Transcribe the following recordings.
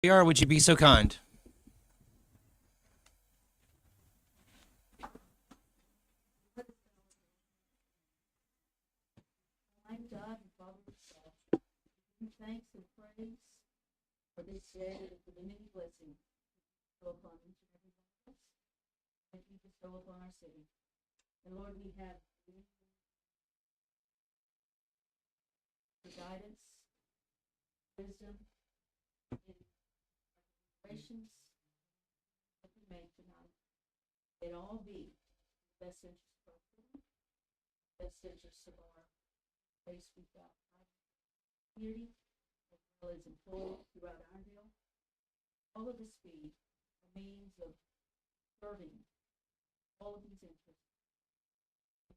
Would you be so kind? I'm God and Father of God. Give thanks and praise for this day and for the many blessings you bestow upon each and every one of us, and you bestow upon our city. And Lord, we have for guidance, wisdom, and recommendations that we make tonight. It all be the best interest of our children, best interest of our place we've got community, as well as employees throughout Irondale. All of this be a means of serving all of these interests.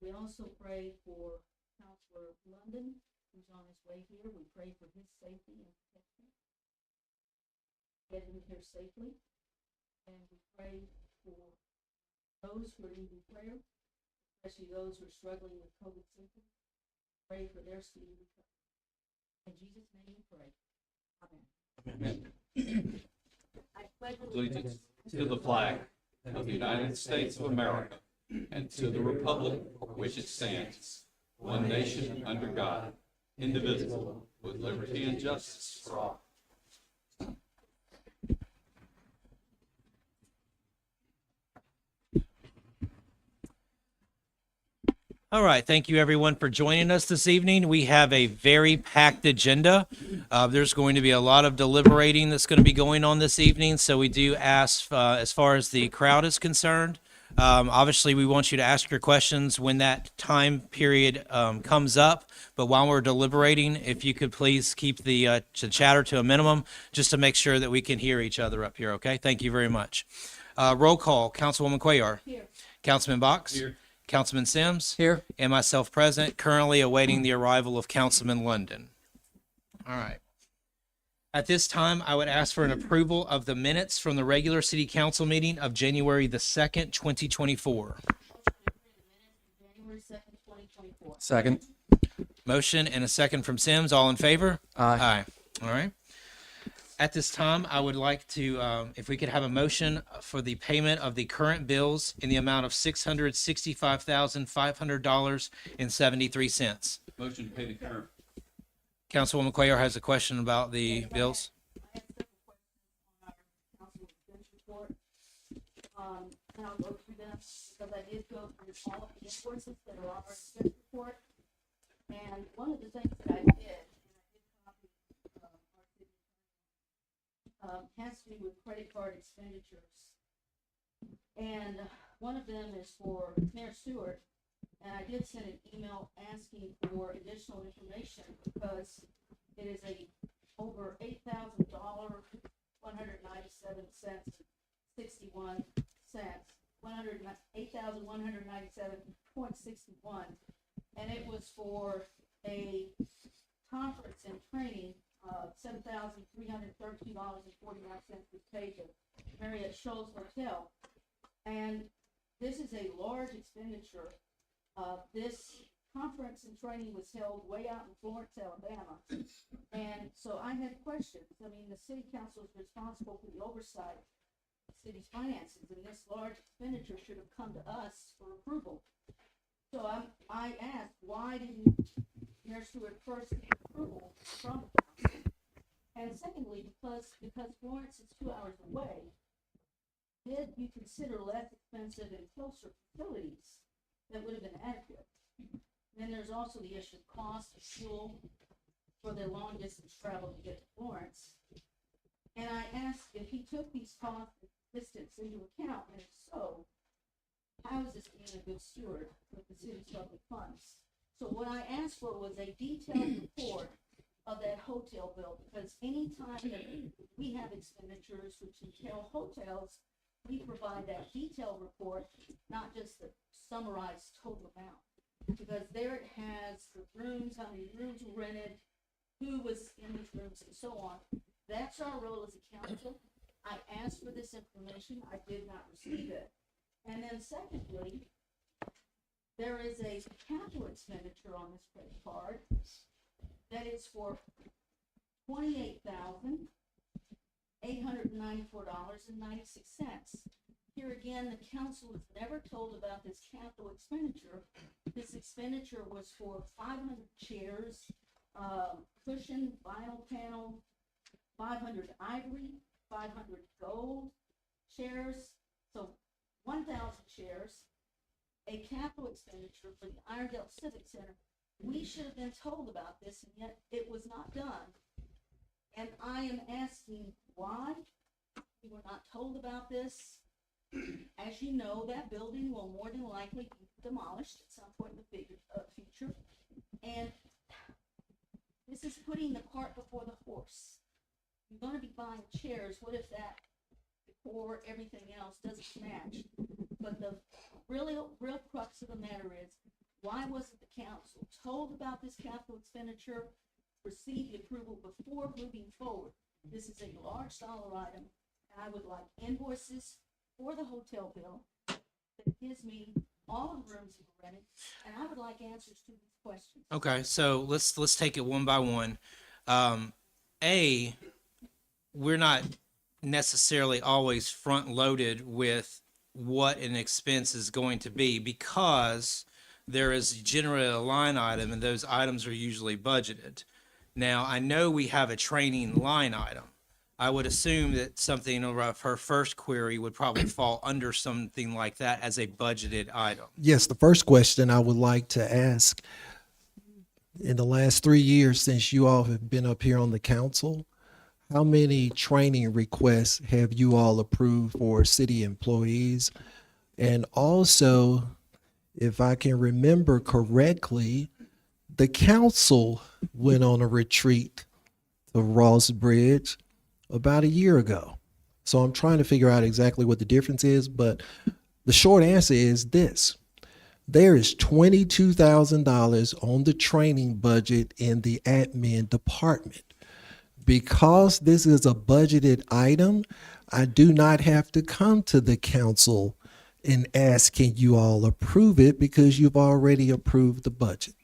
We also pray for Counselor London, who's on his way here. We pray for his safety and protection. Get him here safely. And we pray for those who are needing prayer, especially those who are struggling with COVID symptoms. Pray for their speedy recovery. In Jesus' name we pray. Amen. Amen. I pledge Allegiance to the flag of the United States of America and to the republic for which it stands, one nation under God, indivisible, with liberty and justice for all. All right. Thank you, everyone, for joining us this evening. We have a very packed agenda. There's going to be a lot of deliberating that's going to be going on this evening. So we do ask, as far as the crowd is concerned, obviously we want you to ask your questions when that time period comes up. But while we're deliberating, if you could please keep the chatter to a minimum, just to make sure that we can hear each other up here. Okay. Thank you very much. Roll call. Councilwoman Cuellar. Here. Councilman Box. Here. Councilman Sims. Here. And myself present, currently awaiting the arrival of Councilman London. All right. At this time, I would ask for an approval of the minutes from the regular city council meeting of January the 2nd, 2024. January 2nd, 2024. Second. Motion and a second from Sims. All in favor? Aye. All right. At this time, I would like to, if we could have a motion for the payment of the current bills in the amount of $665,500.73. Motion to pay the current. Councilwoman Cuellar has a question about the bills. I have several questions on our council expense report. And I'll go through them because I did go through all of the invoices that are on our expense report. And one of the things that I did, copy our city, has to do with credit card expenditures. And one of them is for Mayor Stewart. And I did send an email asking for additional information because it is over $8,000, $197.61, $8,197.61, and it was for a conference and training of $7,313.49 was paid to Marriott Shoals Hotel, and this is a large expenditure. This conference and training was held way out in Florence, Alabama. And so I had questions. I mean, the city council is responsible for the oversight of the city's finances, and this large expenditure should have come to us for approval. So I asked, why didn't Mayor Stewart first get approval from the council? And secondly, because Florence is 2 hours away, did you consider less expensive and closer facilities that would have been adequate? Then there's also the issue of cost of fuel for the long distance travel to get to Florence. And I asked if he took these costs and distance into account, and if so, how is this being a good steward with the city's public funds? So what I asked for was a detailed report of that hotel bill, because anytime that we have expenditures which entail hotels, we provide that detailed report, not just the summarized total amount. Because there it has the rooms, how many rooms were rented, who was in these rooms, and so on. That's our role as a council. I asked for this information. I did not receive it. And then secondly, there is a capital expenditure on this credit card that is for $28,000, $894.96. Here again, the council was never told about this capital expenditure. This expenditure was for 500 chairs, cushion, vinyl panel, 500 ivory, 500 gold chairs, so 1,000 chairs, a capital expenditure for the Irondale Civic Center. We should have been told about this, and yet it was not done. And I am asking why we were not told about this. As you know, that building will more than likely be demolished at some point in the future. And this is putting the cart before the horse. You're going to be buying chairs. What if that decor, everything else doesn't match? But the real crux of the matter is, why wasn't the council told about this capital expenditure, receive the approval before moving forward? This is a large dollar item, and I would like invoices for the hotel bill that gives me all of the rooms that were rented, and I would like answers to these questions. Okay, so let's take it one by one. We're not necessarily always front loaded with what an expense is going to be, because there is generally a line item and those items are usually budgeted. Now, I know we have a training line item. I would assume that something of her first query would probably fall under something like that as a budgeted item. Yes, the first question I would like to ask, in the last 3 years since you all have been up here on the council, how many training requests have you all approved for city employees? And also, if I can remember correctly, the council went on a retreat to Ross Bridge about a year ago. So I'm trying to figure out exactly what the difference is, but the short answer is this. There is $22,000 on the training budget in the admin department. Because this is a budgeted item, I do not have to come to the council and ask, can you all approve it, because you've already approved the budget.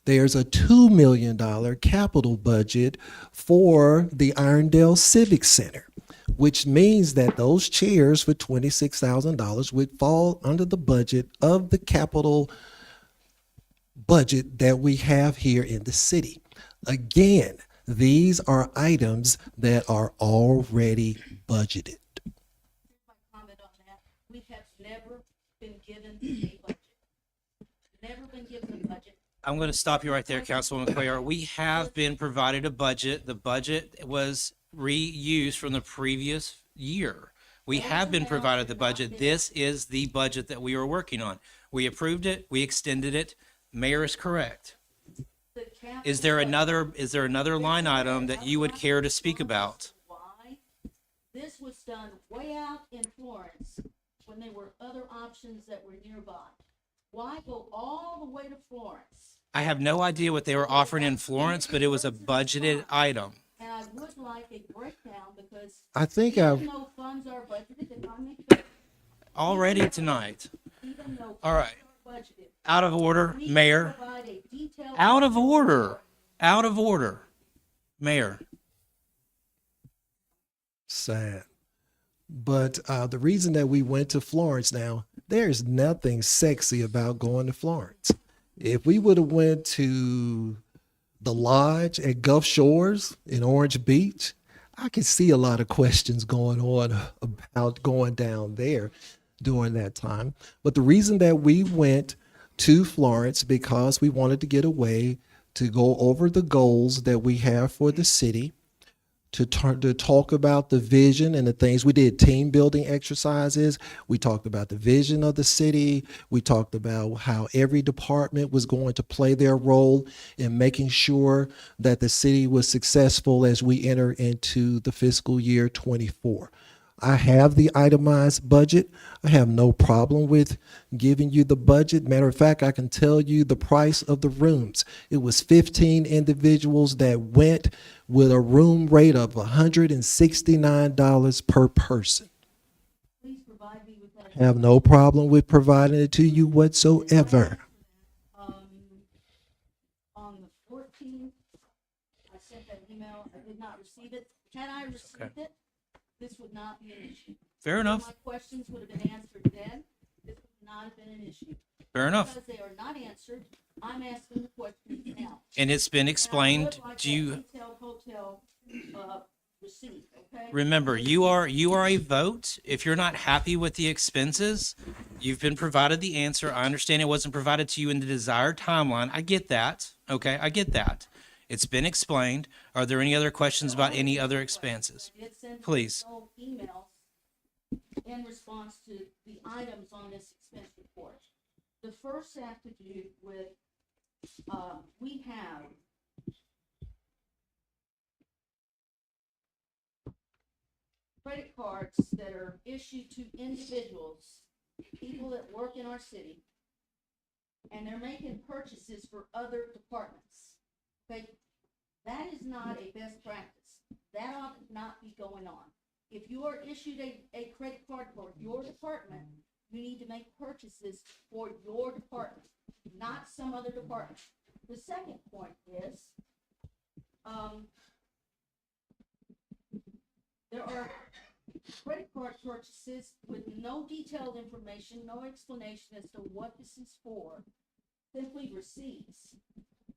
There's a $2 million capital budget for the Irondale Civic Center, which means that those chairs for $26,000 would fall under the budget of the capital budget that we have here in the city. Again, these are items that are already budgeted. My comment on that, we have never been given a budget. Never been given a budget. I'm going to stop you right there, Councilwoman Cuellar. We have been provided a budget. The budget was reused from the previous year. We have been provided the budget. This is the budget that we are working on. We approved it. We extended it. Mayor is correct. Is there another line item that you would care to speak about? Why? This was done way out in Florence when there were other options that were nearby. Why go all the way to Florence? I have no idea what they were offering in Florence, but it was a budgeted item. And I would like a breakdown, because I think even though funds are budgeted, if I may finish, Already tonight. even though All right. funds are budgeted, Out of order, we Mayor. provide a detailed. Out of order. Out of order. Mayor. Sad. But the reason that we went to Florence, now, there's nothing sexy about going to Florence. If we would have went to the lodge at Gulf Shores in Orange Beach, I could see a lot of questions going on about going down there during that time. But the reason that we went to Florence, because we wanted to get away to go over the goals that we have for the city, to talk about the vision and the things. We did team building exercises. We talked about the vision of the city. We talked about how every department was going to play their role in making sure that the city was successful as we enter into the fiscal year 24. I have the itemized budget. I have no problem with giving you the budget. Matter of fact, I can tell you the price of the rooms. It was 15 individuals that went with a room rate of $169 per person. Please provide me with that. Have no problem with providing it to you whatsoever. On the 14th, I sent that email. I did not receive it. Had I received it, this would not be an issue. Fair If enough. my questions would have been answered then, this would not have been an issue. Fair enough. Because they are not answered, I'm asking the questions now. And it's been And I explained. would like Do that you detailed hotel, receipt, okay? remember, you are a vote. If you're not happy with the expenses, you've been provided the answer. I understand it wasn't provided to you in the desired timeline. I get that. Okay, I get that. It's been explained. Are there any other questions about any other expenses? I did send Please. no emails in response to the items on this expense report. The first have to do with, we have credit cards that are issued to individuals, people that work in our city, and they're making purchases for other departments. Okay, that is not a best practice. That ought not be going on. If you are issued a credit card for your department, you need to make purchases for your department, not some other department. The second point is, there are credit card purchases with no detailed information, no explanation as to what this is for, simply receipts,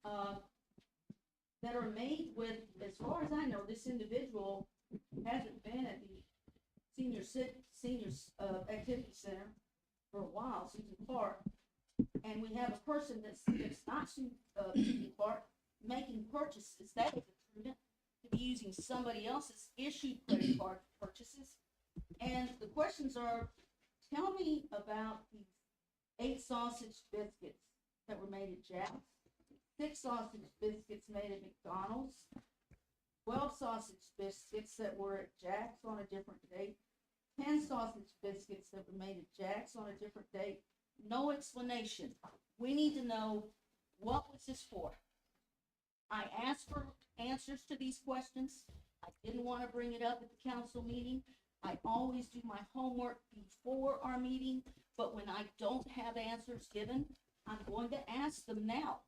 that are made with, as far as I know, this individual hasn't been at the senior activity center for a while, Susan Clark. And we have a person that's not Susan Clark making purchases. That is imprudent to be using somebody else's issued credit card purchases. And the questions are, tell me about the 8 sausage biscuits that were made at Jack's, 6 sausage biscuits made at McDonald's, 12 sausage biscuits that were at Jack's on a different date, 10 sausage biscuits that were made at Jack's on a different date. No explanation. We need to know, what was this for? I asked for answers to these questions. I didn't want to bring it up at the council meeting. I always do my homework before our meeting, but when I don't have answers given, I'm going to ask them now.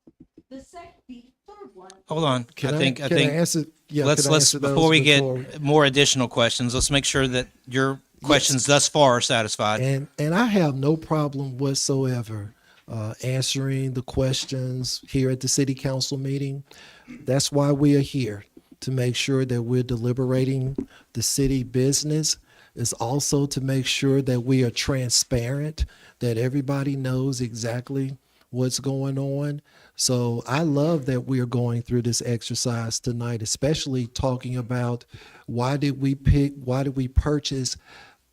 The third one. Hold on. Can I think answer? Yeah, let's can I answer those before we get more additional questions, let's make sure that your questions thus far are satisfied. And I have no problem whatsoever answering the questions here at the city council meeting. That's why we are here, to make sure that we're deliberating the city business. Is also to make sure that we are transparent, that everybody knows exactly what's going on. So I love that we are going through this exercise tonight, especially talking about why did we purchase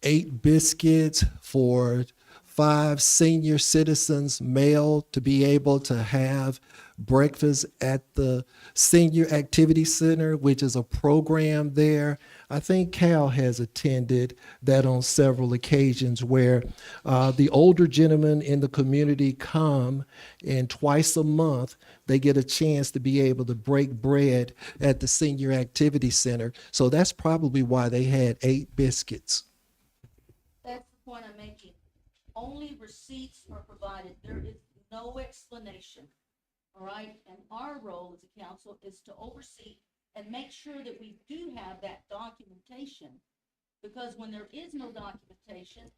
8 biscuits for 5 senior citizens, male, to be able to have breakfast at the Senior Activity Center, which is a program there. I think Cal has attended that on several occasions, where the older gentlemen in the community come, and twice a month they get a chance to be able to break bread at the Senior Activity Center. So that's probably why they had 8 biscuits. That's the point I'm making. Only receipts are provided. There is no explanation. All right? And our role as a council is to oversee and make sure that we do have that documentation. Because when there is no documentation,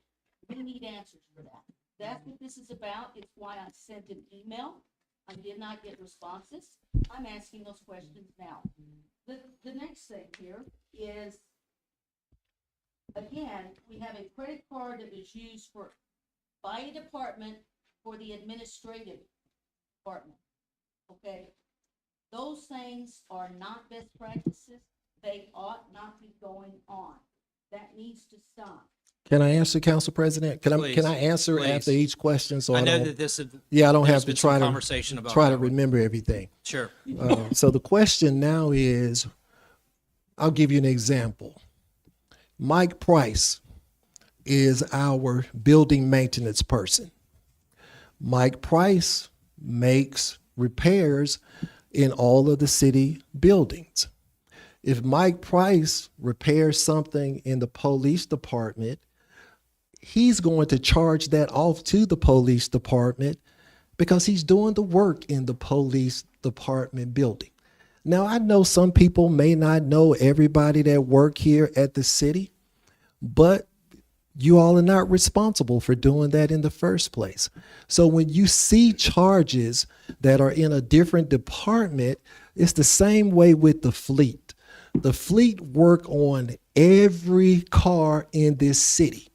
we need answers for that. That's what this is about. It's why I sent an email. I did not get responses. I'm asking those questions now. The next thing here is, again, we have a credit card that is used by a department for the administrative department. Okay? Those things are not best practices. They ought not be going on. That needs to stop. Can I answer, Council President? Can Please. I answer Please. after each question? So I know don't, that this is, yeah, I don't there's have to been some try conversation about to that one. remember everything. Sure. So the question now is, I'll give you an example. Mike Price is our building maintenance person. Mike Price makes repairs in all of the city buildings. If Mike Price repairs something in the police department, he's going to charge that off to the police department because he's doing the work in the police department building. Now, I know some people may not know everybody that work here at the city, but you all are not responsible for doing that in the first place. So when you see charges that are in a different department, it's the same way with the fleet. The fleet work on every car in this city.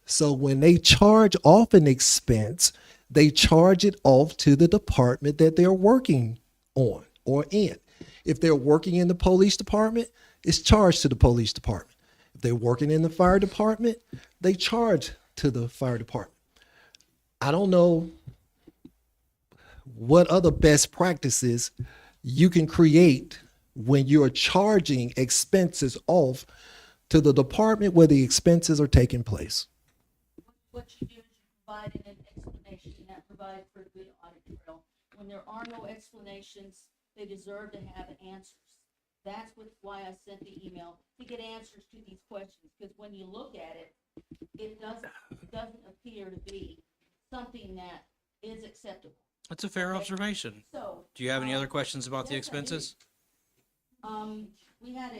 So when they charge off an expense, they charge it off to the department that they're working on or in. If they're working in the police department, it's charged to the police department. If they're working in the fire department, they charge to the fire department. I don't know what other best practices you can create when you're charging expenses off to the department where the expenses are taking place. What you do is you provide an explanation, and that provides for a good audit trail. When there are no explanations, they deserve to have answers. That's why I sent the email, to get answers to these questions, because when you look at it, it doesn't appear to be something that is acceptable. That's a fair observation. So. Do you have any other questions about the Yes, I do. expenses? We had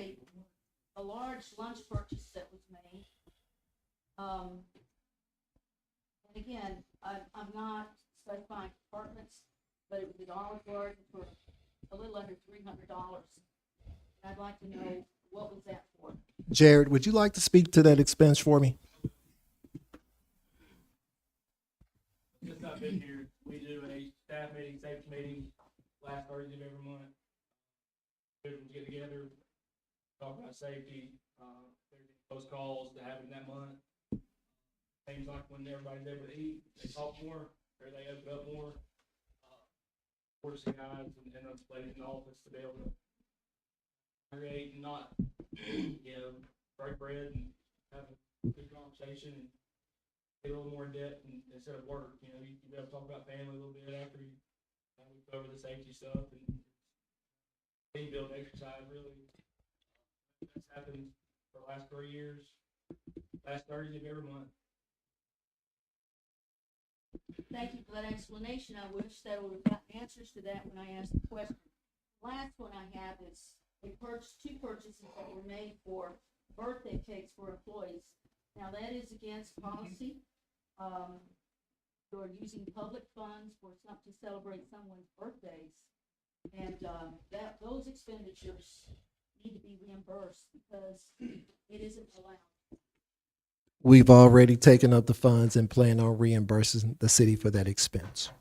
a large lunch purchase that was made. And again, I'm not specifying departments, but it was an Olive Garden for a little under $300. I'd like to know, what was that for? Jared, would you like to speak to that expense for me? Since I've been here, we do a staff meeting, safety meeting, last Thursday of every month. Everyone get together, talk about safety, those calls that happen that month. Seems like when everybody's able to eat, they talk more, or they open up more. Force the guys and the ladies in the office to be able to create and not, break bread and have a good conversation and get a little more in depth instead of work. You be able to talk about family a little bit after we cover the safety stuff and team building exercise. Really, that's happened for the last 3 years. Last Thursday of every month. Thank you for that explanation. I wish that I would have gotten answers to that when I asked the question. Last one I have is two purchases that were made for birthday cakes for employees. Now, that is against policy. You're using public funds for something to celebrate someone's birthdays. And those expenditures need to be reimbursed because it isn't allowed. We've already taken up the funds and plan on reimbursing the city for that expense.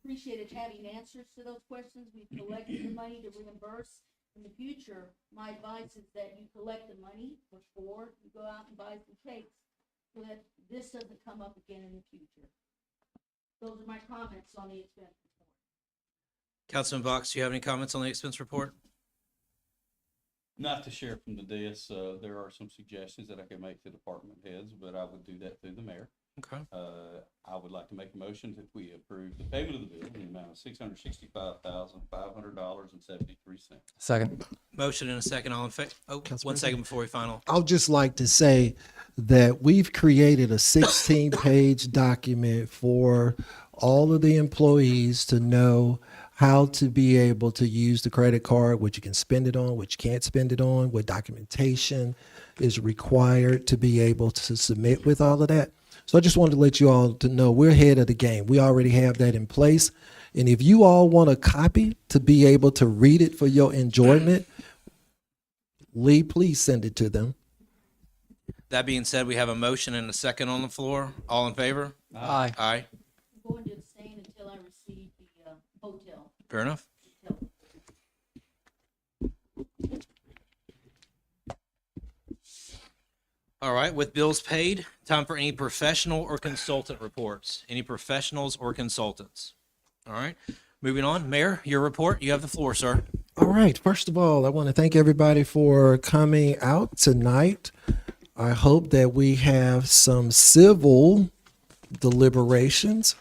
Appreciated having answers to those questions. We've collected the money to reimburse. In the future, my advice is that you collect the money before you go out and buy some cakes so that this doesn't come up again in the future. Those are my comments on the expense report. Councilman Box, do you have any comments on the expense report? Not to share from the dais, there are some suggestions that I could make to department heads, but I would do that through the mayor. Okay. I would like to make a motion that we approve the payment of the bill in the amount of $665,500.73. Second. Motion and a second, all in favor? Oh, Council one President? second before we final. I'll just like to say that we've created a 16-page document for all of the employees to know how to be able to use the credit card, what you can spend it on, what you can't spend it on, what documentation is required to be able to submit with all of that. So I just wanted to let you all to know we're ahead of the game. We already have that in place. And if you all want a copy to be able to read it for your enjoyment, Lee, please send it to them. That being said, we have a motion and a second on the floor. All in favor? Aye. Aye. I'm going to abstain until I receive the hotel. Fair enough. All right, with bills paid, time for any professional or consultant reports. Any professionals or consultants? All right, moving on. Mayor, your report. You have the floor, sir. All right. First of all, I want to thank everybody for coming out tonight. I hope that we have some civil deliberations.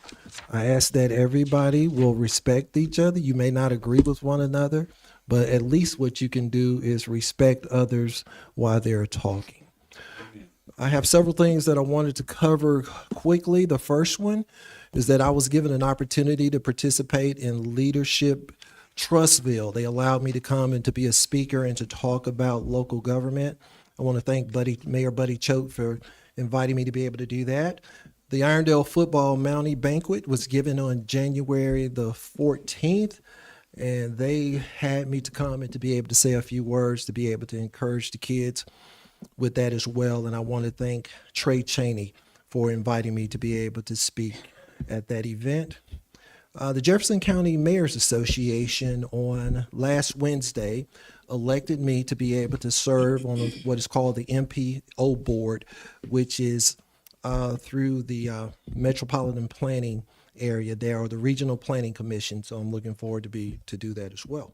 I ask that everybody will respect each other. You may not agree with one another, but at least what you can do is respect others while they're talking. I have several things that I wanted to cover quickly. The first one is that I was given an opportunity to participate in Leadership Trustville. They allowed me to come and to be a speaker and to talk about local government. I want to thank Mayor Buddy Choate for inviting me to be able to do that. The Irondale Football Mountie Banquet was given on January the 14th, and they had me to come and to be able to say a few words, to be able to encourage the kids with that as well. And I want to thank Trey Cheney for inviting me to be able to speak at that event. The Jefferson County Mayor's Association on last Wednesday elected me to be able to serve on what is called the MPO board, which is through the Metropolitan Planning area there, or the Regional Planning Commission. So I'm looking forward to do that as well.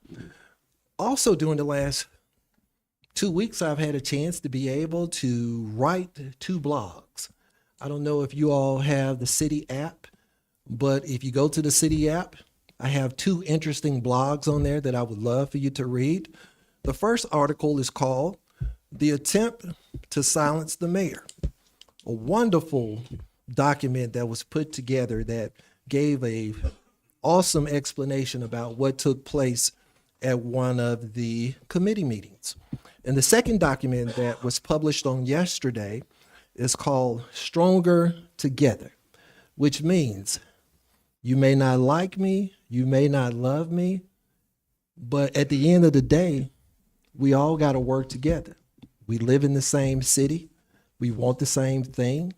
Also, during the last 2 weeks, I've had a chance to be able to write 2 blogs. I don't know if you all have the city app, but if you go to the city app, I have 2 interesting blogs on there that I would love for you to read. The first article is called "The Attempt to Silence the Mayor," a wonderful document that was put together that gave a awesome explanation about what took place at one of the committee meetings. And the second document that was published on yesterday is called "Stronger Together," which means you may not like me, you may not love me, but at the end of the day, we all got to work together. We live in the same city. We want the same thing.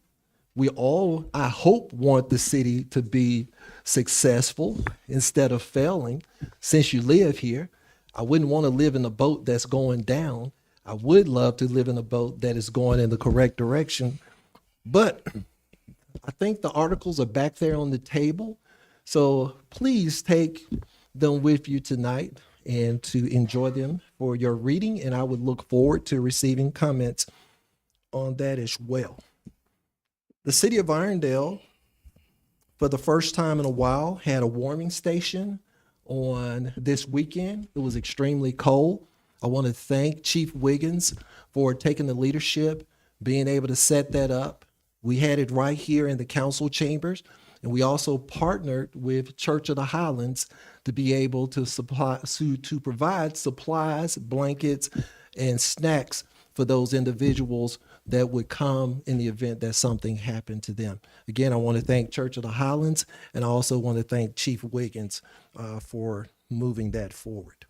We all, I hope, want the city to be successful instead of failing. Since you live here, I wouldn't want to live in a boat that's going down. I would love to live in a boat that is going in the correct direction. But I think the articles are back there on the table. So please take them with you tonight and to enjoy them for your reading. And I would look forward to receiving comments on that as well. The city of Irondale, for the first time in a while, had a warming station on this weekend. It was extremely cold. I want to thank Chief Wiggins for taking the leadership, being able to set that up. We had it right here in the council chambers, and we also partnered with Church of the Highlands to be able to provide supplies, blankets, and snacks for those individuals that would come in the event that something happened to them. Again, I want to thank Church of the Highlands, and I also want to thank Chief Wiggins for moving that forward.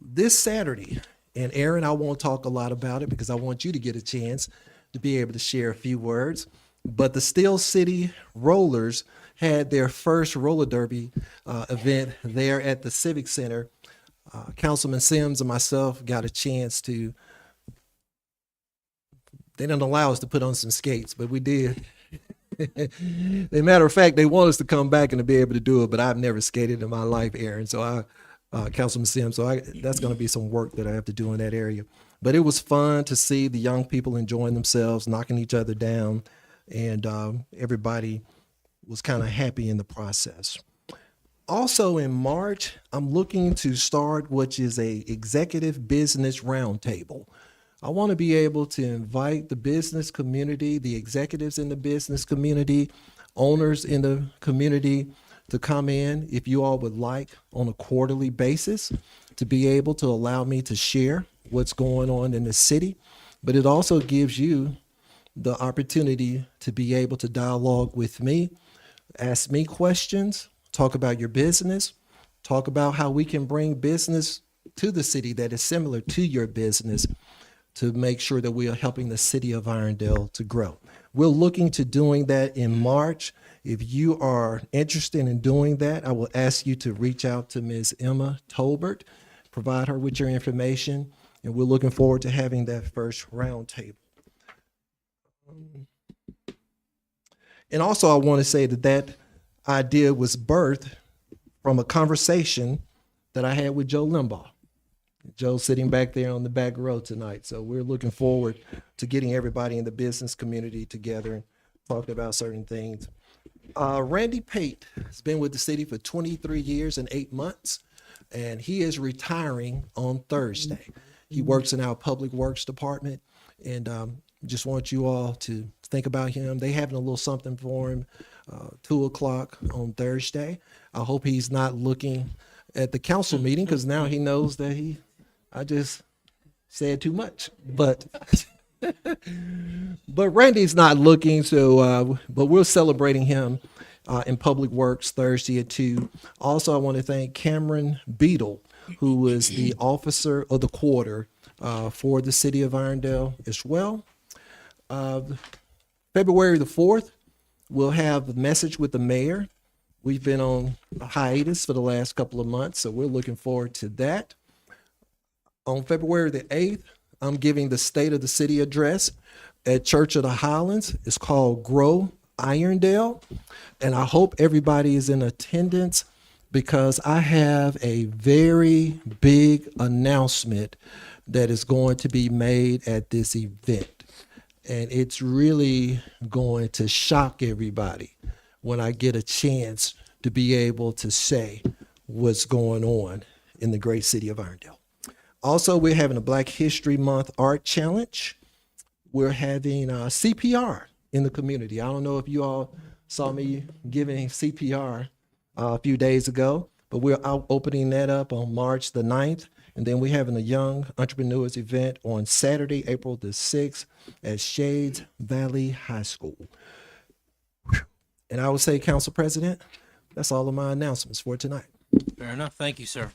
This Saturday, and Aaron, I won't talk a lot about it because I want you to get a chance to be able to share a few words, but the Steel City Rollers had their first roller derby event there at the Civic Center. Councilman Sims and myself got a chance to, they didn't allow us to put on some skates, but we did. As a matter of fact, they want us to come back and to be able to do it, but I've never skated in my life, Aaron. So Councilman Sims, that's going to be some work that I have to do in that area. But it was fun to see the young people enjoying themselves, knocking each other down, and everybody was kind of happy in the process. Also in March, I'm looking to start which is a executive business roundtable. I want to be able to invite the business community, the executives in the business community, owners in the community to come in, if you all would like, on a quarterly basis, to be able to allow me to share what's going on in the city. But it also gives you the opportunity to be able to dialogue with me, ask me questions, talk about your business, talk about how we can bring business to the city that is similar to your business, to make sure that we are helping the city of Irondale to grow. We're looking to doing that in March. If you are interested in doing that, I will ask you to reach out to Ms. Emma Tolbert, provide her with your information, and we're looking forward to having that first roundtable. And also, I want to say that idea was birthed from a conversation that I had with Joe Limbaugh. Joe's sitting back there on the back row tonight. So we're looking forward to getting everybody in the business community together and talking about certain things. Randy Pate has been with the city for 23 years and 8 months, and he is retiring on Thursday. He works in our public works department, and just want you all to think about him. They having a little something for him, 2:00 on Thursday. I hope he's not looking at the council meeting because now he knows that I just said too much. But But Randy's not looking, so but we're celebrating him in Public Works Thursday at 2. Also, I want to thank Cameron Beadle, who was the officer of the quarter for the city of Irondale as well. February the 4th, we'll have a message with the mayor. We've been on a hiatus for the last couple of months, so we're looking forward to that. On February the 8th, I'm giving the State of the City address at Church of the Highlands. It's called Grow Irondale. And I hope everybody is in attendance because I have a very big announcement that is going to be made at this event. And it's really going to shock everybody when I get a chance to be able to say what's going on in the great city of Irondale. Also, we're having a Black History Month Art Challenge. We're having CPR in the community. I don't know if you all saw me giving CPR a few days ago, but we're out opening that up on March the 9th. And then we're having a Young Entrepreneurs event on Saturday, April the 6th at Shades Valley High School. And I would say, Council President, that's all of my announcements for tonight. Fair enough. Thank you, sir.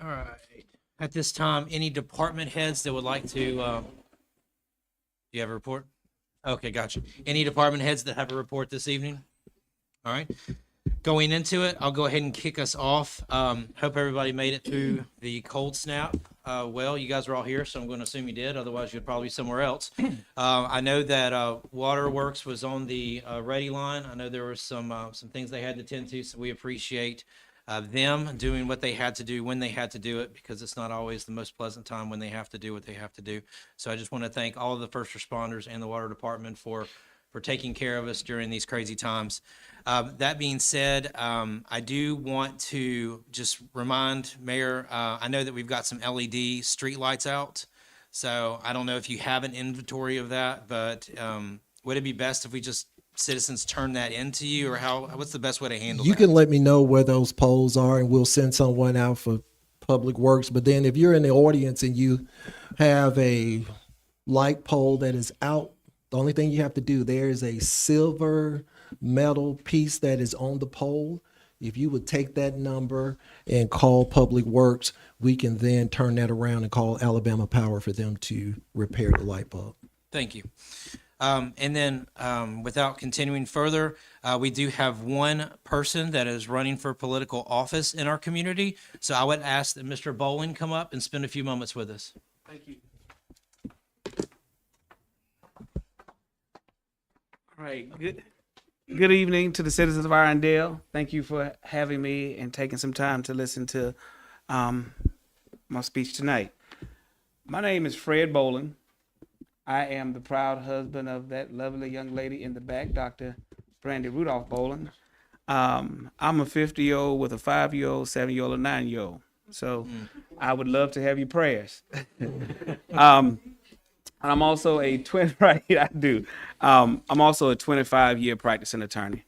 All right. At this time, any department heads that would like to, do you have a report? Okay, gotcha. Any department heads that have a report this evening? All right. Going into it, I'll go ahead and kick us off. Hope everybody made it through the cold snap. Well, you guys are all here, so I'm going to assume you did. Otherwise, you'd probably be somewhere else. I know that Waterworks was on the ready line. I know there were some things they had to tend to, so we appreciate them doing what they had to do when they had to do it, because it's not always the most pleasant time when they have to do what they have to do. So I just want to thank all of the first responders and the water department for taking care of us during these crazy times. That being said, I do want to just remind Mayor, I know that we've got some LED street lights out. So I don't know if you have an inventory of that, but would it be best if we just citizens turn that into you, or what's the best way to handle You that? can let me know where those poles are and we'll send someone out for Public Works. But then if you're in the audience and you have a light pole that is out, the only thing you have to do, there is a silver metal piece that is on the pole. If you would take that number and call Public Works, we can then turn that around and call Alabama Power for them to repair the light bulb. Thank you. And then without continuing further, we do have one person that is running for political office in our community. So I would ask that Mr. Bowling come up and spend a few moments with us. Thank you. All right. Good evening to the citizens of Irondale. Thank you for having me and taking some time to listen to my speech tonight. My name is Fred Bowling. I am the proud husband of that lovely young lady in the back, Dr. Brandy Rudolph Bowling. I'm a 50-year-old with a 5-year-old, 7-year-old, and 9-year-old. So I would love to have your prayers. I'm also a right, I do. I'm also a 25-year practicing attorney,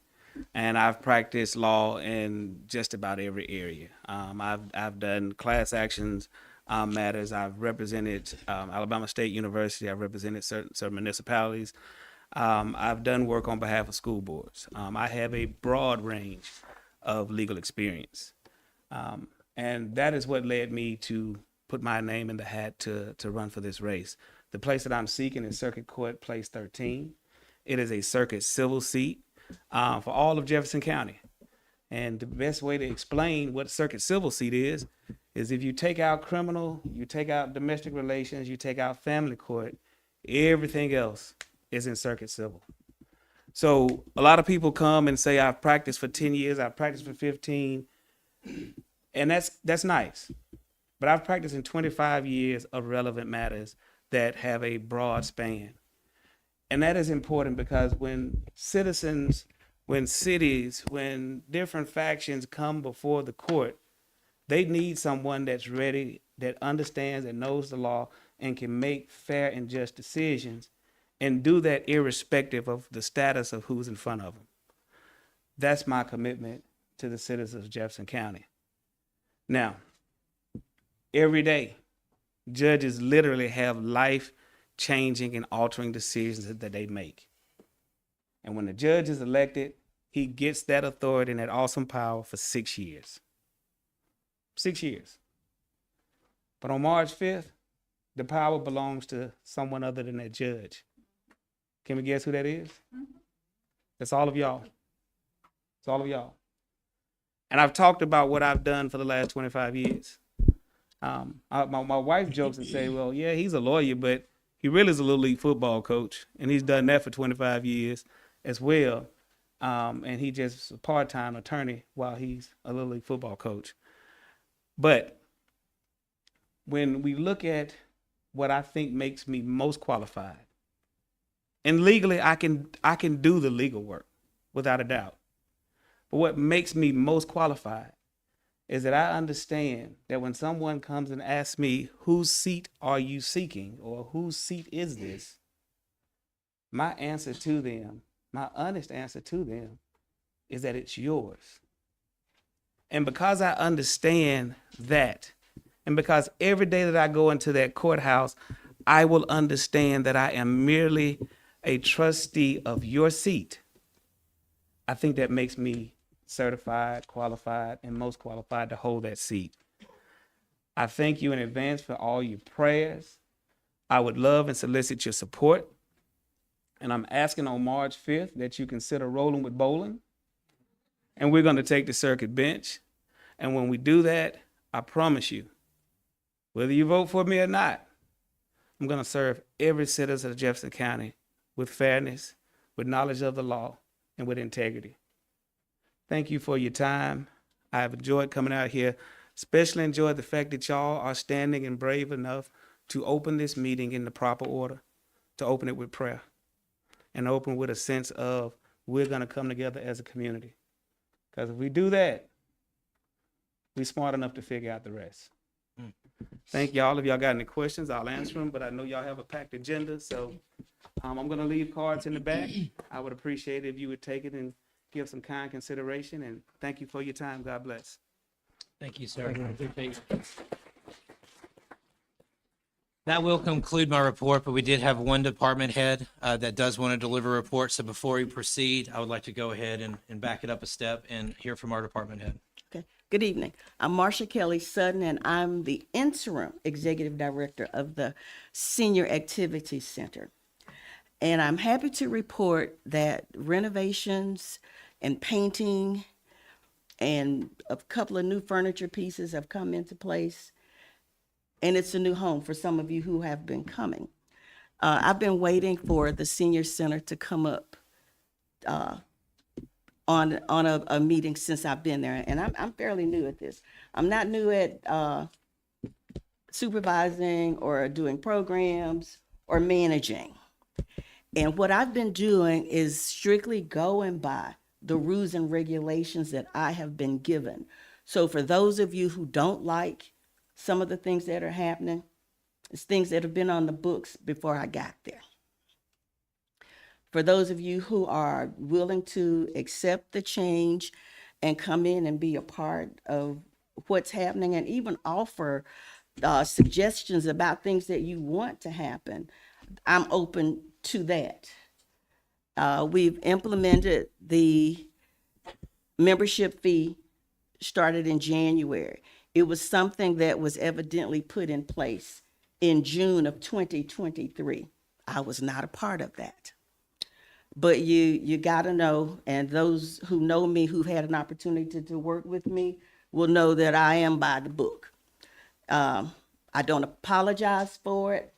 and I've practiced law in just about every area. I've done class actions matters. I've represented Alabama State University. I've represented certain municipalities. I've done work on behalf of school boards. I have a broad range of legal experience, and that is what led me to put my name in the hat to run for this race. The place that I'm seeking is Circuit Court Place 13. It is a circuit civil seat for all of Jefferson County. And the best way to explain what circuit civil seat is if you take out criminal, you take out domestic relations, you take out family court, everything else is in circuit civil. So a lot of people come and say, I've practiced for 10 years, I've practiced for 15, and that's nice. But I've practiced in 25 years of relevant matters that have a broad span. And that is important because when citizens, when cities, when different factions come before the court, they need someone that's ready, that understands and knows the law and can make fair and just decisions and do that irrespective of the status of who's in front of them. That's my commitment to the citizens of Jefferson County. Now, every day Judges literally have life-changing and altering decisions that they make. And when the judge is elected, he gets that authority and that awesome power for 6 years. 6 years. But on March 5th, the power belongs to someone other than that judge. Can we guess who that is? That's all of y'all. It's all of y'all. And I've talked about what I've done for the last 25 years. My wife jokes and say, well, yeah, he's a lawyer, but he really is a little league football coach. And he's done that for 25 years as well. And he just a part-time attorney while he's a little league football coach. But when we look at what I think makes me most qualified, and legally I can do the legal work without a doubt. But what makes me most qualified is that I understand that when someone comes and asks me, whose seat are you seeking, or whose seat is this? My answer to them, my honest answer to them, is that it's yours. And because I understand that, and because every day that I go into that courthouse, I will understand that I am merely a trustee of your seat, I think that makes me certified, qualified, and most qualified to hold that seat. I thank you in advance for all your prayers. I would love and solicit your support. And I'm asking on March 5th that you consider rolling with bowling. And we're going to take the circuit bench. And when we do that, I promise you, whether you vote for me or not, I'm going to serve every citizen of Jefferson County with fairness, with knowledge of the law, and with integrity. Thank you for your time. I have enjoyed coming out here, especially enjoyed the fact that y'all are standing and brave enough to open this meeting in the proper order, to open it with prayer, and open with a sense of we're going to come together as a community. Because if we do that, we're smart enough to figure out the rest. Thank y'all. If y'all got any questions, I'll answer them, but I know y'all have a packed agenda, so I'm going to leave cards in the back. I would appreciate it if you would take it and give some kind consideration, and thank you for your time. God bless. Thank you, sir. That will conclude my report, but we did have one department head that does want to deliver a report. So before we proceed, I would like to go ahead and back it up a step and hear from our department head. Okay. Good evening. I'm Marsha Kelly Sutton, and I'm the interim executive director of the Senior Activity Center. And I'm happy to report that renovations and painting and a couple of new furniture pieces have come into place. And it's a new home for some of you who have been coming. I've been waiting for the senior center to come up on a meeting since I've been there, and I'm fairly new at this. I'm not new at supervising or doing programs or managing. And what I've been doing is strictly going by the rules and regulations that I have been given. So for those of you who don't like some of the things that are happening, it's things that have been on the books before I got there. For those of you who are willing to accept the change and come in and be a part of what's happening and even offer suggestions about things that you want to happen, I'm open to that. We've implemented the membership fee started in January. It was something that was evidently put in place in June of 2023. I was not a part of that. But you got to know, and those who know me, who've had an opportunity to work with me, will know that I am by the book. I don't apologize for it.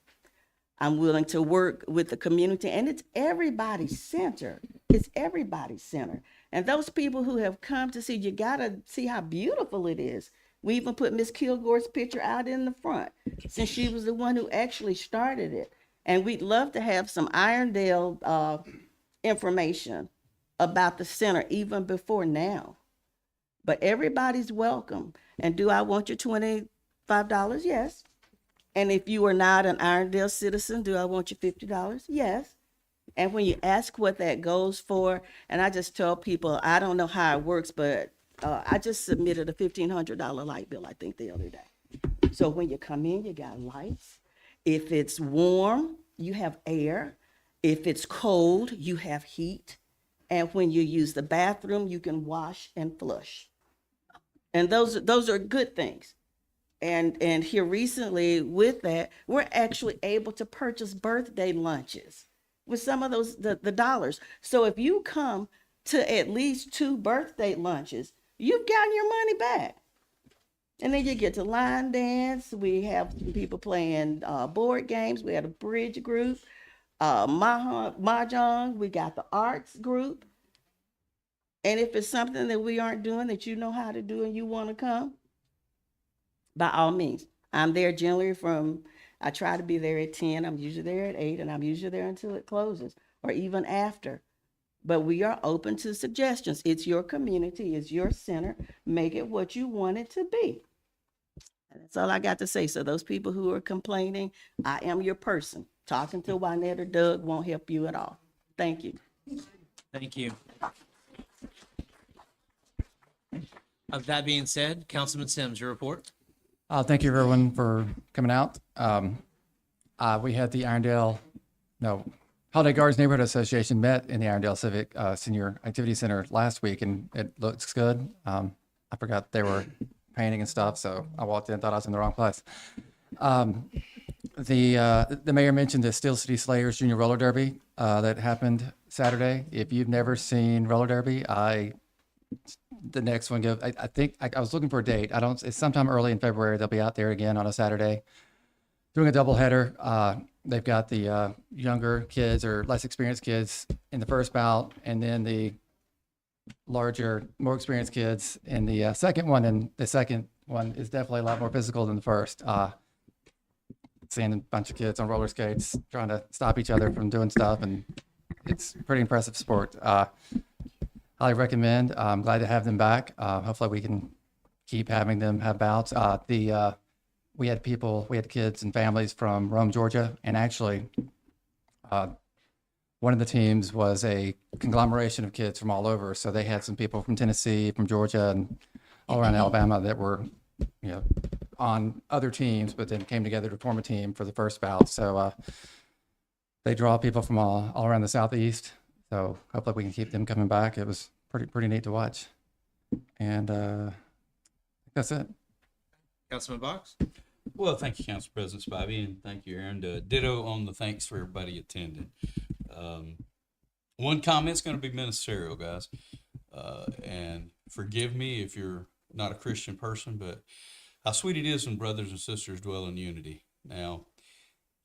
I'm willing to work with the community, and it's everybody's center. It's everybody's center. And those people who have come to see, you got to see how beautiful it is. We even put Miss Kilgore's picture out in the front, since she was the one who actually started it. And we'd love to have some Irondale information about the center even before now. But everybody's welcome. And do I want your $25? Yes. And if you are not an Irondale citizen, do I want your $50? Yes. And when you ask what that goes for, and I just tell people, I don't know how it works, but I just submitted a $1,500 light bill, I think, the other day. So when you come in, you got lights. If it's warm, you have air. If it's cold, you have heat. And when you use the bathroom, you can wash and flush. And those are good things. And here recently with that, we're actually able to purchase birthday lunches with some of those the dollars. So if you come to at least 2 birthday lunches, you've gotten your money back. And then you get to line dance. We have some people playing board games. We had a bridge group, mahjong. We got the arts group. And if it's something that we aren't doing that you know how to do and you want to come, by all means. I'm there generally I try to be there at 10. I'm usually there at 8, and I'm usually there until it closes or even after. But we are open to suggestions. It's your community, it's your center. Make it what you want it to be. And that's all I got to say. So those people who are complaining, I am your person. Talking to Wynette or Doug won't help you at all. Thank you. Thank you. Of that being said, Councilman Sims, your report. Thank you everyone for coming out. We had the Holiday Gardens Neighborhood Association met in the Irondale Civic Senior Activity Center last week, and it looks good. I forgot they were painting and stuff, so I walked in, thought I was in the wrong place. The mayor mentioned the Steel City Slayers Junior Roller Derby that happened Saturday. If you've never seen roller derby, the next one I think I was looking for a date. It's sometime early in February. They'll be out there again on a Saturday doing a doubleheader. They've got the younger kids or less experienced kids in the first bout, and then the larger, more experienced kids in the second one. And the second one is definitely a lot more physical than the first. Seeing a bunch of kids on roller skates trying to stop each other from doing stuff, and it's a pretty impressive sport. Highly recommend. I'm glad to have them back. Hopefully we can keep having them have bouts. We had kids and families from Rome, Georgia, and actually one of the teams was a conglomeration of kids from all over. So they had some people from Tennessee, from Georgia, and all around Alabama that were, on other teams, but then came together to form a team for the first bout. So they draw people from all around the Southeast. So hopefully we can keep them coming back. It was pretty neat to watch. And that's it. Councilman Box. Well, thank you, Council President Spivey, and thank you, Aaron. Ditto on the thanks for everybody attending. One comment's going to be ministerial, guys. And forgive me if you're not a Christian person, but how sweet it is when brothers and sisters dwell in unity. Now,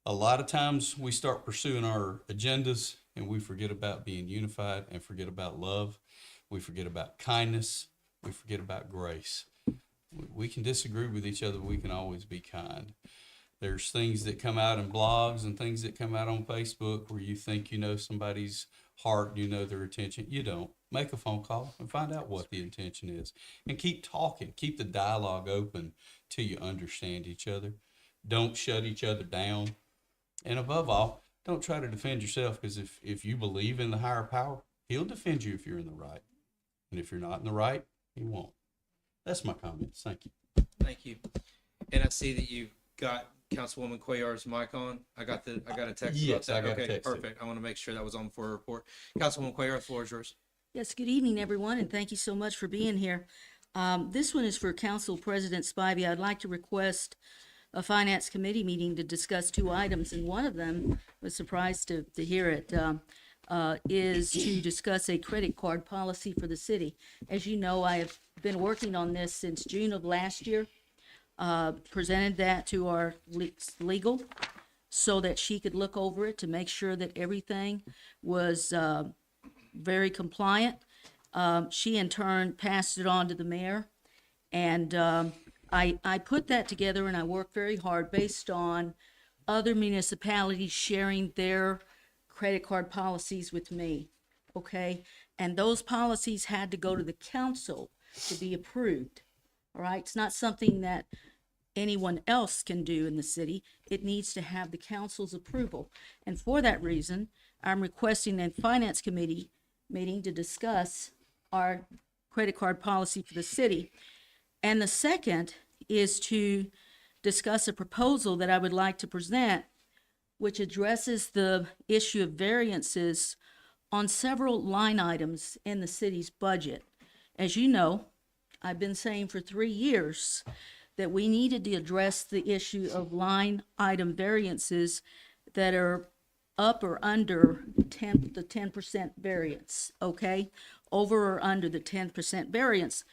a lot of times we start pursuing our agendas and we forget about being unified and forget about love. We forget about kindness. We forget about grace. We can disagree with each other. We can always be kind. There's things that come out in blogs and things that come out on Facebook where you think you know somebody's heart, you know their intention. You don't. Make a phone call and find out what the intention is. And keep talking. Keep the dialogue open till you understand each other. Don't shut each other down. And above all, don't try to defend yourself, because if you believe in the higher power, he'll defend you if you're in the right. And if you're not in the right, he won't. That's my comments. Thank you. Thank you. And I see that you got Councilwoman Cuellar's mic on. I got a text. Yes, about that. I got a Okay, text too. perfect. I want to make sure that was on before a report. Councilwoman Cuellar, the floor is yours. Yes, good evening, everyone, and thank you so much for being here. This one is for Council President Spivey. I'd like to request a Finance Committee meeting to discuss 2 items, and one of them, I was surprised to hear it, is to discuss a credit card policy for the city. As you know, I have been working on this since June of last year. Presented that to our legal so that she could look over it to make sure that everything was very compliant. She in turn passed it on to the mayor, and I put that together, and I worked very hard based on other municipalities sharing their credit card policies with me, okay? And those policies had to go to the council to be approved, all right? It's not something that anyone else can do in the city. It needs to have the council's approval. And for that reason, I'm requesting a Finance Committee meeting to discuss our credit card policy for the city. And the second is to discuss a proposal that I would like to present, which addresses the issue of variances on several line items in the city's budget. As you know, I've been saying for 3 years that we needed to address the issue of line item variances that are up or under the 10% variance, okay? Over or under the 10% variance.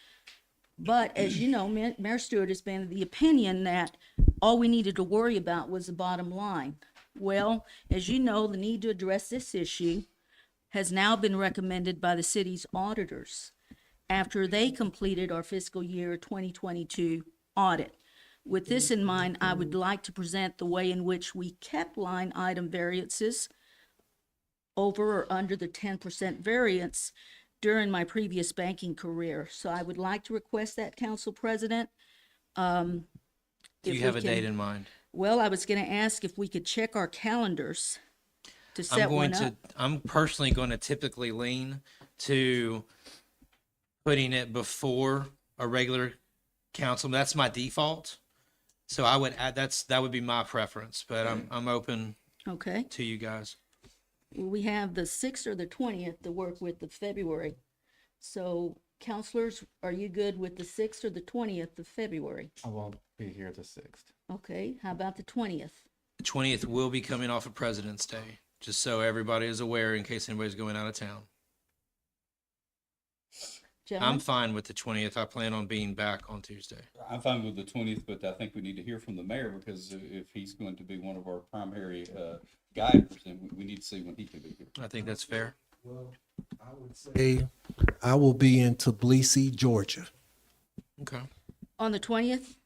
But as you know, Mayor Stewart has been of the opinion that all we needed to worry about was the bottom line. Well, as you know, the need to address this issue has now been recommended by the city's auditors after they completed our fiscal year 2022 audit. With this in mind, I would like to present the way in which we kept line item variances over or under the 10% variance during my previous banking career. So I would like to request that, Council President. Do If you we have a can- date in mind? Well, I was going to ask if we could check our calendars to set one up. I'm personally going to typically lean to putting it before a regular council. That's my default. So I would add, that would be my preference, but I'm open Okay. to you guys. Well, we have the 6th or the 20th to work with of February. So counselors, are you good with the 6th or the 20th of February? I won't be here the 6th. Okay, how about the 20th? The 20th will be coming off of President's Day, just so everybody is aware in case anybody's going out of town. I'm Gentlemen? fine with the 20th. I plan on being back on Tuesday. I'm fine with the 20th, but I think we need to hear from the mayor because if he's going to be one of our primary guiders, then we need to see when he can be here. I think that's fair. Hey, I will be in Tbilisi, Georgia. Okay. On the 20th?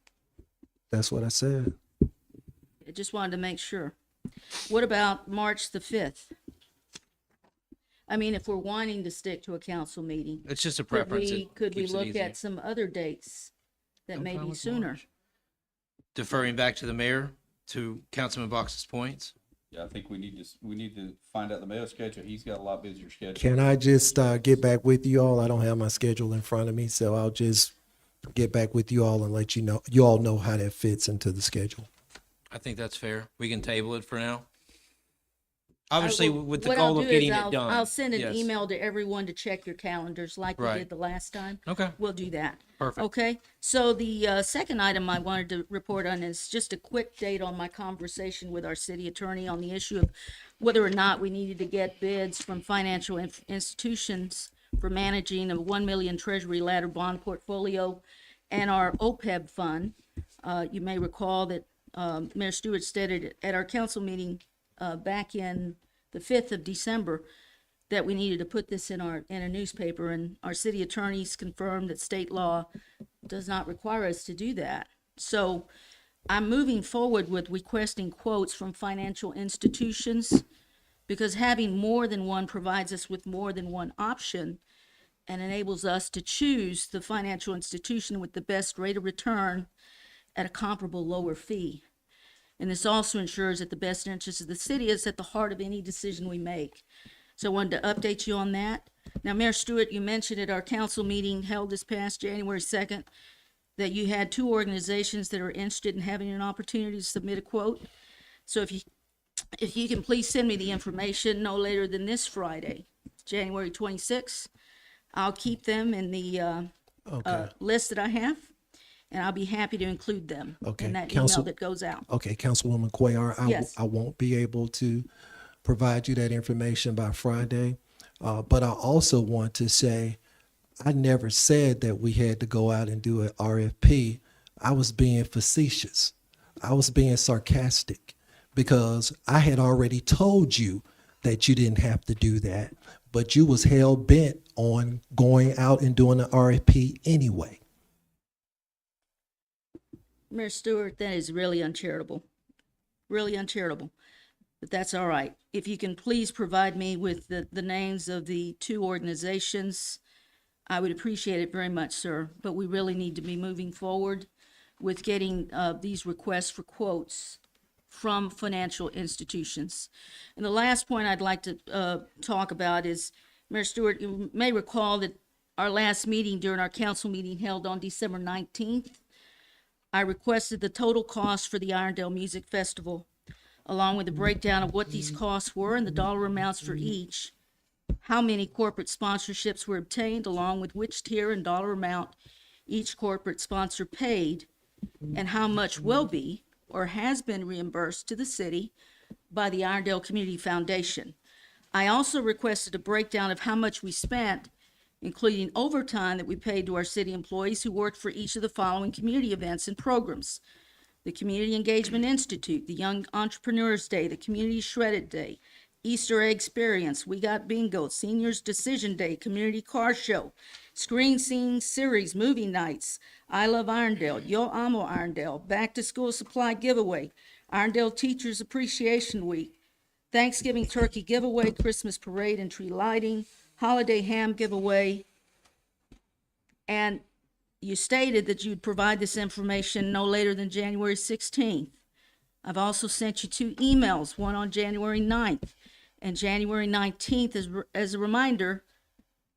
That's what I said. I just wanted to make sure. What about March the 5th? I mean, if we're wanting to stick to a council meeting, It's just a could preference. we, It could we keeps it look easy. at some other dates that I'm may fine be with sooner? March. Deferring back to the mayor, to Councilman Box's points. Yeah, I think we need to find out the mayor's schedule. He's got a lot busier schedule. Can I just get back with you all? I don't have my schedule in front of me, so I'll just get back with you all and let you know. You all know how that fits into the schedule. I think that's fair. We can table it for now. Obviously, with the What I'll goal of do is getting it done. I'll send an Yes. email to everyone to check your calendars like we Right. did the last time. Okay. We'll do that. Perfect. Okay, so the second item I wanted to report on is just a quick date on my conversation with our city attorney on the issue of whether or not we needed to get bids from financial institutions for managing a 1 million Treasury ladder bond portfolio and our OPEB fund. You may recall that Mayor Stewart stated at our council meeting back in the 5th of December that we needed to put this in a newspaper, and our city attorneys confirmed that state law does not require us to do that. So I'm moving forward with requesting quotes from financial institutions because having more than one provides us with more than one option and enables us to choose the financial institution with the best rate of return at a comparable lower fee. And this also ensures that the best interest of the city is at the heart of any decision we make. So I wanted to update you on that. Now, Mayor Stewart, you mentioned at our council meeting held this past January 2nd that you had 2 organizations that are interested in having an opportunity to submit a quote. So if you can please send me the information no later than this Friday, January 26th, I'll keep them in the Okay. list that I have, and I'll be happy to include them Okay, in that Council- email that goes out. Okay, Councilwoman Cuellar, Yes. I won't be able to provide you that information by Friday. But I also want to say, I never said that we had to go out and do an RFP. I was being facetious. I was being sarcastic because I had already told you that you didn't have to do that, but you was hell bent on going out and doing an RFP anyway. Mayor Stewart, that is really uncharitable. Really uncharitable. But that's all right. If you can please provide me with the names of the 2 organizations, I would appreciate it very much, sir. But we really need to be moving forward with getting these requests for quotes from financial institutions. And the last point I'd like to talk about is, Mayor Stewart, you may recall that our last meeting during our council meeting held on December 19th, I requested the total cost for the Irondale Music Festival, along with a breakdown of what these costs were and the dollar amounts for each, how many corporate sponsorships were obtained, along with which tier and dollar amount each corporate sponsor paid, and how much will be or has been reimbursed to the city by the Irondale Community Foundation. I also requested a breakdown of how much we spent, including overtime that we paid to our city employees who worked for each of the following community events and programs: the Community Engagement Institute, the Young Entrepreneurs Day, the Community Shredded Day, Easter Egg Experience, We Got Bingo, Seniors Decision Day, Community Car Show, Screen Scene Series, Movie Nights, I Love Irondale, Yo Amo Irondale, Back to School Supply Giveaway, Irondale Teachers Appreciation Week, Thanksgiving Turkey Giveaway, Christmas Parade and Tree Lighting, Holiday Ham Giveaway. And you stated that you'd provide this information no later than January 16th. I've also sent you 2 emails, one on January 9th and January 19th as a reminder,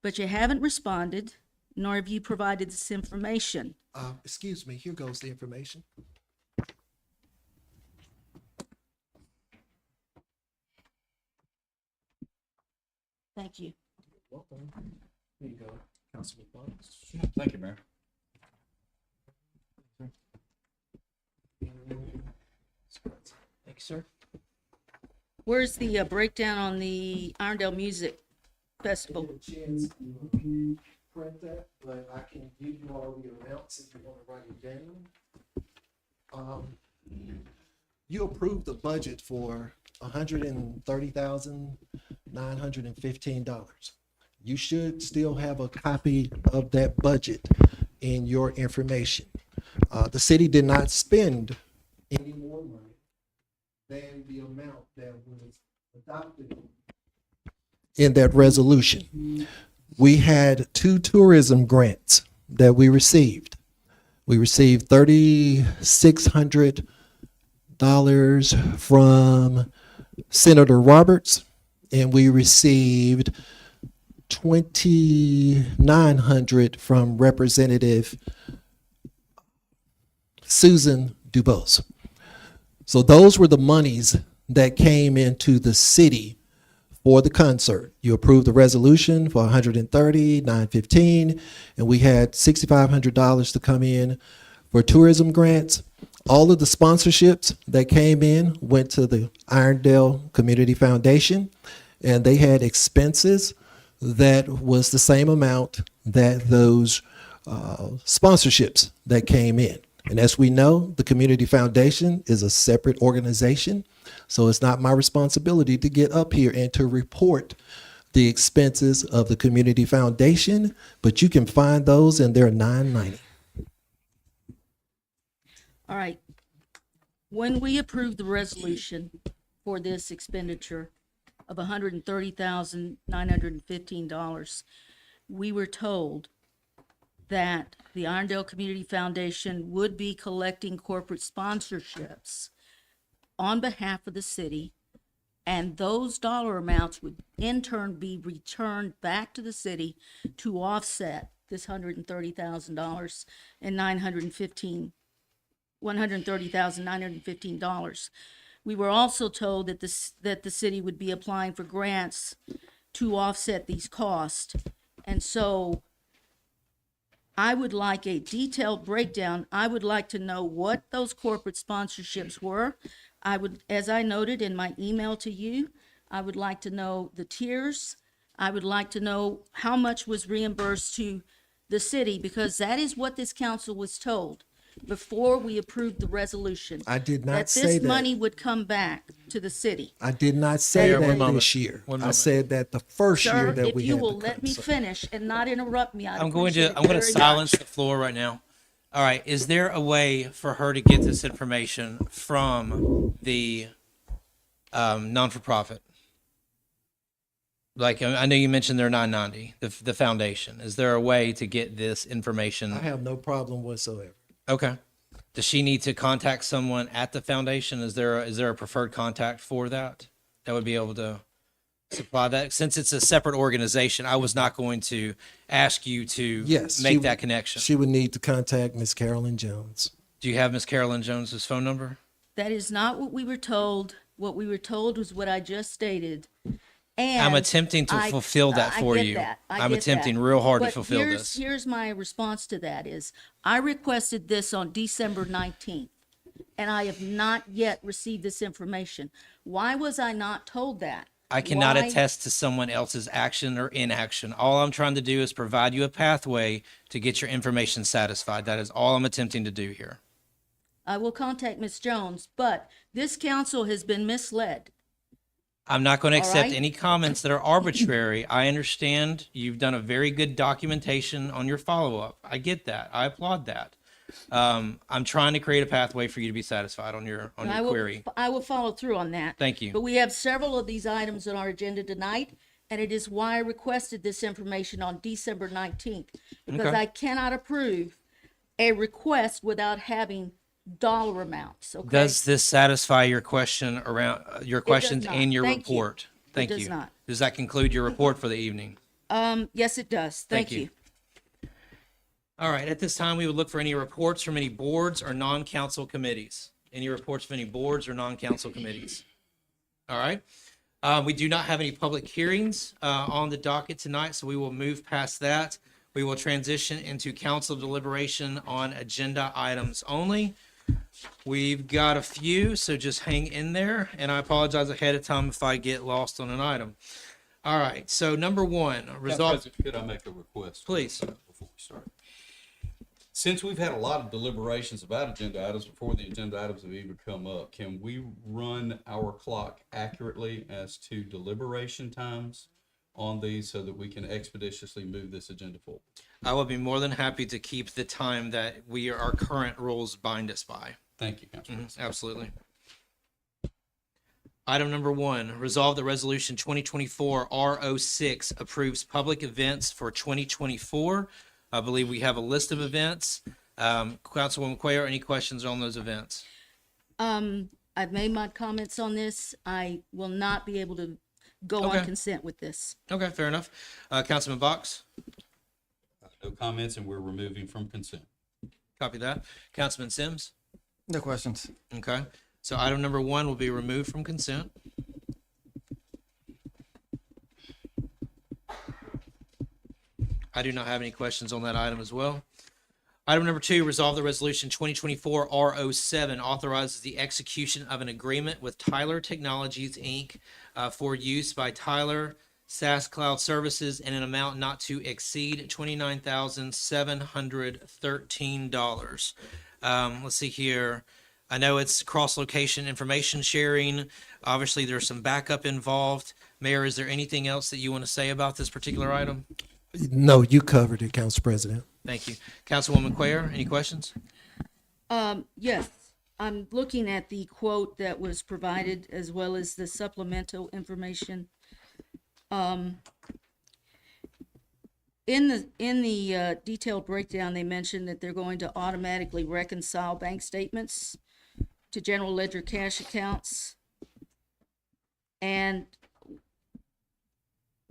but you haven't responded, nor have you provided this information. Excuse me, here goes the information. Thank you. Welcome. Here you go, Councilman Fox. Thank you, Mayor. Thank you, sir. Where's the breakdown on the Irondale Music Festival? Get a chance to print that, but I can give you all the amounts if you want to write it down. You approved the budget for $130,915. You should still have a copy of that budget in your information. The city did not spend any more money than the amount that was adopted in that resolution. We had 2 tourism grants that we received. We received $3,600 from Senator Roberts, and we received $2,900 from Representative Susan Dubose. So those were the monies that came into the city for the concert. You approved the resolution for $130,915, and we had $6,500 to come in for tourism grants. All of the sponsorships that came in went to the Irondale Community Foundation, and they had expenses that was the same amount that those sponsorships that came in. And as we know, the Community Foundation is a separate organization, so it's not my responsibility to get up here and to report the expenses of the Community Foundation, but you can find those and they're $990. All right. When we approved the resolution for this expenditure of $130,915, we were told that the Irondale Community Foundation would be collecting corporate sponsorships on behalf of the city, and those dollar amounts would in turn be returned back to the city to offset this $130,000 and $130,915. We were also told that the city would be applying for grants to offset these costs, and so I would like a detailed breakdown. I would like to know what those corporate sponsorships were. I would, as I noted in my email to you, I would like to know the tiers. I would like to know how much was reimbursed to the city, because that is what this council was told before we approved the resolution. I did not say that. This that. money would come back to the city. I did not say Mayor, that one moment. this year. One I moment. said that the first year Sir, that if we you had will the let me concert. finish and not interrupt me, I'm going to very silence much. the floor right now. All right, is there a way for her to get this information from the non-for-profit? Like, I know you mentioned they're 990, the foundation. Is there a way to get this information? I have no problem whatsoever. Okay. Does she need to contact someone at the foundation? Is there a preferred contact for that would be able to supply that? Since it's a separate organization, I was not going to ask you to Yes, make that connection. She would need to contact Miss Carolyn Jones. Do you have Miss Carolyn Jones's phone number? That is not what we were told. What we were told was what I just stated. And I'm attempting to fulfill that I for get you. that. I I'm get attempting that. real hard to But fulfill here's, this. Here's my response to that is, I requested this on December 19th, and I have not yet received this information. Why was I not told that? I cannot Why- attest to someone else's action or inaction. All I'm trying to do is provide you a pathway to get your information satisfied. That is all I'm attempting to do here. I will contact Ms. Jones, but this council has been misled. I'm not going to All accept right. any comments that are arbitrary. I understand you've done a very good documentation on your follow-up. I get that. I applaud that. I'm trying to create a pathway for you to be satisfied on your query. I will follow through on that. Thank you. But we have several of these items on our agenda tonight, and it is why I requested this information on December 19th. Because Okay. I cannot approve a request without having dollar amounts, okay? Does this satisfy your question around your questions not. and your Thank you. report? Thank does you. not. Does that conclude your report for the evening? Yes, it does. Thank you. All right, at this time, we would look for any reports from any boards or non-council committees. Any reports from any boards or non-council committees? All right. We do not have any public hearings on the docket tonight, so we will move past that. We will transition into council deliberation on agenda items only. We've got a few, so just hang in there, and I apologize ahead of time if I get lost on an item. All right, so number one, Council resolve, President, could I make a request? please. Before we start. Since we've had a lot of deliberations about agenda items before the agenda items have even come up, can we run our clock accurately as to deliberation times on these so that we can expeditiously move this agenda forward? I will be more than happy to keep the time that our current rules bind us by. Thank you, Council President. Absolutely. Item number one, resolve that resolution 2024 R06 approves public events for 2024. I believe we have a list of events. Councilwoman Cuellar, any questions on those events? I've made my comments on this. I will not be able to go on Okay. consent with this. Okay, fair enough. Councilman Box, No comments, and we're removing from consent. copy that. Councilman Sims, No questions. okay. So item number one will be removed from consent. I do not have any questions on that item as well. Item number two, resolve the resolution 2024 R07 authorizes the execution of an agreement with Tyler Technologies, Inc. For use by Tyler SaaS Cloud Services in an amount not to exceed $29,713. Let's see here. I know it's cross-location information sharing. Obviously, there's some backup involved. Mayor, is there anything else that you want to say about this particular item? No, you covered it, Council President. Thank you. Councilwoman Cuellar, any questions? Yes, I'm looking at the quote that was provided as well as the supplemental information. In the detailed breakdown, they mentioned that they're going to automatically reconcile bank statements to general ledger cash accounts. And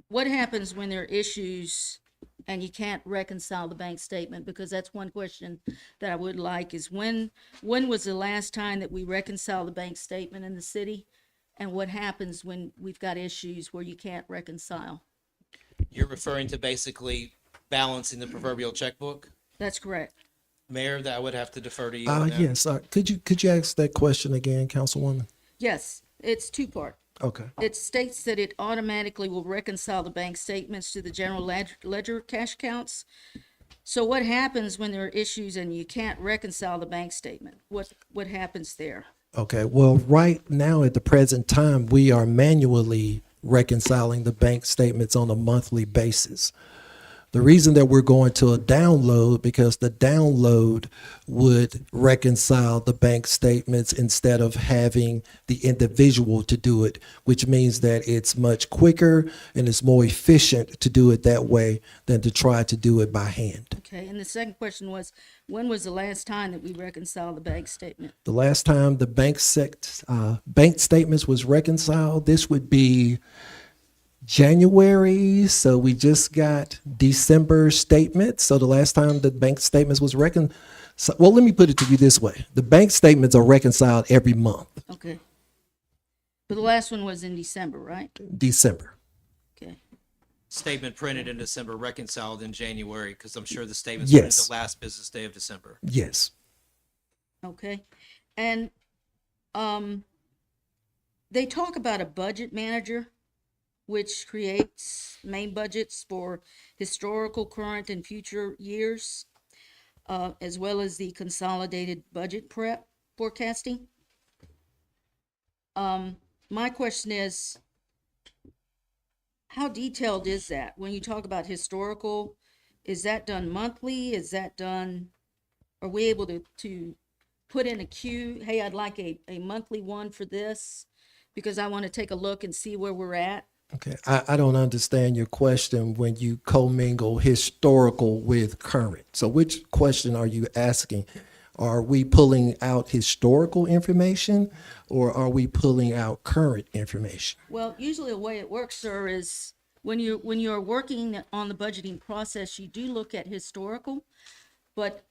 what happens when there are issues and you can't reconcile the bank statement? Because that's one question that I would like is when was the last time that we reconciled the bank statement in the city? And what happens when we've got issues where you can't reconcile? You're referring to basically balancing the proverbial checkbook? That's correct. Mayor, that I would have to defer to you on that. Yes, could you ask that question again, Councilwoman? Yes, it's two-part. Okay. It states that it automatically will reconcile the bank statements to the general ledger cash accounts. So what happens when there are issues and you can't reconcile the bank statement? What happens there? Okay, well, right now at the present time, we are manually reconciling the bank statements on a monthly basis. The reason that we're going to a download, because the download would reconcile the bank statements instead of having the individual to do it, which means that it's much quicker and it's more efficient to do it that way than to try to do it by hand. Okay, and the second question was, when was the last time that we reconciled the bank statement? The last time the bank statements was reconciled, this would be January, so we just got December statements. So the last time the bank statements was reconciled So, well, let me put it to you this way. The bank statements are reconciled every month, Okay. But the last one was in December, right? December. Okay. Statement printed in December, reconciled in January, because I'm sure the statement's printed Yes. the last business day of December. Yes. Okay. And they talk about a budget manager, which creates main budgets for historical, current, and future years, as well as the consolidated budget prep forecasting. My question is, how detailed is that? When you talk about historical, is that done monthly? Is that done, are we able to put in a queue? Hey, I'd like a monthly one for this because I want to take a look and see where we're at. Okay. I don't understand your question when you commingle historical with current. So which question are you asking? Are we pulling out historical information or are we pulling out current information? Well, usually the way it works, sir, is when you're working on the budgeting process, you do look at historical, but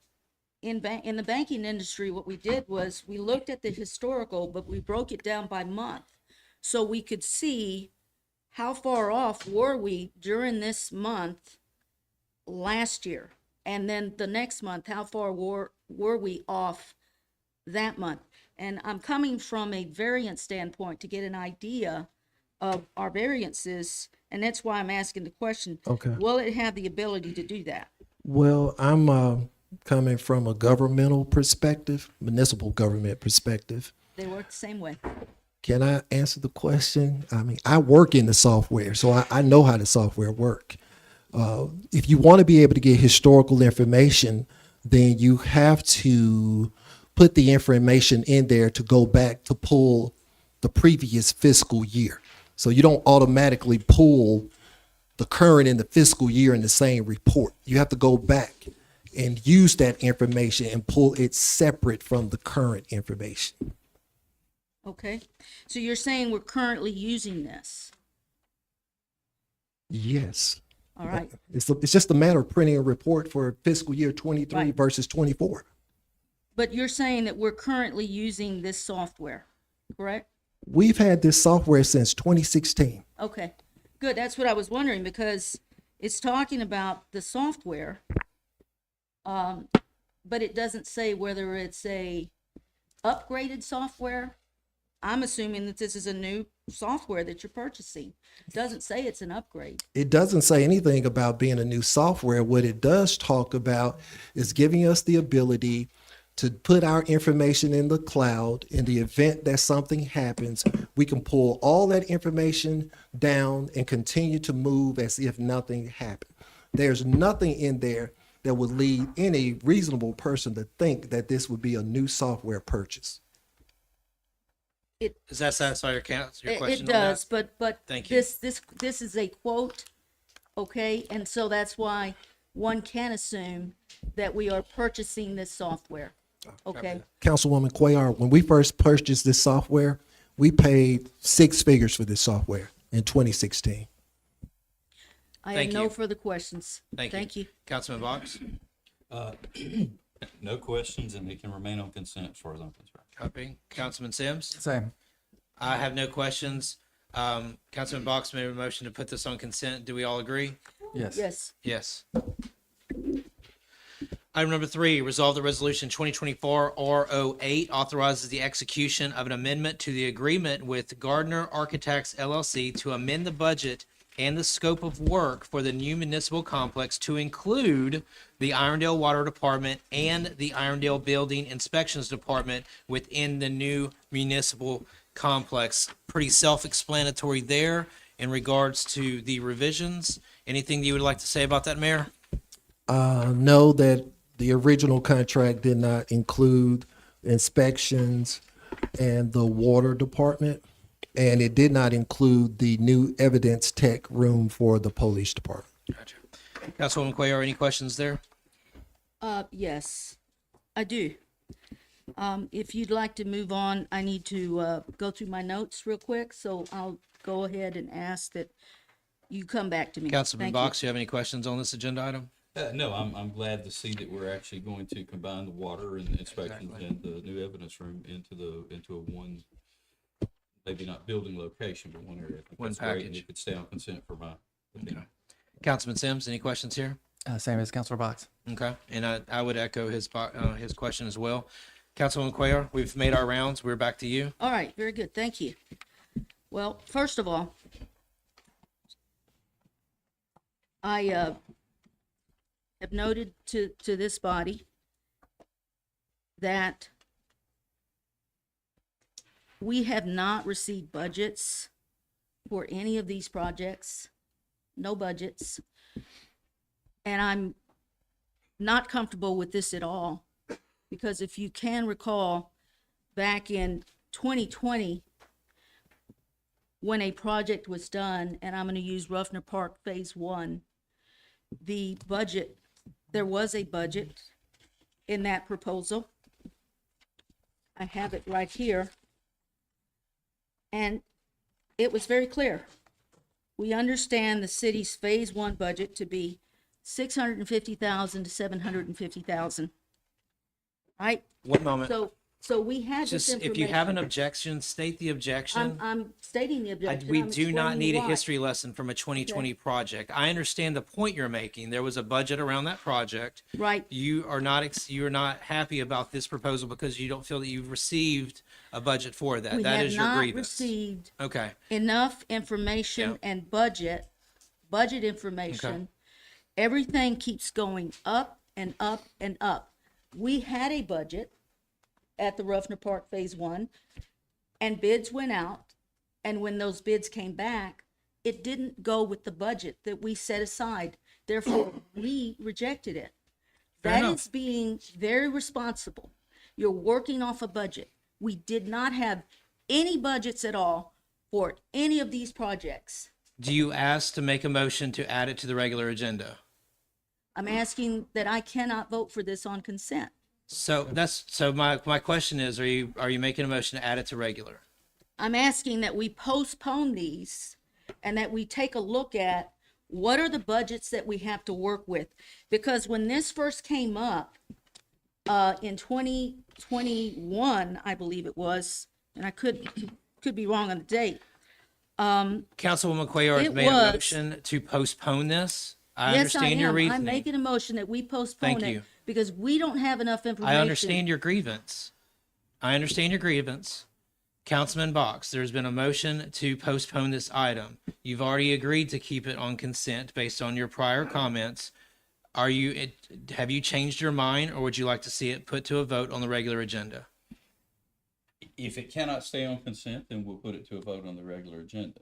in the banking industry, what we did was we looked at the historical, but we broke it down by month. So we could see how far off were we during this month last year? And then the next month, how far were we off that month? And I'm coming from a variance standpoint to get an idea of our variances, and that's why I'm asking the question. Okay. Will it have the ability to do that? Well, I'm coming from a governmental perspective, municipal government perspective. They work the same way. Can I answer the question? I mean, I work in the software, so I know how the software work. If you want to be able to get historical information, then you have to put the information in there to go back to pull the previous fiscal year. So you don't automatically pull the current and the fiscal year in the same report. You have to go back and use that information and pull it separate from the current information. Okay, so you're saying we're currently using this. Yes. All right, It's just a matter of printing a report for fiscal year 23 Right. versus 24. but you're saying that we're currently using this software, correct? We've had this software since 2016. Okay, good. That's what I was wondering because it's talking about the software, but it doesn't say whether it's a upgraded software. I'm assuming that this is a new software that you're purchasing. It doesn't say it's an upgrade. It doesn't say anything about being a new software. What it does talk about is giving us the ability to put our information in the cloud. In the event that something happens, we can pull all that information down and continue to move as if nothing happened. There's nothing in there that would lead any reasonable person to think that this would be a new software purchase. Does that satisfy your question It on that? does, but Thank you. this is a quote, okay? And so that's why one can assume that we are purchasing this software, okay? Councilwoman Cuellar, when we first purchased this software, we paid 6 figures for this software in 2016. I have Thank no you. further questions. Thank you. Councilman Box? No questions, and it can remain on consent as far as I'm concerned. Copy. Councilman Sims? Same. I have no questions. Councilman Box made a motion to put this on consent. Do we all agree? Yes. Yes, Yes. Item number 3, resolve the resolution 2024 R08 authorizes the execution of an amendment to the agreement with Gardner Architects LLC to amend the budget and the scope of work for the new municipal complex to include the Irondale Water Department and the Irondale Building Inspections Department within the new municipal complex. Pretty self-explanatory there in regards to the revisions. Anything you would like to say about that, Mayor? Know that the original contract did not include inspections and the water department, and it did not include the new evidence tech room for the police department. Gotcha. Councilwoman Cuellar, any questions there? yes, I do. If you'd like to move on, I need to go through my notes real quick, so I'll go ahead and ask that you come back to me. Councilman Thank you. Box, do you have any questions on this agenda item? No, I'm glad to see that we're actually going to combine the water and inspections Exactly. and the new evidence room into a one, maybe not building location, but one area. I think One that's great, and package. it could stay on consent for my opinion. Councilman Sims, any questions here? Same as Councilor Box. Okay, and I would echo his question as well. Councilwoman Cuellar, we've made our rounds. We're back to you. All right, very good, thank you. Well, first of all, I have noted to this body that we have not received budgets for any of these projects, no budgets. And I'm not comfortable with this at all, because if you can recall, back in 2020, when a project was done, and I'm going to use Ruffner Park Phase 1, the budget, there was a budget in that proposal. I have it right here. And it was very clear. We understand the city's Phase 1 budget to be 650,000 to 750,000. Right? One moment. So we had this Just, information. if you have an objection, state the objection. I'm stating the objection. We I'm do not explaining need a why. history lesson from a 2020 project. I understand the point you're making. There was a budget around that project. Right. You are not happy about this proposal because you don't feel that you've received a budget for that. We That have is your not grievance. received Okay. enough information Yeah. and budget information. Everything keeps going up and up and up. We had a budget at the Ruffner Park Phase 1, and bids went out, and when those bids came back, it didn't go with the budget that we set aside. Therefore, we rejected it. Fair That enough. is being very responsible. You're working off a budget. We did not have any budgets at all for any of these projects. Do you ask to make a motion to add it to the regular agenda? I'm asking that I cannot vote for this on consent. So my question is, are you making a motion to add it to regular? I'm asking that we postpone these and that we take a look at what are the budgets that we have to work with. Because when this first came up, in 2021, I believe it was, and I could be wrong on the date. Councilwoman Cuellar has It made a was- motion to postpone this. I Yes, I understand your am. reasoning. I'm making a motion that we postpone Thank it you. because we don't have enough information. I understand your grievance. Councilman Box, there's been a motion to postpone this item. You've already agreed to keep it on consent based on your prior comments. Have you changed your mind, or would you like to see it put to a vote on the regular agenda? If it cannot stay on consent, then we'll put it to a vote on the regular agenda.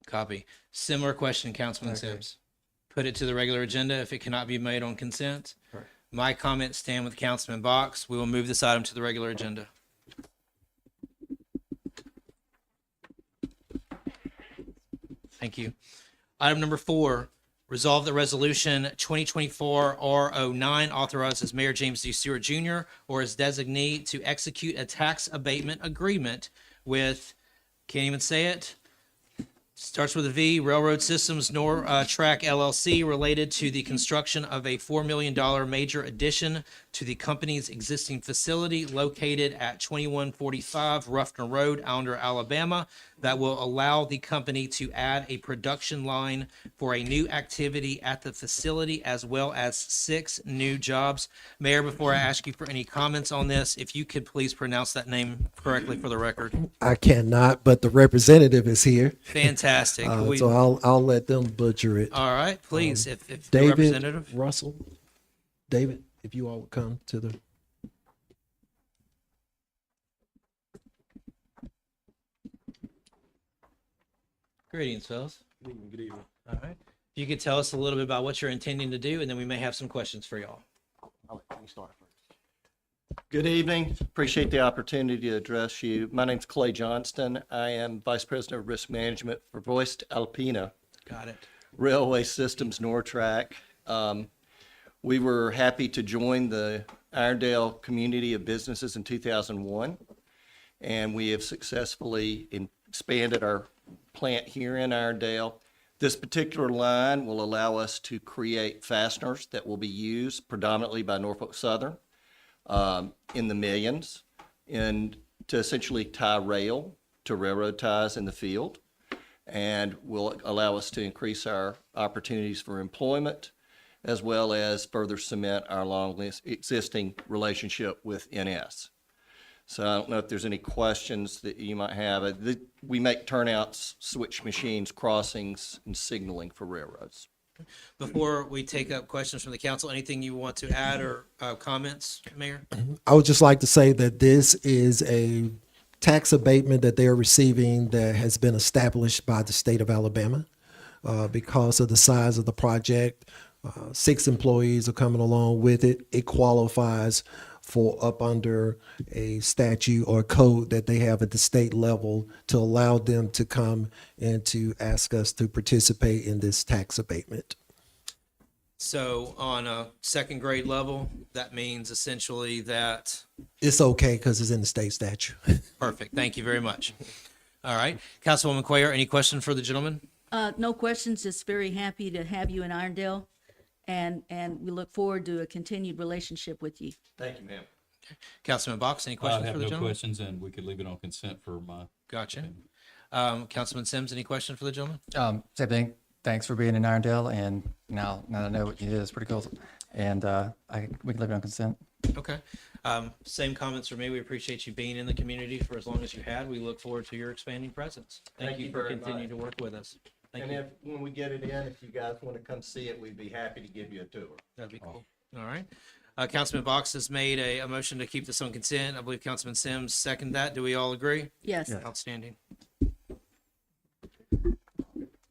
Copy. Similar question, Councilman Sims. Put it to the regular agenda if it cannot be made on consent. Correct. My comments stand with Councilman Box. We will move this item to the regular agenda. Thank you. Item number 4, resolve that resolution 2024 R09 authorizes Mayor James D. Stewart Jr. or his designee to execute a tax abatement agreement with, can't even say it, starts with a V, Railroad Systems Track LLC, related to the construction of a $4 million major addition to the company's existing facility located at 2145 Ruffner Road, Allender, Alabama, that will allow the company to add a production line for a new activity at the facility, as well as 6 new jobs. Mayor, before I ask you for any comments on this, if you could please pronounce that name correctly for the record. I cannot, but the representative is here, Fantastic. so I'll let them butcher it. All right, please, if the David representative. Russell, David, if you all would come to the. Greetings, fellas. Good evening. All right. If you could tell us a little bit about what you're intending to do, and then we may have some questions for y'all. Good evening. Appreciate the opportunity to address you. My name's Clay Johnston. I am Vice President of Risk Management for Voiced Alpena Got it. Railway Systems Nortrack. We were happy to join the Irondale community of businesses in 2001, and we have successfully expanded our plant here in Irondale. This particular line will allow us to create fasteners that will be used predominantly by Norfolk Southern in the millions, and to essentially tie rail to railroad ties in the field, and will allow us to increase our opportunities for employment, as well as further cement our long existing relationship with NS. So I don't know if there's any questions that you might have. We make turnouts, switch machines, crossings, and signaling for railroads. Before we take up questions from the council, anything you want to add or comments, Mayor? I would just like to say that this is a tax abatement that they're receiving that has been established by the state of Alabama. Because of the size of the project, 6 employees are coming along with it. It qualifies for up under a statute or code that they have at the state level to allow them to come and to ask us to participate in this tax abatement. So on a second grade level, that means essentially that, It's okay because it's in the state statute. perfect. Thank you very much. All right. Councilwoman Cuellar, any question for the gentleman? No questions, just very happy to have you in Irondale, and we look forward to a continued relationship with you. Thank you, ma'am. Councilman Box, any I questions have for the no gentleman? questions, and we could leave it on consent for my. Gotcha. Councilman Sims, any question for the gentleman? Same thing. Thanks for being in Irondale, and now I know what you did. It's pretty cool. And we can leave it on consent. Okay. Same comments for me. We appreciate you being in the community for as long as you had. We look forward to your expanding presence. Thank you for very continuing much. to work with us. Thank And you. if, when we get it in, if you guys want to come see it, we'd be happy to give you a tour. That'd be cool. All right. Councilman Box has made a motion to keep this on consent. I believe Councilman Sims seconded that. Do we all agree? Yes. Outstanding.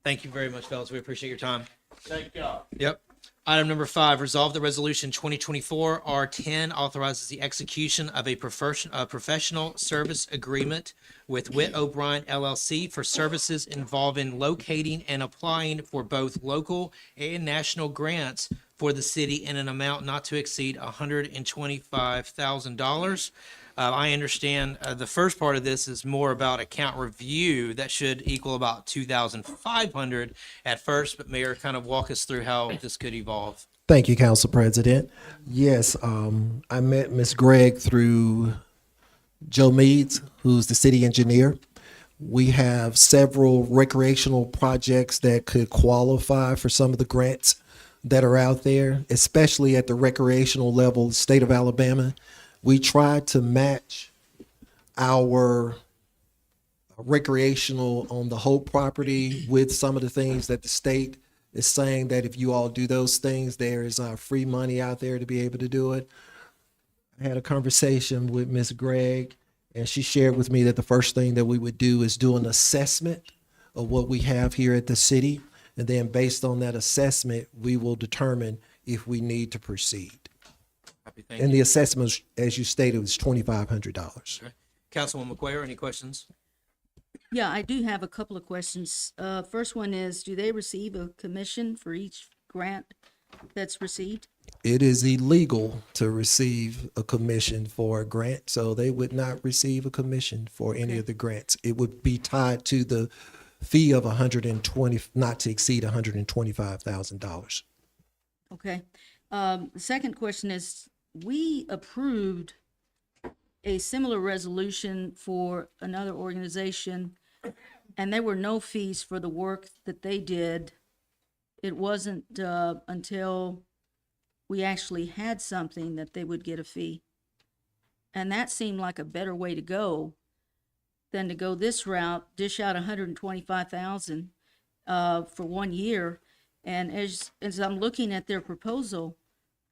Thank you very much, fellas. We appreciate your time. Thank y'all. Yep. Item number 5, resolve the resolution 2024 R10 authorizes the execution of a professional service agreement with Witt O'Brien LLC for services involving locating and applying for both local and national grants for the city in an amount not to exceed $125,000. I understand the first part of this is more about account review that should equal about 2,500 at first, but Mayor, kind of walk us through how this could evolve. Thank you, Council President. Yes, I met Ms. Gregg through Joe Meads, who's the city engineer. We have several recreational projects that could qualify for some of the grants that are out there, especially at the recreational level, state of Alabama. We try to match our recreational on the Hope property with some of the things that the state is saying that if you all do those things, there is free money out there to be able to do it. I had a conversation with Ms. Gregg, and she shared with me that the first thing that we would do is do an assessment of what we have here at the city. And then based on that assessment, we will determine if we need to proceed. Happy, thank And you. the assessment, as you stated, was $2,500. Okay. Councilwoman McQuayer, any questions? Yeah, I do have a couple of questions. First one is, do they receive a commission for each grant that's received? It is illegal to receive a commission for a grant, so they would not receive a commission for any of the grants. It would be tied to the fee of 120, not to exceed $125,000. Okay. The second question is, we approved a similar resolution for another organization, and there were no fees for the work that they did. It wasn't until we actually had something that they would get a fee. And that seemed like a better way to go than to go this route, dish out $125,000 for 1 year. And as I'm looking at their proposal,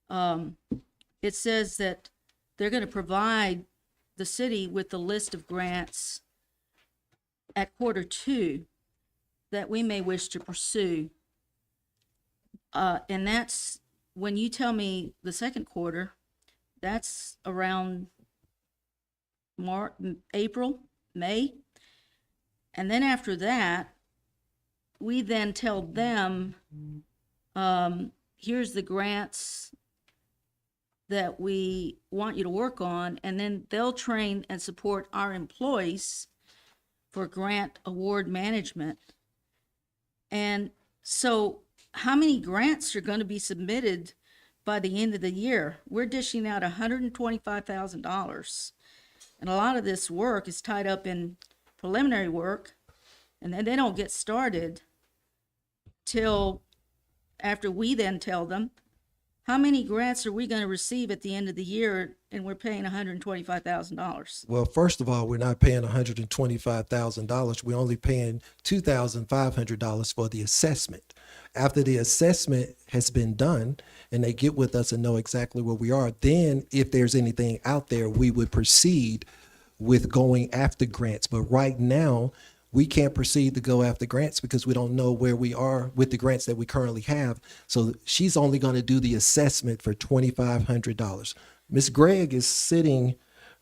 it says that they're going to provide the city with the list of grants at Q2 that we may wish to pursue. And that's, when you tell me the second quarter, that's around March, April, May. And then after that, we then tell them, here's the grants that we want you to work on, and then they'll train and support our employees for grant award management. And So how many grants are going to be submitted by the end of the year? We're dishing out $125,000. And a lot of this work is tied up in preliminary work, and then they don't get started till after we then tell them, how many grants are we going to receive at the end of the year, and we're paying $125,000? Well, first of all, we're not paying $125,000. We're only paying $2,500 for the assessment. After the assessment has been done and they get with us and know exactly where we are, then if there's anything out there, we would proceed with going after grants. But right now, we can't proceed to go after grants because we don't know where we are with the grants that we currently have. So she's only going to do the assessment for $2,500. Miss Gregg is sitting,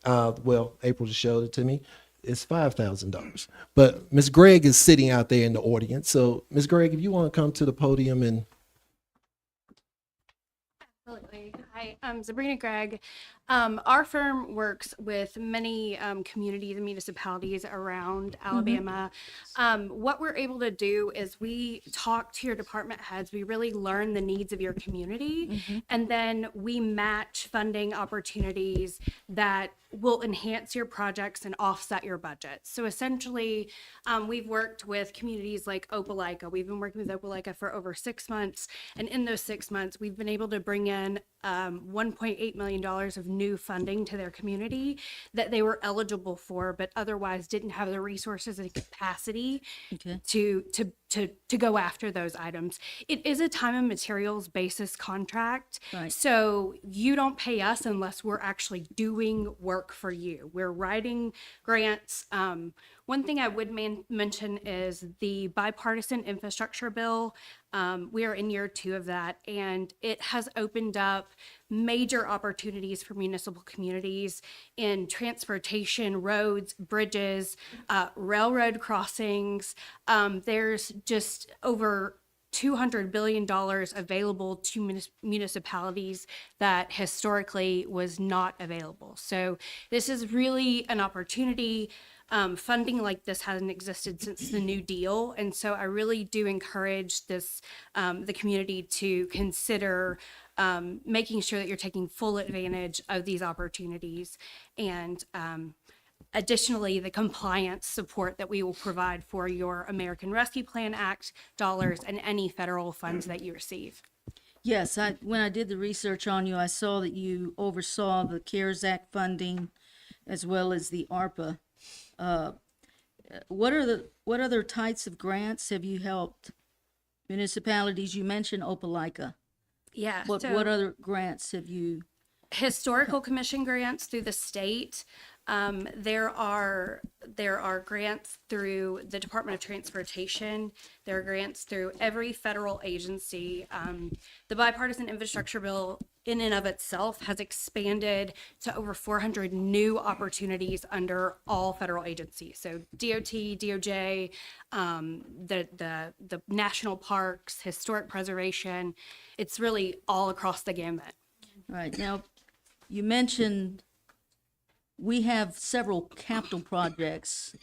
well, April just showed it to me. It's $5,000. But Miss Gregg is sitting out there in the audience. So Miss Gregg, if you want to come to the podium and Absolutely. Hi, I'm Sabrina Gregg. Our firm works with many communities and municipalities around Alabama. What we're able to do is we talk to your department heads. We really learn the needs of your community, and then we match funding opportunities that will enhance your projects and offset your budget. So essentially, we've worked with communities like Opelika. We've been working with Opelika for over 6 months, and in those 6 months, we've been able to bring in $1.8 million of new funding to their community that they were eligible for, but otherwise didn't have the resources and capacity Okay. to go after those items. It is a time and materials basis contract. Right. So you don't pay us unless we're actually doing work for you. We're writing grants. One thing I would mention is the bipartisan infrastructure bill. We are in year 2 of that, and it has opened up major opportunities for municipal communities in transportation, roads, bridges, railroad crossings. There's just over $200 billion available to municipalities that historically was not available. So this is really an opportunity. Funding like this hasn't existed since the New Deal. And so I really do encourage this, the community to consider making sure that you're taking full advantage of these opportunities. And additionally, the compliance support that we will provide for your American Rescue Plan Act dollars and any federal funds that you receive. Yes, when I did the research on you, I saw that you oversaw the CARES Act funding as well as the ARPA. What other types of grants have you helped municipalities? You mentioned Opelika. Yeah. What other grants have you? Historical commission grants through the state. There are grants through the Department of Transportation. There are grants through every federal agency. The bipartisan infrastructure bill in and of itself has expanded to over 400 new opportunities under all federal agencies. So DOT, DOJ, the national parks, historic preservation. It's really all across the gamut. Right. Now, you mentioned we have several capital projects.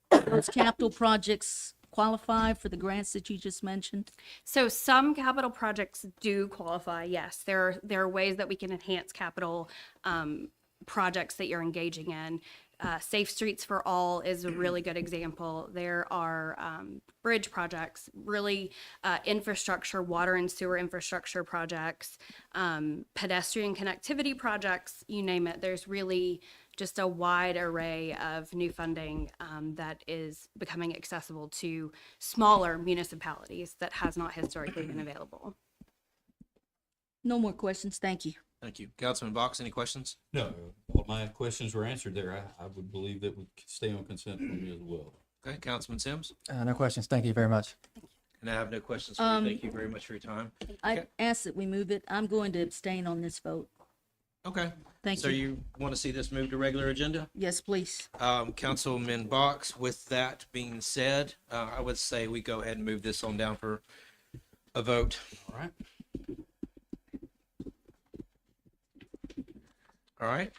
Those capital projects qualify for the grants that you just mentioned? So some capital projects do qualify, yes. There are ways that we can enhance capital projects that you're engaging in. Safe Streets for All is a really good example. There are bridge projects, really infrastructure, water and sewer infrastructure projects, pedestrian connectivity projects, you name it. There's really just a wide array of new funding that is becoming accessible to smaller municipalities that has not historically been available. No more questions. Thank you. Thank you. Councilman Box, any questions? No, all my questions were answered there. I would believe that we could stay on consent for me as well. Okay, Councilman Sims? No questions. Thank you very much. And I have no questions for you. Thank you very much for your time. I Okay. ask that we move it. I'm going to abstain on this vote. Okay. Thank So you. you want to see this moved to regular agenda? Yes, please. Councilman Box, with that being said, I would say we go ahead and move this on down for a vote. All right. All right.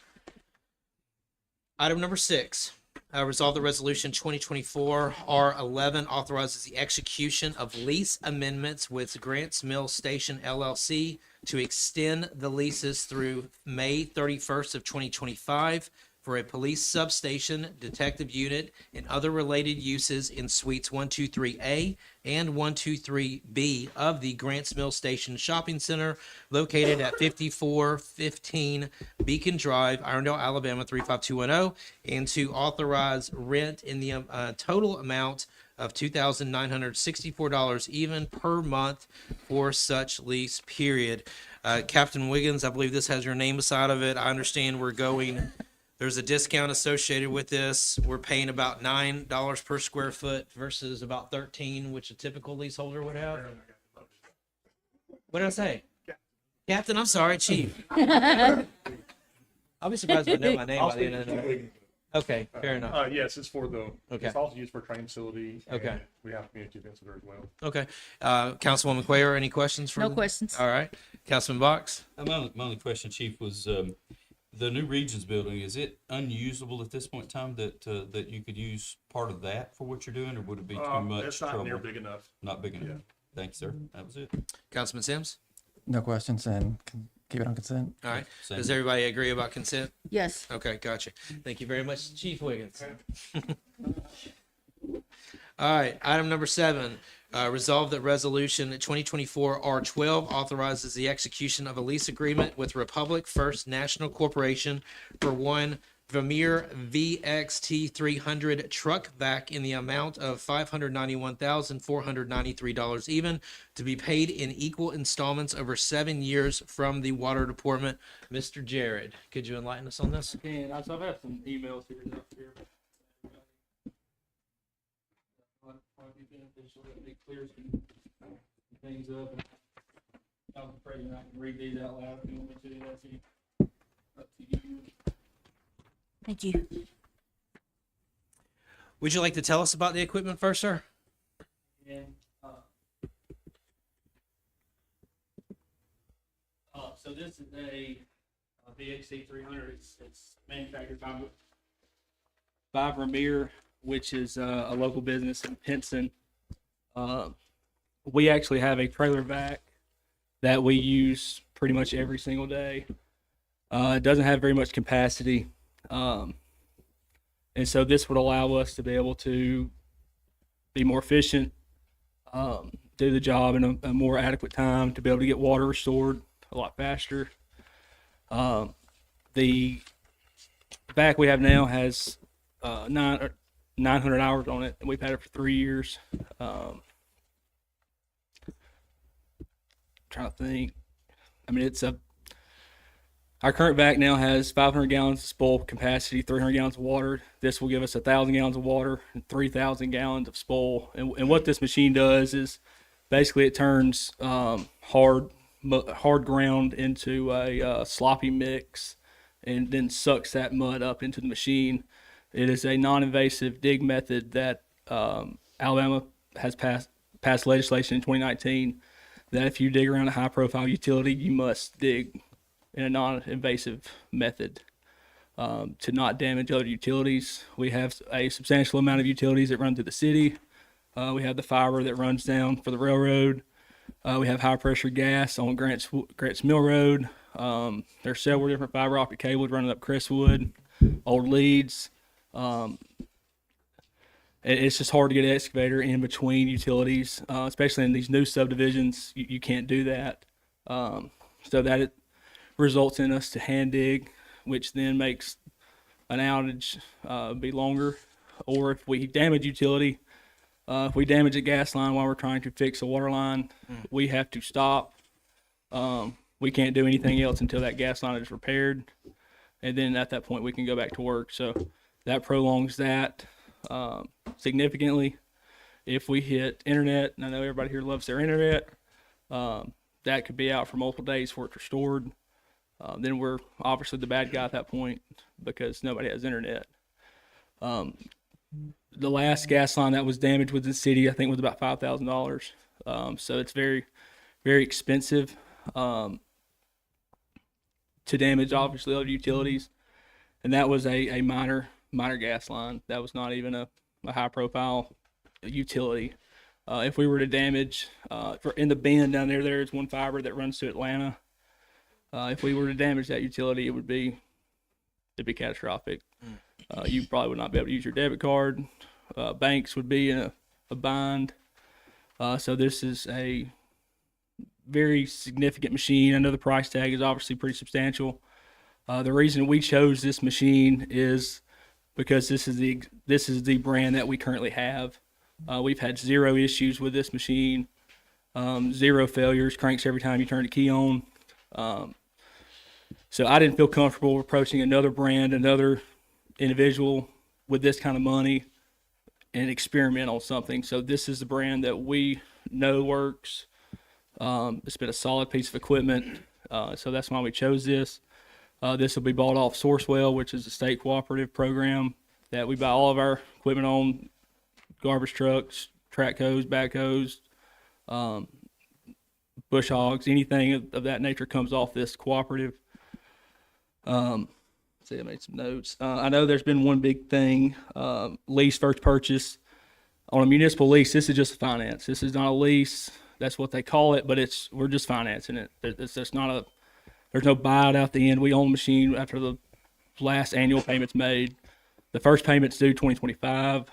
Item number 6, Resolve the resolution 2024 R11 authorizes the execution of lease amendments with Grants Mill Station LLC to extend the leases through May 31st of 2025 for a police substation, detective unit, and other related uses in suites 123A and 123B of the Grants Mill Station Shopping Center located at 5415 Beacon Drive, Irondale, Alabama 35210, and to authorize rent in the total amount of $2,964 even per month for such lease period. Captain Wiggins, I believe this has your name beside of it. I understand there's a discount associated with this. We're paying about $9 per square foot versus about 13, which a typical leaseholder would have. What did I say? Captain, I'm sorry, Chief. I'll be surprised if I know my name by the end of the night. Okay, fair enough. Yes, it's for the, Okay. it's also used for training facility. Okay. And we have community events there as well. Okay. Councilwoman Quayer, any questions for No questions. All right. Councilman Box? My only question, Chief, was the new Regions building, is it unusable at this point in time that you could use part of that for what you're doing, or would it be too much It's not trouble? near big enough. Not big enough. Yeah. Thanks, sir. That was it. Councilman Sims? No questions, and can keep it on consent. All right. Same Does here. everybody agree about consent? Yes. Okay, gotcha. Thank you very much, Chief Wiggins. All right, item number 7, resolve that resolution 2024 R12 authorizes the execution of a lease agreement with Republic First National Corporation for one Vermeer VXT 300 truck vac in the amount of $591,493 even, to be paid in equal installments over 7 years from the Water Department. Mr. Jared, could you enlighten us on this? And I've had some emails here. Might be beneficial if it clears some things up. And I'm afraid I can read these out loud if you want me to. That's up to you. Thank you. Would you like to tell us about the equipment first, sir? And so this is a VXC 300. It's manufactured by Vermeer, which is a local business in Pinson. We actually have a trailer vac that we use pretty much every single day. It doesn't have very much capacity. And so this would allow us to be able to be more efficient, do the job in a more adequate time, to be able to get water restored a lot faster. The vac we have now has 900 hours on it, and we've had it for 3 years. Trying to think. I mean, our current vac now has 500 gallons of spoil capacity, 300 gallons of water. This will give us 1,000 gallons of water and 3,000 gallons of spoil. And what this machine does is basically it turns hard ground into a sloppy mix, and then sucks that mud up into the machine. It is a non-invasive dig method that Alabama has passed legislation in 2019 that if you dig around a high-profile utility, you must dig in a non-invasive method to not damage other utilities. We have a substantial amount of utilities that run through the city. We have the fiber that runs down for the railroad. We have high-pressure gas on Grants Mill Road. There's several different fiber optic cables running up Crestwood, old leads. It's just hard to get an excavator in between utilities, especially in these new subdivisions. You can't do that. So that it results in us to hand dig, which then makes an outage be longer. Or if we damage utility, if we damage a gas line while we're trying to fix a water line, we have to stop. We can't do anything else until that gas line is repaired. And then at that point, we can go back to work. So that prolongs that significantly. If we hit internet, and I know everybody here loves their internet, that could be out for multiple days before it's restored. Then we're obviously the bad guy at that point because nobody has internet. The last gas line that was damaged within the city, I think, was about $5,000. So it's very, very expensive to damage, obviously, other utilities. And that was a minor minor gas line. That was not even a high profile utility. If we were to damage, in the bend down there, there's one fiber that runs to Atlanta. If we were to damage that utility, it'd be catastrophic. You probably would not be able to use your debit card. Banks would be in a bind. So this is a very significant machine. I know the price tag is obviously pretty substantial. The reason we chose this machine is because this is the brand that we currently have. We've had 0 issues with this machine, 0 failures, cranks every time you turn the key on. So I didn't feel comfortable approaching another brand, another individual with this kind of money and experiment on something. So this is the brand that we know works. It's been a solid piece of equipment. So that's why we chose this. This will be bought off Sourcewell, which is a state cooperative program that we buy all of our equipment on: garbage trucks, track hoes, backhoes, bush hogs, anything of that nature comes off this cooperative. See, I made some notes. I know there's been one big thing, lease first purchase. On a municipal lease, this is just a finance. This is not a lease. That's what they call it, but we're just financing it. It's just not there's no buyout out the end. We own the machine after the last annual payment's made. The first payment's due 2025.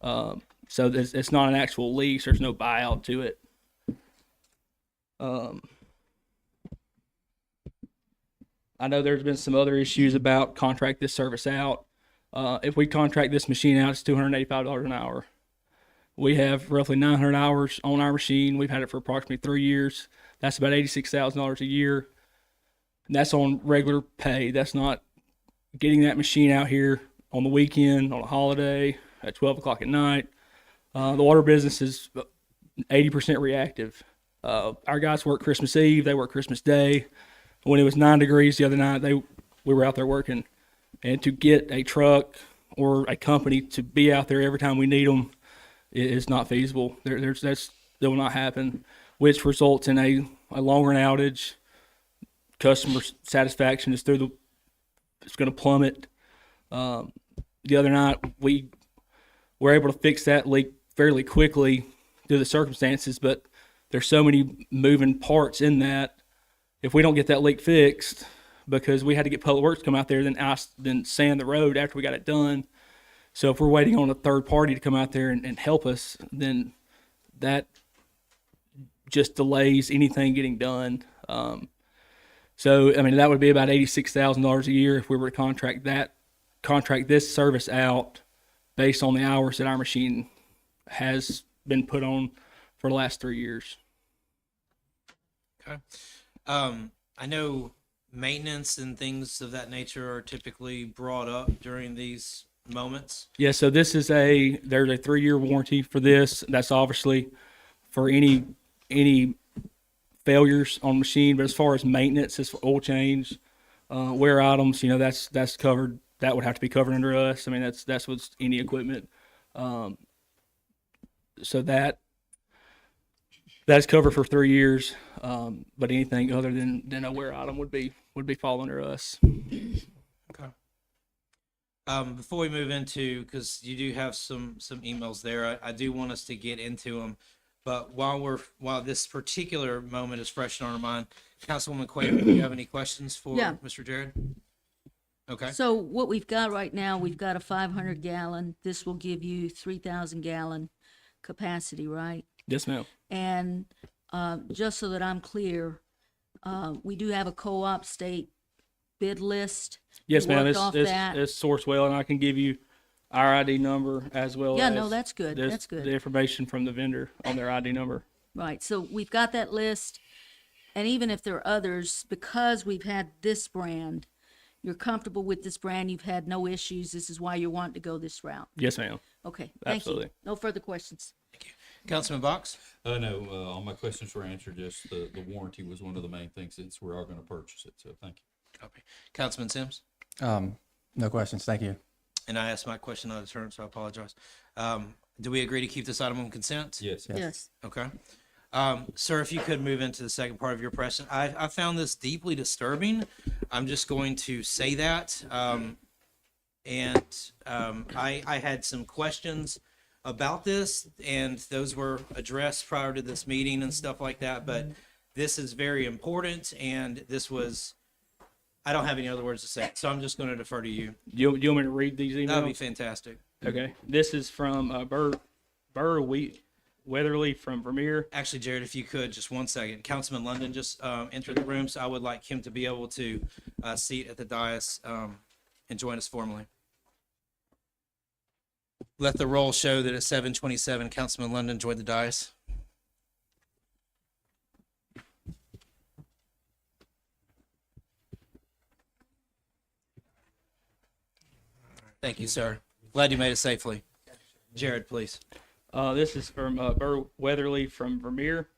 So it's not an actual lease. There's no buyout to it. I know there's been some other issues about contract this service out. If we contract this machine out, it's $285 an hour. We have roughly 900 hours on our machine. We've had it for approximately 3 years. That's about $86,000 a year. And that's on regular pay. That's not getting that machine out here on the weekend, on a holiday, at 12 o'clock at night. The water business is 80% reactive. Our guys work Christmas Eve. They work Christmas Day. When it was 9 degrees the other night, we were out there working. And to get a truck or a company to be out there every time we need them is not feasible. That will not happen, which results in a longer outage. Customer satisfaction is it's going to plummet. The other night, we were able to fix that leak fairly quickly due to the circumstances, but there's so many moving parts in that. If we don't get that leak fixed, because we had to get Public Works to come out there, then sand the road after we got it done. So if we're waiting on a third party to come out there and help us, then that just delays anything getting done. So, I mean, that would be about $86,000 a year if we were to contract this service out based on the hours that our machine has been put on for the last 3 years. Okay. I know maintenance and things of that nature are typically brought up during these moments. Yeah, so there's a 3-year warranty for this. That's obviously for any failures on machine, but as far as maintenance, as for oil change, wear items, that's covered. That would have to be covered under us. I mean, that's what's any equipment. So that's covered for 3 years. But anything other than a wear item would be fall under us. Okay. Before we move into, because you do have some emails there, I do want us to get into them. But while this particular moment is fresh in our mind, Councilwoman Quayle, do you have any questions for Mr. Jared? Okay. So what we've got right now, we've got a 500 gallon. This will give you 3,000 gallon capacity, right? Yes, ma'am. And just so that I'm clear, we do have a co-op state bid list. Yes, We ma'am. worked off that. It's Sourcewell, and I can give you our ID number as well Yeah, as no, that's good. That's good. the information from the vendor on their ID number. Right, so we've got that list, and even if there are others, because we've had this brand, you're comfortable with this brand, you've had no issues, this is why you want to go this route. Yes, ma'am. Okay, thank you. Absolutely. No further questions. Councilman Box? No, all my questions were answered. Just the warranty was one of the main things since we are going to purchase it. So thank you. Okay. Councilman Sims? No questions. Thank you. And I asked my question out of turn, so I apologize. Do we agree to keep this item on consent? Yes. Yes. Okay. Sir, if you could move into the second part of your question. I found this deeply disturbing. I'm just going to say that. And I had some questions about this, and those were addressed prior to this meeting and stuff like that. But this is very important, and this was, I don't have any other words to say, so I'm just going to defer to you. You want me to read these emails? That would be fantastic. Okay. This is from Weatherly from Vermeer. Actually, Jared, if you could, just 1 second. Councilman London just entered the room, so I would like him to be able to seat at the dais and join us formally. Let the roll show that at 7:27, Councilman London joined the dais. Thank you, sir. Glad you made it safely. Jared, please. This is from Burr Weatherly from Vermeer.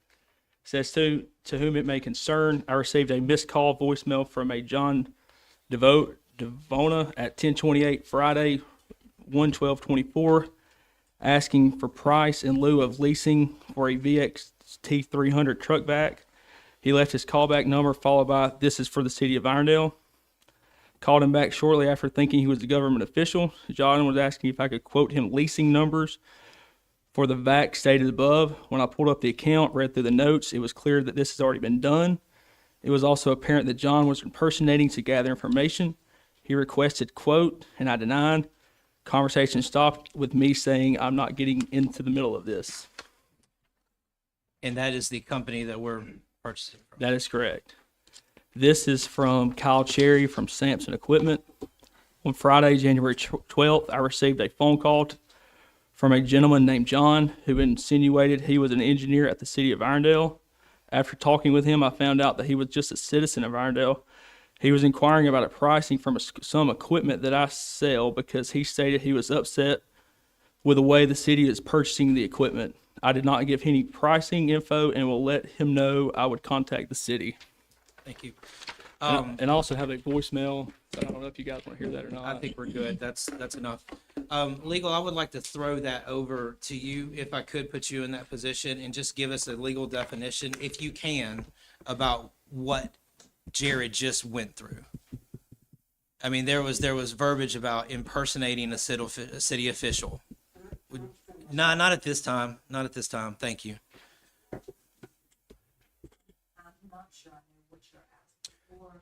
Says to whom it may concern, I received a missed call voicemail from a John Devona at 10:28 Friday, 1/12/24, asking for price in lieu of leasing for a VXT 300 truck vac. He left his callback number followed by, "This is for the city of Irondale." Called him back shortly after thinking he was a government official. John was asking if I could quote him leasing numbers for the VAC stated above. When I pulled up the account, read through the notes, it was clear that this has already been done. It was also apparent that John was impersonating to gather information. He requested quote, and I denied. Conversation stopped with me saying I'm not getting into the middle of this. And that is the company that we're purchasing from. That is correct. This is from Kyle Cherry from Sampson Equipment. On Friday, January 12th, I received a phone call from a gentleman named John who insinuated he was an engineer at the city of Irondale. After talking with him, I found out that he was just a citizen of Irondale. He was inquiring about a pricing from some equipment that I sell because he stated he was upset with the way the city is purchasing the equipment. I did not give any pricing info and will let him know I would contact the city. Thank you. And I also have a voicemail, but I don't know if you guys want to hear that or not. I think we're good. That's enough. Legal, I would like to throw that over to you if I could put you in that position and just give us a legal definition, if you can, about what Jared just went through. I mean, there was verbiage about impersonating a city official. No, not at this time. Not at this time. Thank you. I'm not sure I know what you're asking for.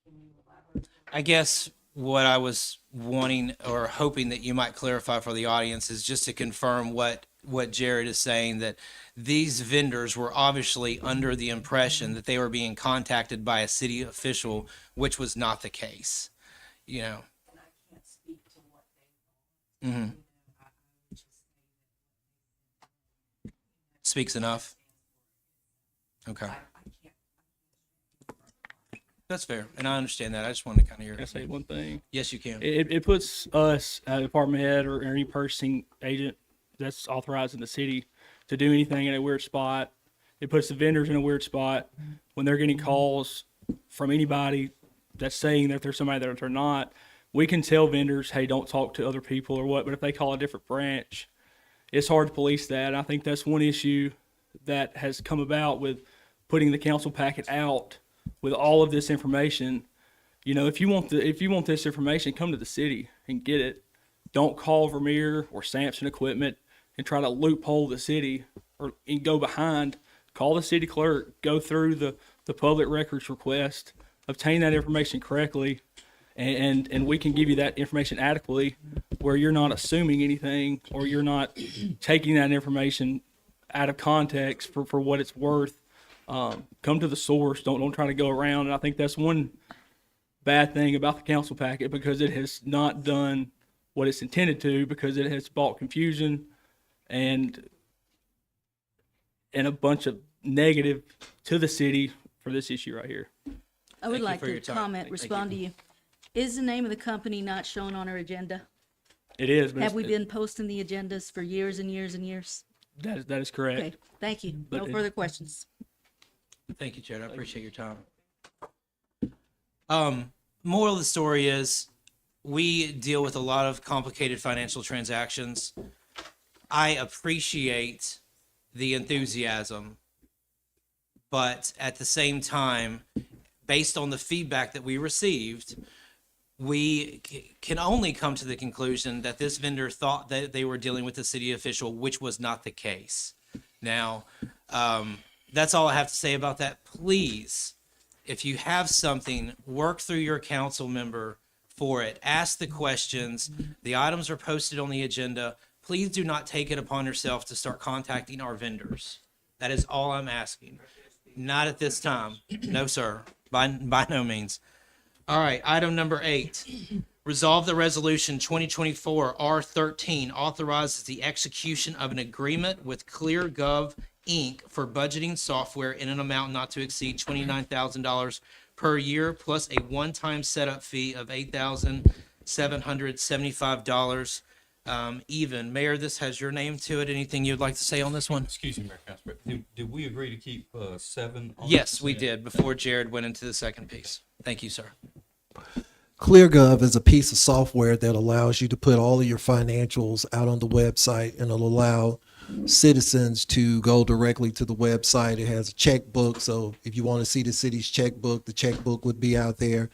Can you elaborate? I guess what I was wanting or hoping that you might clarify for the audience is just to confirm what Jared is saying, that these vendors were obviously under the impression that they were being contacted by a city official, which was not the case. You know. And I can't speak to what they want. Mm-hmm. I would just say Speaks enough. Okay. I can't. That's fair, and I understand that. I just wanted to kind of hear. Can I say one thing? Yes, you can. It puts us, department head or any purchasing agent that's authorized in the city to do anything in a weird spot. It puts the vendors in a weird spot when they're getting calls from anybody that's saying that there's somebody that they're not. We can tell vendors, hey, don't talk to other people or what, but if they call a different branch, it's hard to police that. And I think that's one issue that has come about with putting the council packet out with all of this information. You know, if you want this information, come to the city and get it. Don't call Vermeer or Sampson Equipment and try to loophole the city and go behind. Call the city clerk, go through the public records request, obtain that information correctly, and we can give you that information adequately where you're not assuming anything or you're not taking that information out of context for what it's worth. Come to the source. Don't try to go around. And I think that's one bad thing about the council packet, because it has not done what it's intended to, because it has brought confusion and a bunch of negative to the city for this issue right here. I would Thank you like for to your time. comment, Thank respond to you. Is the name of the company not shown on our agenda? It is. But Have we been posting the agendas for years and years and years? That is correct. Okay, thank you. But No it- further questions. Thank you, Jared. I appreciate your time. Moral of the story is we deal with a lot of complicated financial transactions. I appreciate the enthusiasm, but at the same time, based on the feedback that we received, we can only come to the conclusion that this vendor thought that they were dealing with a city official, which was not the case. Now, that's all I have to say about that. Please, if you have something, work through your council member for it. Ask the questions. The items are posted on the agenda. Please do not take it upon yourself to start contacting our vendors. That is all I'm asking. Not at this time. No, sir. By no means. All right, item number 8. Resolve the resolution 2024 R13 authorizes the execution of an agreement with ClearGov Inc. for budgeting software in an amount not to exceed $29,000 per year, plus a one-time setup fee of $8,775 even. Mayor, this has your name to it. Anything you'd like to say on this one? Excuse me, Mayor Councilman, did we agree to keep 7 on? Yes, we did, before Jared went into the second piece. Thank you, sir. ClearGov is a piece of software that allows you to put all of your financials out on the website, and it'll allow citizens to go directly to the website. It has a checkbook, so if you want to see the city's checkbook, the checkbook would be out there.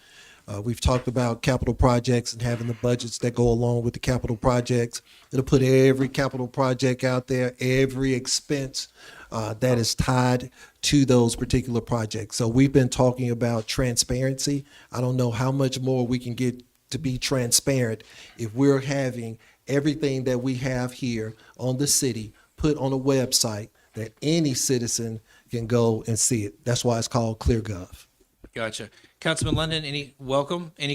We've talked about capital projects and having the budgets that go along with the capital projects. It'll put every capital project out there, every expense that is tied to those particular projects. So we've been talking about transparency. I don't know how much more we can get to be transparent if we're having everything that we have here on the city put on a website that any citizen can go and see it. That's why it's called ClearGov. Gotcha. Councilman London, any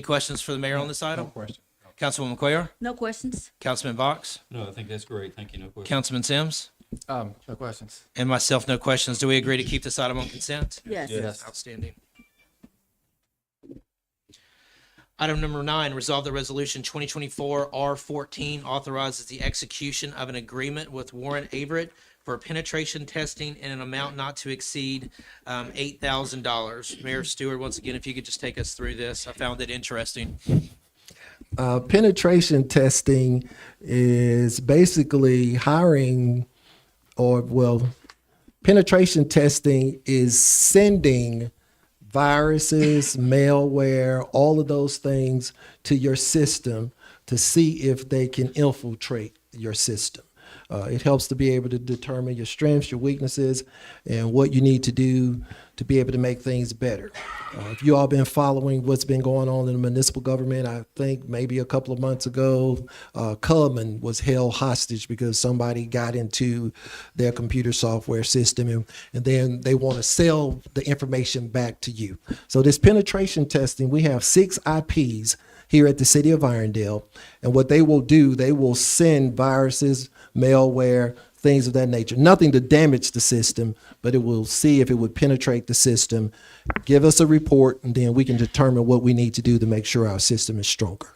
questions for the mayor on this item? No question. Councilwoman Cuellar? No questions? Councilman Box? No, I think that's great. Thank you. No question. Councilman Sims? No questions. And myself, no questions. Do we agree to keep this item on consent? Yes. Yes. Outstanding. Item number 9, resolve the resolution 2024 R14 authorizes the execution of an agreement with Warren Averett for penetration testing in an amount not to exceed $8,000. Mayor Stewart, once again, if you could just take us through this. I found it interesting. Penetration testing is basically hiring, penetration testing is sending viruses, malware, all of those things to your system to see if they can infiltrate your system. It helps to be able to determine your strengths, your weaknesses, and what you need to do to be able to make things better. If you all been following what's been going on in the municipal government, I think maybe a couple of months ago, Coleman was held hostage because somebody got into their computer software system, and then they want to sell the information back to you. So this penetration testing, we have 6 IPs here at the city of Irondale. And what they will do, they will send viruses, malware, things of that nature. Nothing to damage the system, but it will see if it would penetrate the system, give us a report, and then we can determine what we need to do to make sure our system is stronger.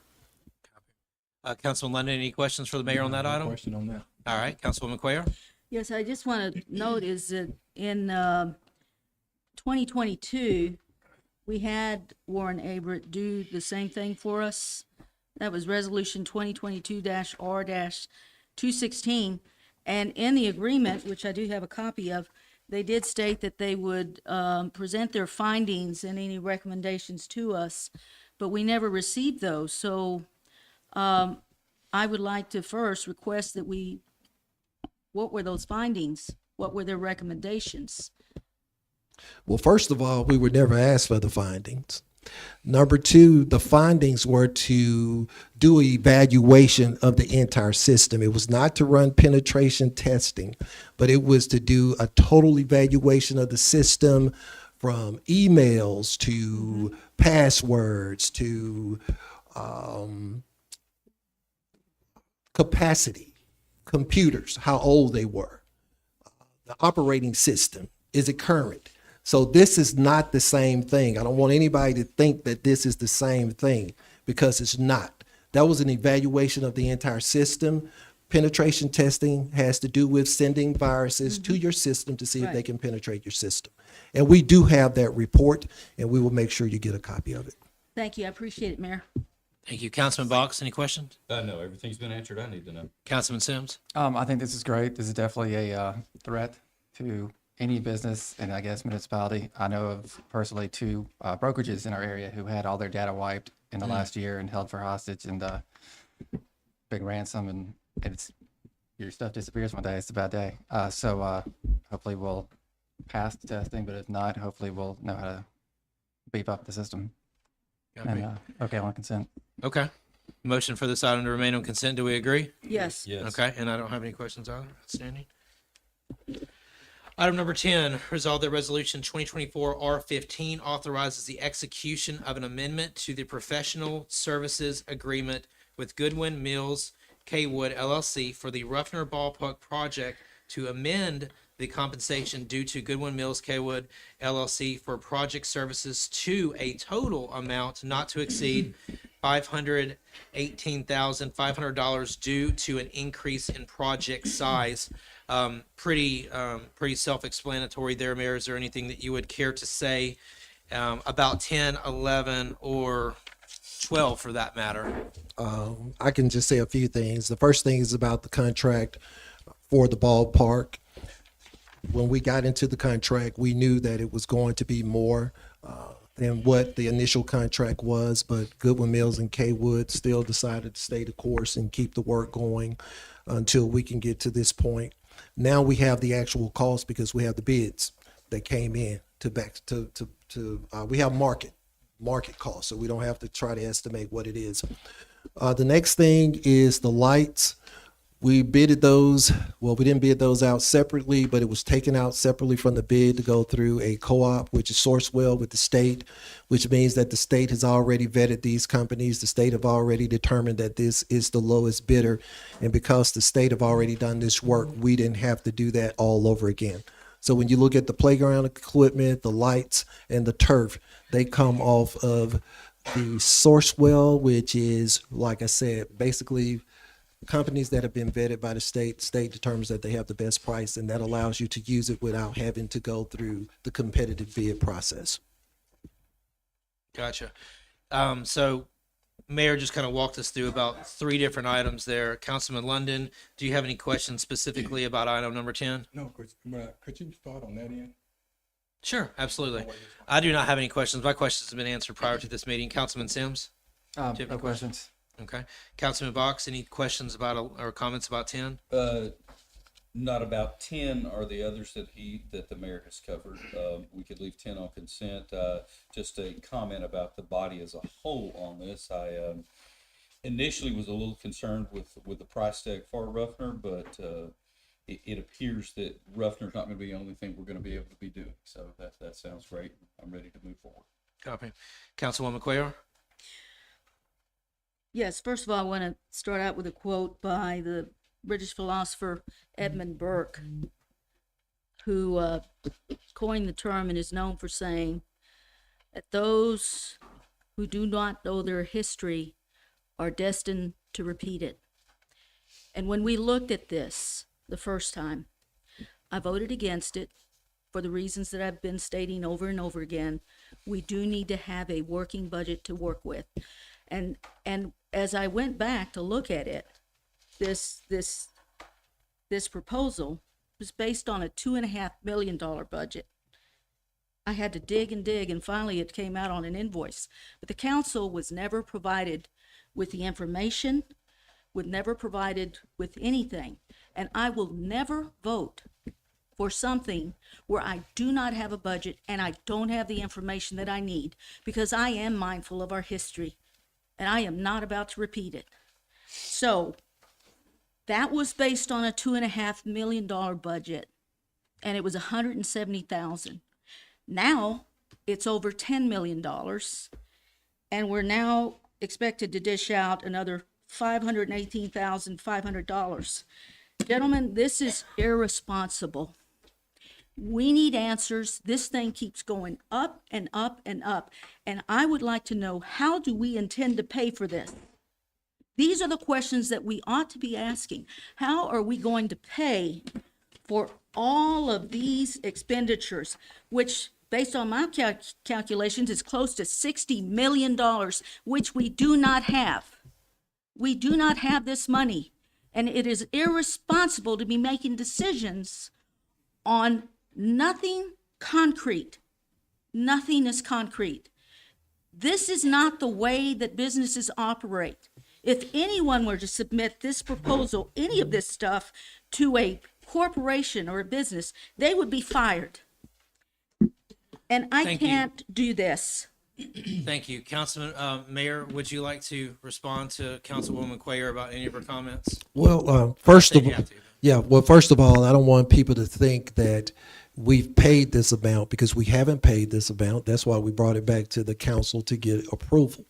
Councilman London, any questions for the mayor on that item? Question on that. All right, Councilwoman Cuellar? Yes, I just want to note is that in 2022, we had Warren Averett do the same thing for us. That was Resolution 2022-R-216. And in the agreement, which I do have a copy of, they did state that they would present their findings and any recommendations to us, but we never received those. So I would like to first request that what were those findings? What were their recommendations? Well, first of all, we were never asked for the findings. Number 2, the findings were to do an evaluation of the entire system. It was not to run penetration testing, but it was to do a total evaluation of the system, from emails to passwords to capacity, computers, how old they were, the operating system, is it current? So this is not the same thing. I don't want anybody to think that this is the same thing, because it's not. That was an evaluation of the entire system. Penetration testing has to do with sending viruses to your system to see if they can penetrate your system. And we do have that report, and we will make sure you get a copy of it. Thank you. I appreciate it, Mayor. Thank you. Councilman Box, any questions? No, everything's been answered. I need to know. Councilman Sims? I think this is great. This is definitely a threat to any business, and I guess municipality, I know of personally 2 brokerages in our area who had all their data wiped in the last year and held for hostage and big ransom, and it's your stuff disappears one day. It's a bad day. So hopefully we'll pass the testing, but if not, hopefully we'll know how to beef up the system. Copy. And okay on consent. Okay. Motion for this item to remain on consent. Do we agree? Yes. Okay, and I don't have any questions either. Outstanding. Item number 10, resolve that resolution 2024 R15 authorizes the execution of an amendment to the professional services agreement with Goodwin Mills Kaywood LLC for the Ruffner Ballpark project to amend the compensation due to Goodwin Mills Kaywood LLC for project services to a total amount not to exceed $518,500 due to an increase in project size. Pretty self-explanatory there, Mayor. Is there anything that you would care to say about 10, 11, or 12 for that matter? I can just say a few things. The first thing is about the contract for the ballpark. When we got into the contract, we knew that it was going to be more than what the initial contract was, but Goodwin Mills and Kaywood still decided to stay the course and keep the work going until we can get to this point. Now we have the actual cost because we have the bids that came in we have market cost, so we don't have to try to estimate what it is. The next thing is the lights. We bidded those. Well, we didn't bid those out separately, but it was taken out separately from the bid to go through a co-op, which is Sourcewell with the state, which means that the state has already vetted these companies. The state have already determined that this is the lowest bidder. And because the state have already done this work, we didn't have to do that all over again. So when you look at the playground equipment, the lights, and the turf, they come off of the Sourcewell, which is, like I said, basically companies that have been vetted by the state determines that they have the best price, and that allows you to use it without having to go through the competitive bid process. Gotcha. So Mayor just kind of walked us through about 3 different items there. Councilman London, do you have any questions specifically about item number 10? No, could you start on that end? Sure, absolutely. I do not have any questions. My questions have been answered prior to this meeting. Councilman Sims? Do you have No any questions. Okay. Councilman Box, any questions about or comments about 10? Not about 10 are the others that the mayor has covered. We could leave 10 on consent. Just a comment about the body as a whole on this. I initially was a little concerned with the price tag for Ruffner, but it appears that Ruffner's not going to be the only thing we're going to be able to be doing. So that sounds great. I'm ready to move forward. Copy. Councilwoman Cuellar? Yes, first of all, I want to start out with a quote by the British philosopher Edmund Burke, who coined the term and is known for saying that those who do not know their history are destined to repeat it. And when we looked at this the first time, I voted against it for the reasons that I've been stating over and over again. We do need to have a working budget to work with. And as I went back to look at it, this proposal was based on a $2.5 million budget. I had to dig and dig, and finally it came out on an invoice. But the council was never provided with the information, was never provided with anything. And I will never vote for something where I do not have a budget and I don't have the information that I need, because I am mindful of our history and I am not about to repeat it. So that was based on a $2.5 million budget, and it was $170,000. Now it's over $10 million, and we're now expected to dish out another $518,500. Gentlemen, this is irresponsible. We need answers. This thing keeps going up and up and up. And I would like to know, how do we intend to pay for this? These are the questions that we ought to be asking. How are we going to pay for all of these expenditures, which, based on my calculations, is close to $60 million, which we do not have. We do not have this money. And it is irresponsible to be making decisions on Nothing concrete. Nothing is concrete. This is not the way that businesses operate. If anyone were to submit this proposal, any of this stuff, to a corporation or a business, they would be fired. And I Thank you. can't do this. Thank you. Councilman, Mayor, would you like to respond to Councilwoman Cuellar about any of her comments? Well, first Say of you all, have to. yeah, well, first of all, I don't want people to think that we've paid this amount because we haven't paid this amount. That's why we brought it back to the council to get approval.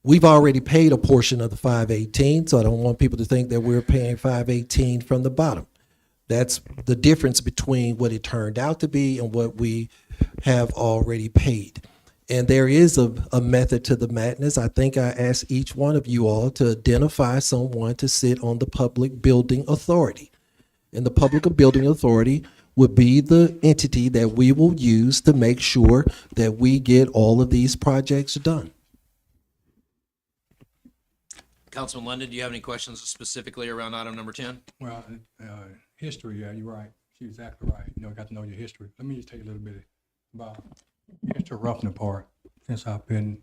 We've already paid a portion of the 518, so I don't want people to think that we're paying 518 from the bottom. That's the difference between what it turned out to be and what we have already paid. And there is a method to the madness. I think I asked each one of you all to identify someone to sit on the Public Building Authority. And the Public Building Authority would be the entity that we will use to make sure that we get all of these projects done. Councilman London, do you have any questions specifically around item number 10? Well, history, yeah, you're right. She's exactly right. You know, got to know your history. Let me just tell you a little bit about history of Ruffner Park. Since I've been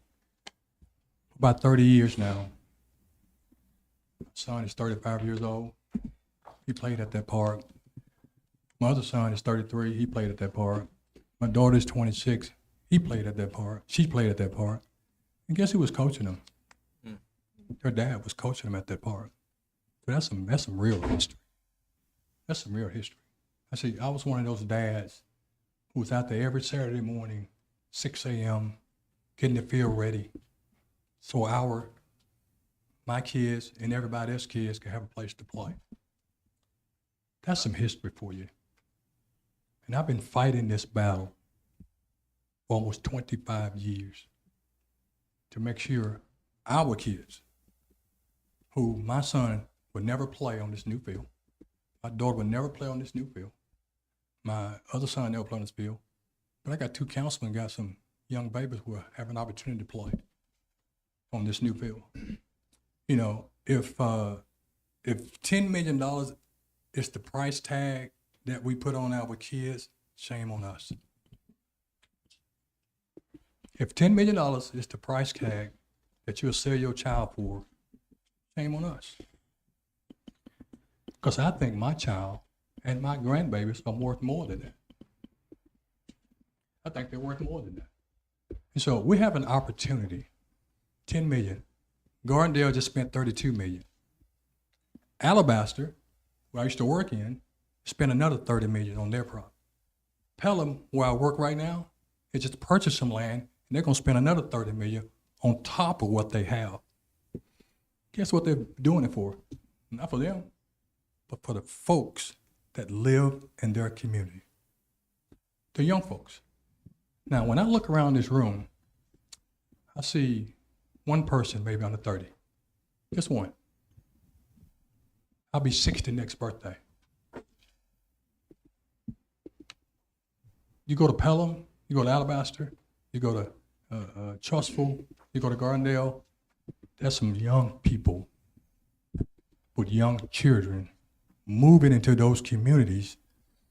about 30 years now. My son is 35 years old. He played at that park. My other son is 33. He played at that park. My daughter is 26. He played at that park. She played at that park. And guess who was coaching them? Their dad was coaching them at that park. So that's some real history. That's some real history. I was one of those dads who was out there every Saturday morning, 6 a.m., getting the field ready so my kids and everybody else's kids could have a place to play. That's some history for you. And I've been fighting this battle for almost 25 years to make sure our kids, who my son would never play on this new field, my daughter would never play on this new field, my other son never play on this field, but I got two councilmen, got some young babies who have an opportunity to play on this new field. You know, if $10 million is the price tag that we put on our kids, shame on us. If $10 million is the price tag that you'll sell your child for, shame on us. Because I think my child and my grandbabies are worth more than that. I think they're worth more than that. And so we have an opportunity, 10 million. Gardendale just spent 32 million. Alabaster, where I used to work in, spent another 30 million on their property. Pelham, where I work right now, is just purchased some land, and they're gonna spend another 30 million on top of what they have. Guess what they're doing it for? Not for them, but for the folks that live in their community. The young folks. Now, when I look around this room, I see one person maybe under 30. Just one. I'll be 60 next birthday. You go to Pelham, you go to Alabaster, you go to Trustful, you go to Gardendale, there's some young people with young children moving into those communities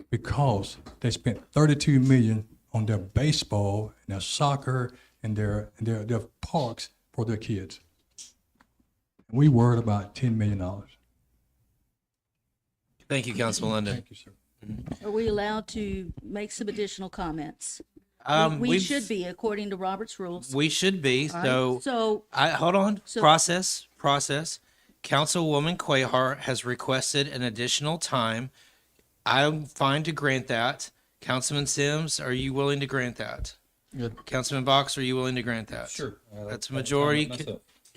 because they spent 32 million on their baseball and their soccer and their parks for their kids. And we worried about $10 million. Thank you, Councilman London. Thank you, sir. Are we allowed to make some additional comments? We We've- should be, according to Robert's rules. We should be. All right, so Hold on. So- Process. Councilwoman Cuellar has requested an additional time. I'm fine to grant that. Councilman Sims, are you willing to grant that? Good. Councilman Box, are you willing to grant that? Sure. That's a majority.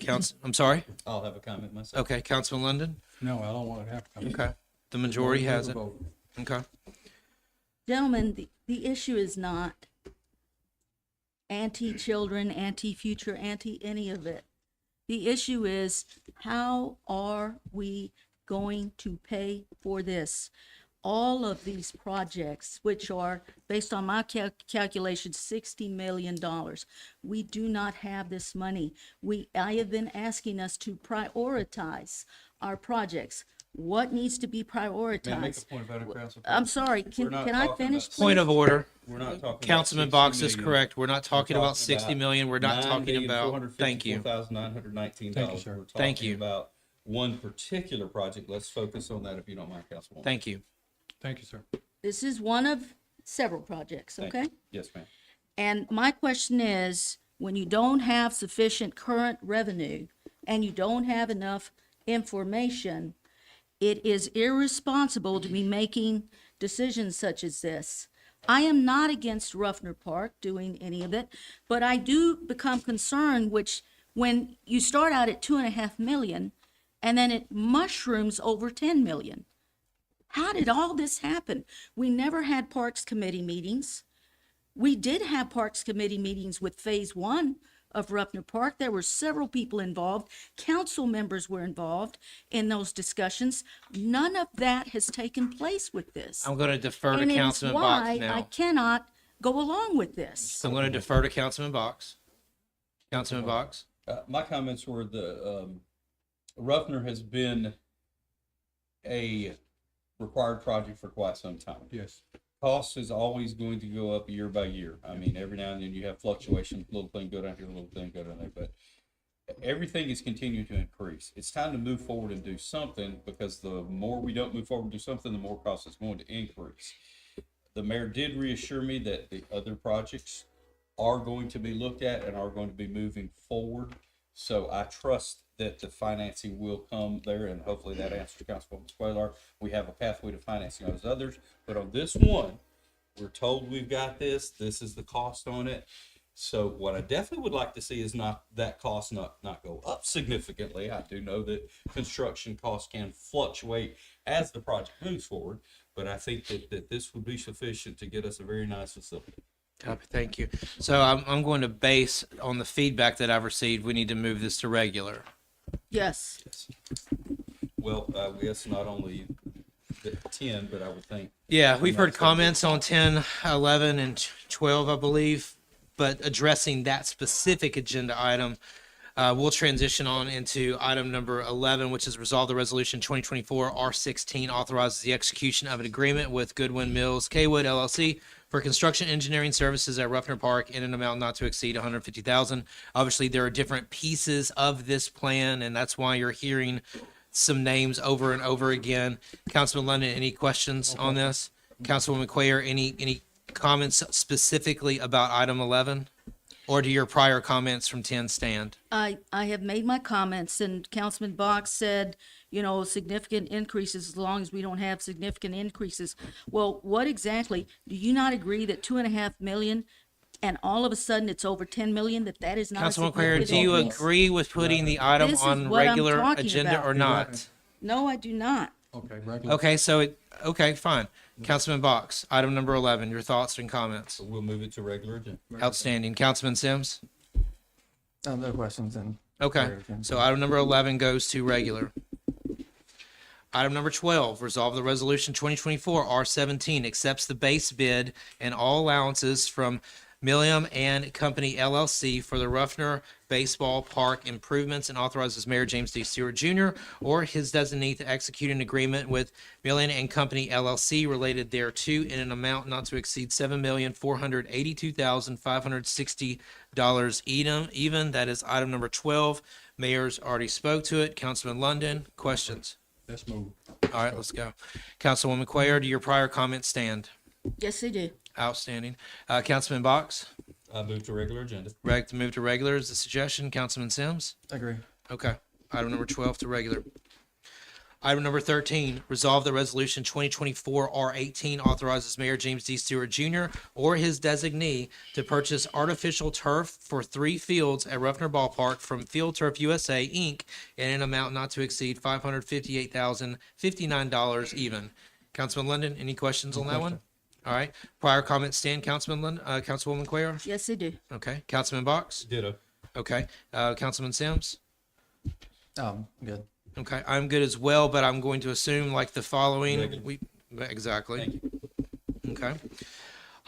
I'm sorry? I'll have a comment myself. Okay, Councilman London? No, I don't want to have to. Okay. The majority has it. Vote. Okay. gentlemen, the issue is not anti-children, anti-future, anti-any of it. The issue is, how are we going to pay for this? All of these projects, which are, based on my calculations, $60 million. We do not have this money. I have been asking us to prioritize our projects. what needs to be May I make a prioritized. point of order, Council? I'm sorry, We're not can I talking finish, about- please? Point of order. We're not talking about Councilman 60 Box is million. correct. We're not talking about talking 60 million. We're not talking about, thank you. $9,454,919. Thank you, sir. We're Thank talking you. about one particular project. Let's focus on that if you don't mind, Councilwoman. Thank you. Thank you, sir. This is one of several projects, Thank okay? you. Yes, ma'am. And my question is, when you don't have sufficient current revenue and you don't have enough information, it is irresponsible to be making decisions such as this. I am not against Ruffner Park doing any of it, but I do become concerned, which when you start out at 2.5 million and then it mushrooms over 10 million. How did all this happen? We never had Parks Committee meetings. We did have Parks Committee meetings with Phase 1 of Ruffner Park. There were several people involved. Council members were involved in those discussions. None of that has taken place with this. I'm going to defer to And it is Councilman Box why I now. cannot go along with this. I'm going to defer to Councilman Box. Councilman Box. My comments were the Ruffner has been a required project for quite some time. Yes. Cost is always going to go up year by year. I mean, every now and then you have fluctuations, little thing go down here, little thing go down there, but everything is continuing to increase. It's time to move forward and do something, because the more we don't move forward and do something, the more cost is going to increase. The mayor did reassure me that the other projects are going to be looked at and are going to be moving forward. So I trust that the financing will come there, and hopefully that answers Councilwoman Squalar. We have a pathway to financing those others, but on this one, we're told we've got this. This is the cost on it. So what I definitely would like to see is not that cost not go up significantly. I do know that construction costs can fluctuate as the project moves forward, but I think that this would be sufficient to get us a very nice facility. Copy. Thank you. So I'm going to base on the feedback that I've received. We need to move this to regular. Yes. Well, I guess not only the 10, but I would think. Yeah, we've heard comments on 10, 11, and 12, I believe, but addressing that specific agenda item, we'll transition on into item number 11, which is resolve the resolution 2024 R16 authorizes the execution of an agreement with Goodwin Mills Kaywood LLC for construction engineering services at Ruffner Park in an amount not to exceed $150,000. Obviously, there are different pieces of this plan, and that's why you're hearing some names over and over again. Councilman London, any questions on this? Councilwoman Quayer, any comments specifically about item 11? Or do your prior comments from 10 stand? I have made my comments, and Councilman Box said, you know, significant increases as long as we don't have significant increases. Well, what exactly, do you not agree that 2.5 million and all of a sudden it's over 10 million, that is not a Councilwoman Quayer, significant do you increase? agree with putting the item This is on what I'm regular talking agenda about. or not? No, I do not. Okay, regular. Okay, okay, fine. Councilman Box, item number 11, your thoughts and comments. So we'll move it to regular agenda. Outstanding. Councilman Sims? No questions and. Okay, so item number 11 goes to regular. Item number 12, resolve the resolution 2024 R17 accepts the base bid and all allowances from Milliam and Company LLC for the Ruffner Baseball Park improvements and authorizes Mayor James D. Stewart Jr. or his designee to execute an agreement with Milliam and Company LLC related thereto in an amount not to exceed $7,482,560 even. That is item number 12. Mayor's already spoke to it. Councilman London, questions? Let's move. All right, let's go. Councilwoman Quayer, do your prior comments stand? Yes, they do. Outstanding. Councilman Box? I move to regular agenda. Reg to move to regular is the suggestion. Councilman Sims? Agree. Okay. Item number 12 to regular. Item number 13, resolve the resolution 2024 R18 authorizes Mayor James D. Stewart Jr. or his designee to purchase artificial turf for 3 fields at Ruffner Ballpark from Field Turf USA, Inc. in an amount not to exceed $558,059 even. Councilman London, any questions on that one? All right. Prior comments stand, Councilwoman Quayer? Yes, they do. Okay. Councilman Box? Ditto. Okay. Councilman Sims? Good. Okay, I'm good as well, but I'm going to assume like the following. Regular. Exactly. Thank you. Okay.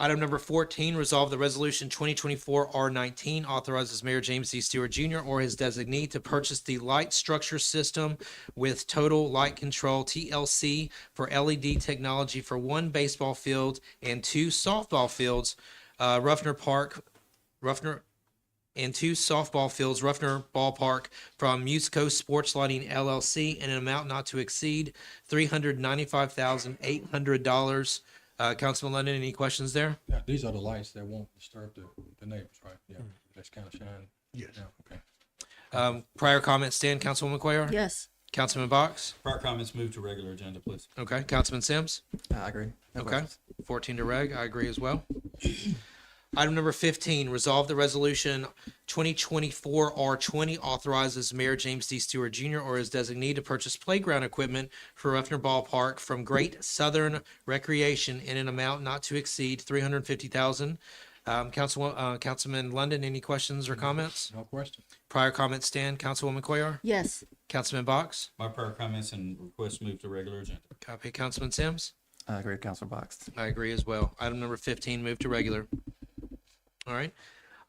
Item number 14, resolve the resolution 2024 R19 authorizes Mayor James D. Stewart Jr. or his designee to purchase the light structure system with Total Light Control TLC for LED technology for 1 baseball field and 2 softball fields, Ruffner Ballpark from Musco Sports Lighting LLC in an amount not to exceed $395,800. Councilman London, any questions there? Yeah, these are the lights that won't disturb the neighbors, right? Yeah, that's kind of shine. Yes. Yeah, okay. Prior comments stand, Councilwoman Cuellar? Yes. Councilman Box? Prior comments move to regular agenda, please. Okay. Councilman Sims? I agree. No Okay. questions. 14 to reg, I agree as well. Item number 15, resolve the resolution 2024 R20 authorizes Mayor James D. Stewart Jr. or his designee to purchase playground equipment for Ruffner Ballpark from Great Southern Recreation in an amount not to exceed $350,000. Councilman London, any questions or comments? No question. Prior comments stand, Councilwoman Cuellar? Yes. Councilman Box? My prior comments and requests move to regular agenda. Copy. Councilman Sims? I agree with Councilor Box. I agree as well. Item number 15, move to regular. All right.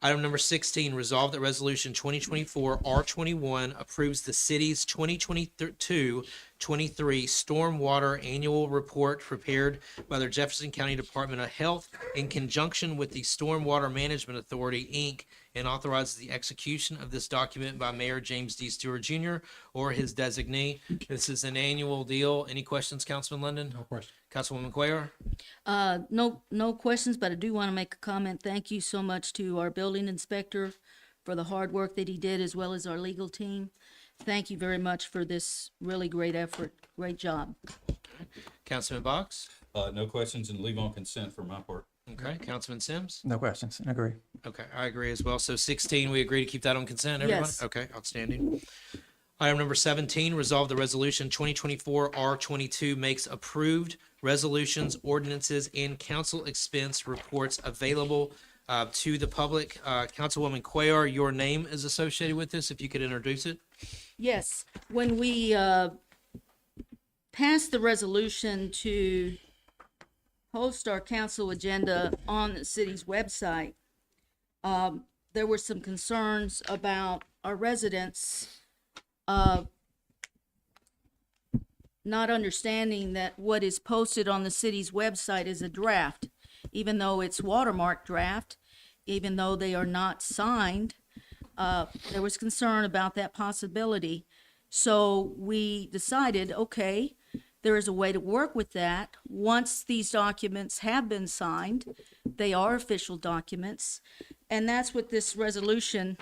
Item number 16, resolve that resolution 2024 R21 approves the city's 2022-23 stormwater annual report prepared by the Jefferson County Department of Health in conjunction with the Stormwater Management Authority, Inc., and authorizes the execution of this document by Mayor James D. Stewart Jr. or his designee. This is an annual deal. Any questions, Councilman London? No question. Councilwoman Cuellar? No questions, but I do want to make a comment. Thank you so much to our building inspector for the hard work that he did, as well as our legal team. Thank you very much for this really great effort. Great job. Councilman Box? No questions and leave on consent for my part. Okay. Councilman Sims? No questions. I agree. Okay, I agree as well. So 16, we agree to keep that on consent, everyone? Yes. Okay, outstanding. Item number 17, resolve the resolution 2024 R22 makes approved resolutions, ordinances, and council expense reports available to the public. Councilwoman Cuellar, your name is associated with this, if you could introduce it. Yes, when we passed the resolution to post our council agenda on the city's website, there were some concerns about our residents not understanding that what is posted on the city's website is a draft, even though it's watermarked draft, even though they are not signed. There was concern about that possibility. So we decided, okay, there is a way to work with that. Once these documents have been signed, they are official documents. And that's what this resolution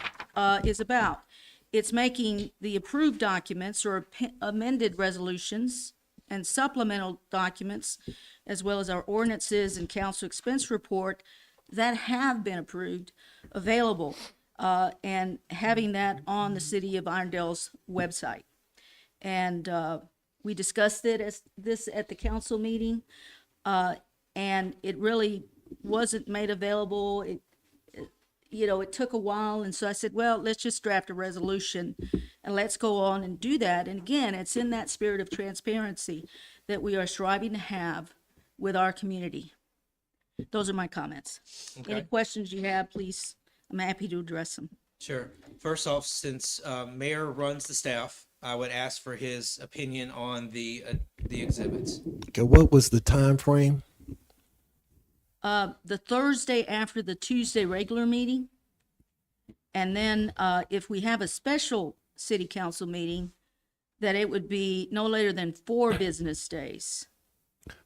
is about. It's making the approved documents or amended resolutions and supplemental documents, as well as our ordinances and council expense report that have been approved, available, and having that on the City of Irondale's website. And we discussed it as this at the council meeting, and it really wasn't made available. It took a while, and so I said, well, let's just draft a resolution and let's go on and do that. And again, it's in that spirit of transparency that we are striving to have with our community. Those are my comments. Any Okay. questions you have, please, I'm happy to address them. Sure. First off, since Mayor runs the staff, I would ask for his opinion on the exhibits. Okay, what was the time frame? The Thursday after the Tuesday regular meeting. And then if we have a special city council meeting, that it would be no later than 4 business days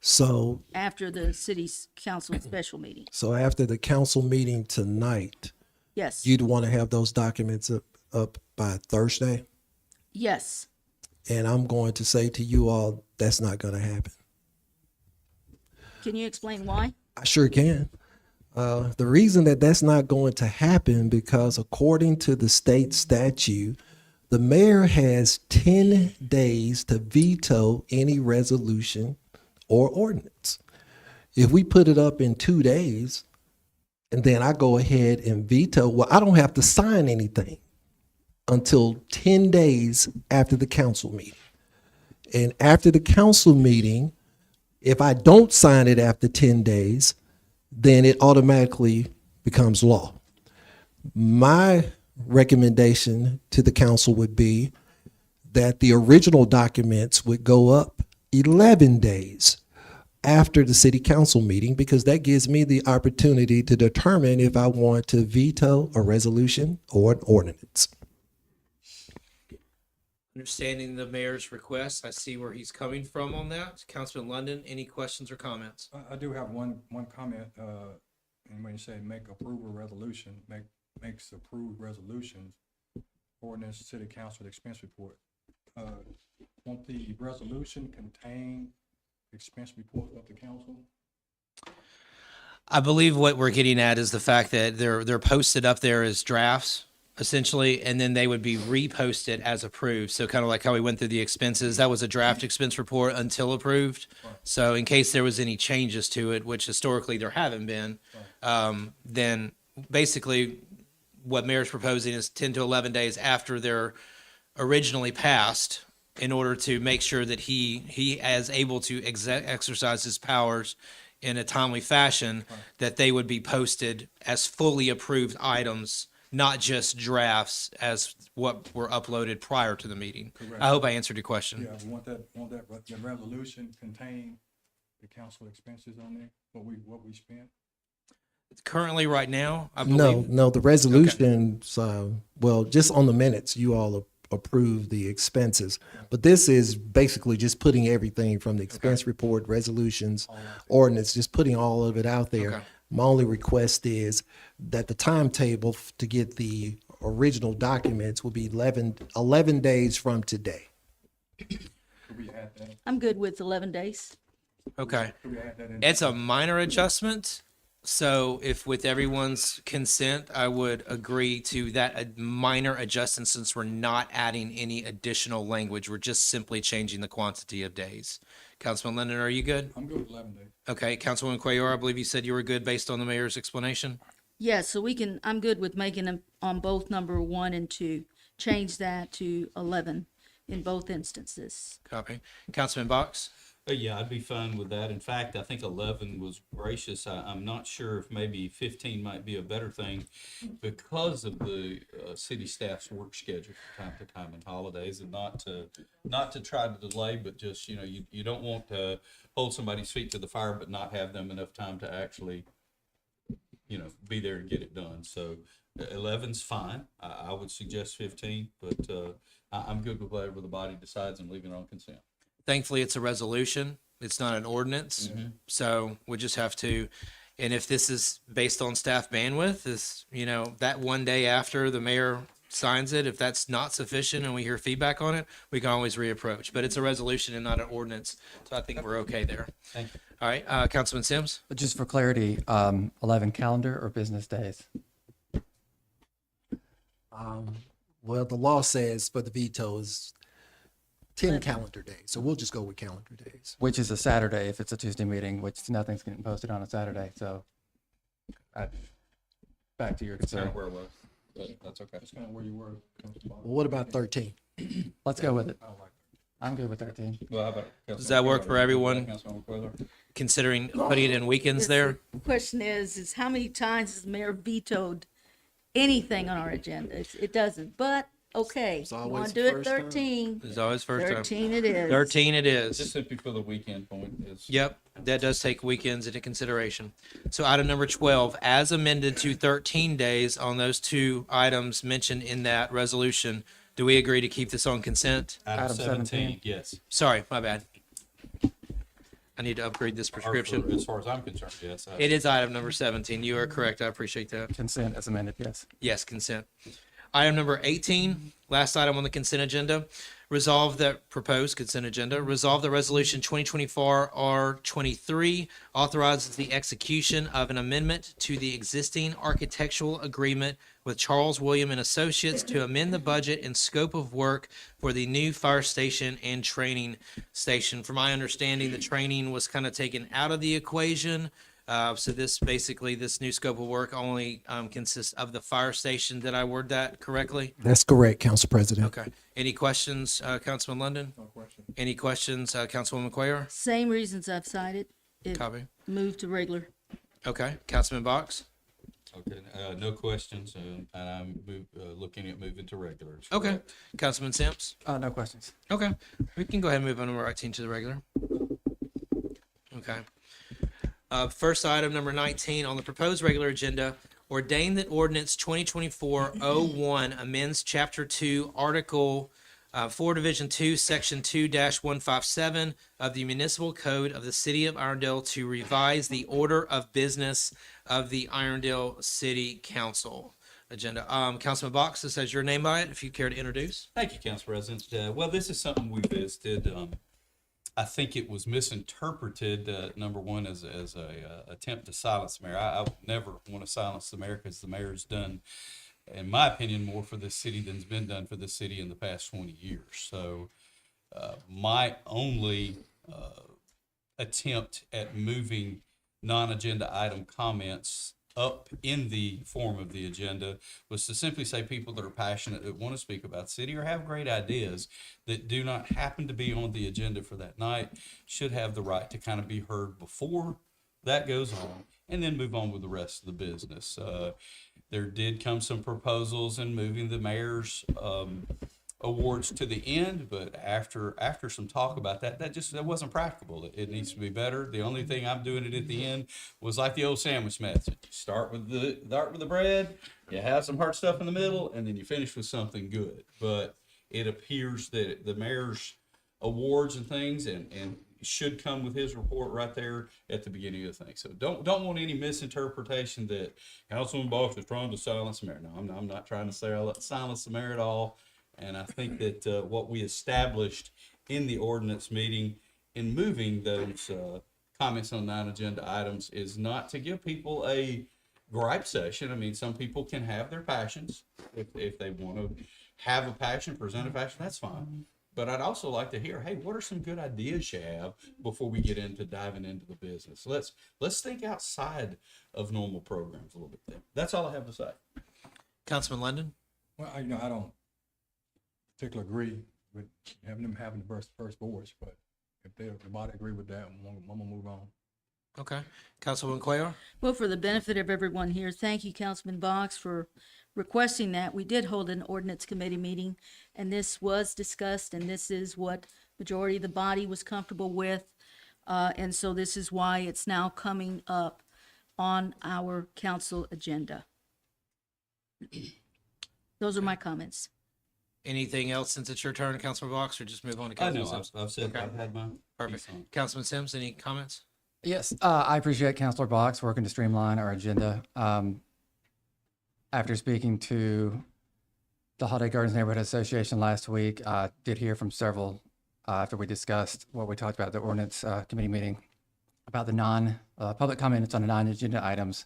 So, after the city's council special meeting. so after the council meeting tonight, Yes, you'd want to have those documents up by Thursday? yes. And I'm going to say to you all, that's not going to happen. Can you explain why? I sure can. The reason that that's not going to happen because according to the state statute, the mayor has 10 days to veto any resolution or ordinance. If we put it up in 2 days and then I go ahead and veto, well, I don't have to sign anything until 10 days after the council meeting. And after the council meeting, if I don't sign it after 10 days, then it automatically becomes law. My recommendation to the council would be that the original documents would go up 11 days after the city council meeting, because that gives me the opportunity to determine if I want to veto a resolution or an ordinance. Understanding the mayor's request, I see where he's coming from on that. Councilman London, any questions or comments? I do have one comment, and when you say make approval resolution, makes approved resolutions, ordinance, city council expense report. Won't the resolution contain expense report of the council? I believe what we're getting at is the fact that they're posted up there as drafts, essentially, and then they would be reposted as approved. So kind of like how we went through the expenses, that was a draft expense report until approved. So in case there was any changes to it, which historically there haven't been, then basically what mayor's proposing is 10 to 11 days after they're originally passed, in order to make sure that he is able to exercise his powers in a timely fashion, that they would be posted as fully approved items, not just drafts as what were uploaded prior to the meeting. Correct. I hope I answered your question. Yeah, we want the resolution contain the council expenses on there, what we spent? Currently, right now, I No, believe. no, the resolutions, well, just on the minutes, you all approve the expenses. But this is basically just putting everything from the expense report, resolutions, ordinance, just putting all of it out there. Okay. My only request is that the timetable to get the original documents will be 11 days from today. Could we add that? I'm good with 11 days. Okay. Could we add that in? It's a minor adjustment. So if with everyone's consent, I would agree to that minor adjustment, since we're not adding any additional language. We're just simply changing the quantity of days. Councilman Lennon, are you good? I'm good with 11 days. Okay. Councilwoman Cuellar, I believe you said you were good based on the mayor's explanation. Yes, so I'm good with making them on both number 1 and 2, change that to 11 in both instances. Copy. Councilman Box? Yeah, I'd be fine with that. In fact, I think 11 was gracious. I'm not sure if maybe 15 might be a better thing because of the city staff's work schedule from time to time and holidays, and not to try to delay, but just, you don't want to hold somebody's feet to the fire but not have them enough time to actually, be there and get it done. So 11's fine. I would suggest 15, but I'm good with whatever the body decides and leaving it on consent. Thankfully, it's a resolution. It's not an ordinance. So we just have to, and if this is based on staff bandwidth, is, that one day after the mayor signs it, if that's not sufficient and we hear feedback on it, we can always reapproach. But it's a resolution and not an ordinance. So I think we're okay there. Thank you. All right, Councilman Sims? But just for clarity, 11 calendar or business days? Well, the law says for the veto is 10 calendar days, so we'll just go with calendar days. Which is a Saturday if it's a Tuesday meeting, which nothing's getting posted on a Saturday, so. Back to your That's kind concern. of where it was, but that's okay. That's kind of where you were. Well, what about 13? Let's go with it. I like that. I'm good with 13. Well, how about Does that work for everyone? Councilwoman Cuellar? Considering putting it in weekends there? The question is how many times has the mayor vetoed anything on our agenda? It doesn't, but okay. It's always Want to the do it first time. 13? It's always first time. 13 it is. 13 it Just is. simply for the weekend point is. Yep, that does take weekends into consideration. So item number 12, as amended to 13 days on those two items mentioned in that resolution, do we agree to keep this on consent? Item Item 17, 17. yes. Sorry, my bad. I need to upgrade this prescription. As far as I'm concerned, yes. It is item number 17. You are correct. I appreciate that. Consent as amended, yes. Yes, consent. Item number 18, last item on the consent agenda. Resolve that proposed consent agenda. Resolve that resolution 2024 R23 authorizes the execution of an amendment to the existing architectural agreement with Charles William and Associates to amend the budget and scope of work for the new fire station and training station. From my understanding, the training was kind of taken out of the equation. So this new scope of work only consists of the fire station. Did I word that correctly? That's correct, Council President. Okay. Any questions, Councilman London? No question. Any questions, Councilwoman Cuellar? Same reasons I've cited. It Copy. moved to regular. Okay, Councilman Box? Okay, no questions, and I'm looking at moving to regulars. Okay, Councilman Sims? No questions. Okay, we can go ahead and move on to number 18 to the regular. Okay. First item, number 19, on the proposed regular agenda, ordain that ordinance 2024-01 amends Chapter 2, Article 4, Division 2, Section 2-157 of the Municipal Code of the City of Irondale to revise the order of business of the Irondale City Council. Agenda. Councilman Box, this has your name by it, if you care to introduce. Thank you, Council President. Well, this is something we visited. I think it was misinterpreted, number one, as a attempt to silence the mayor. I would never want to silence the mayor because the mayor's done, in my opinion, more for this city than's been done for this city in the past 20 years. So my only attempt at moving non-agenda item comments up in the form of the agenda was to simply say people that are passionate, that want to speak about the city or have great ideas that do not happen to be on the agenda for that night should have the right to kind of be heard before that goes on and then move on with the rest of the business. There did come some proposals in moving the mayor's awards to the end, but after some talk about that wasn't practicable. It needs to be better. The only thing I'm doing it at the end was like the old sandwich method. You start with the bread, you have some hard stuff in the middle, and then you finish with something good. But it appears that the mayor's awards and things and should come with his report right there at the beginning of the thing. So don't want any misinterpretation that Councilman Box is trying to silence the mayor. No, I'm not trying to silence the mayor at all. And I think that what we established in the ordinance meeting in moving those comments on non-agenda items is not to give people a gripe session. I mean, some people can have their passions. If they want to have a passion, present a passion, that's fine. But I'd also like to hear, hey, what are some good ideas you have before we get into diving into the business? Let's think outside of normal programs a little bit there. That's all I have to say. Councilman London? Well, I don't particularly agree with having the first boards, but if the body agree with that, I'm gonna move on. Okay. Councilwoman Cuellar? Well, for the benefit of everyone here, thank you, Councilman Box, for requesting that. We did hold an ordinance committee meeting, and this was discussed, and this is what majority of the body was comfortable with. And so this is why it's now coming up on our council agenda. Those are my comments. Anything else since it's your turn, Councilman Box, or just move on to I Councilman know, Sims? I've said, Okay. I've had my Perfect. piece on it. Councilman Sims, any comments? Yes, I appreciate Councilor Box working to streamline our agenda. After speaking to the Holiday Gardens Neighborhood Association last week, I did hear from several, after we discussed what we talked about at the ordinance committee meeting, about the public comments on the non-agenda items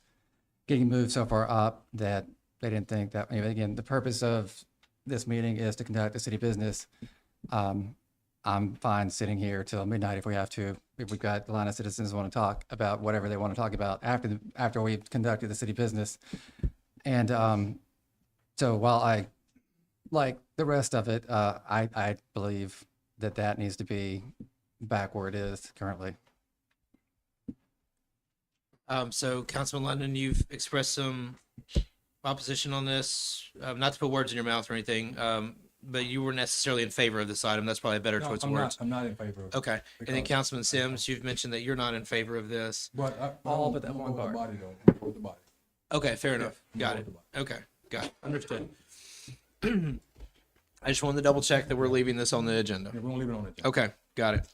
getting moved so far up that they didn't think that, again, the purpose of this meeting is to conduct the city business. I'm fine sitting here till midnight if we have to. If we've got the line of citizens who want to talk about whatever they want to talk about after we've conducted the city business. And so while I like the rest of it, I believe that needs to be back where it is currently. So Councilman London, you've expressed some opposition on this, not to put words in your mouth or anything, but you weren't necessarily in favor of this item. That's probably a better No, choice of I'm words. I'm not in favor of it. Okay. And then Because- Councilman Sims, you've mentioned that you're not in favor of this. But All but that one the part. body though, for the body. Okay, fair enough. Yeah, Got more it. with the body. Okay, got it. Understood. I just wanted to double check that we're leaving this on the agenda. Yeah, we're gonna leave it on it. Okay, got it.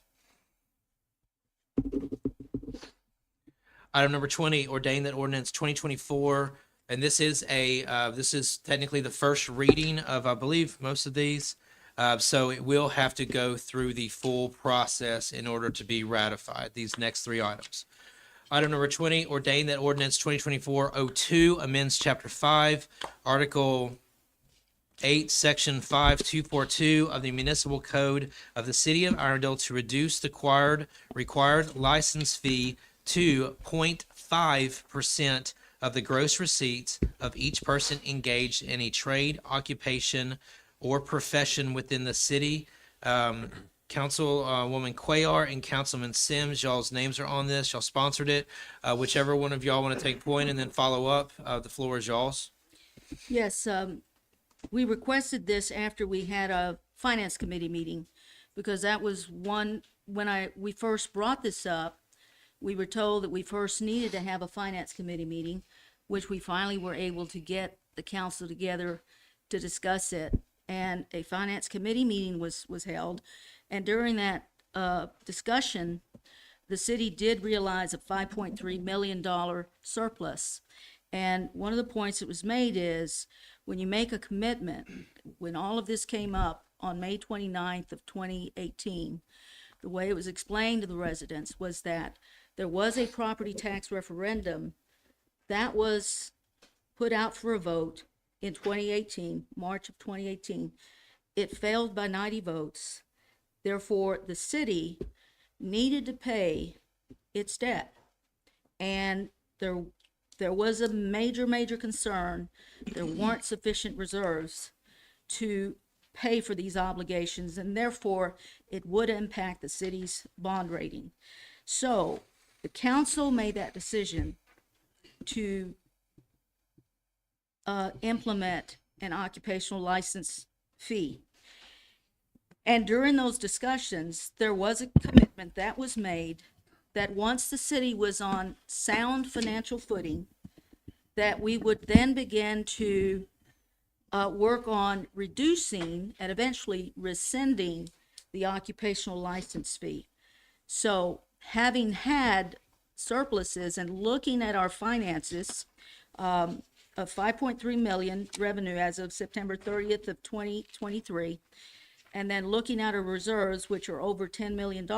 Item number 20, ordain that ordinance 2024, and this is this is technically the first reading of, I believe, most of these. So it will have to go through the full process in order to be ratified, these next three items. Item number 20, ordain that ordinance 2024-02 amends Chapter 5, Article 8, Section 5242 of the Municipal Code of the City of Irondale to reduce the required license fee to 0.5% of the gross receipts of each person engaged in a trade, occupation, or profession within the city. Councilwoman Cuellar and Councilman Sims, y'all's names are on this. Y'all sponsored it. Whichever one of y'all want to take point and then follow up, the floor is y'all's. Yes, we requested this after we had a finance committee meeting, because that was one, when we first brought this up, we were told that we first needed to have a finance committee meeting, which we finally were able to get the council together to discuss it. And a finance committee meeting was held. And during that discussion, the city did realize a $5.3 million surplus. And one of the points that was made is, when you make a commitment, when all of this came up on May 29th of 2018, the way it was explained to the residents was that there was a property tax referendum that was put out for a vote in 2018, March of 2018. It failed by 90 votes. Therefore, the city needed to pay its debt. And there was a major concern. There weren't sufficient reserves to pay for these obligations, and therefore it would impact the city's bond rating. So the council made that decision to implement an occupational license fee. And during those discussions, there was a commitment that was made that once the city was on sound financial footing, that we would then begin to work on reducing and eventually rescinding the occupational license fee. So having had surpluses and looking at our finances of 5.3 million revenue as of September 30th of 2023, and then looking at our reserves, which are over $10 million,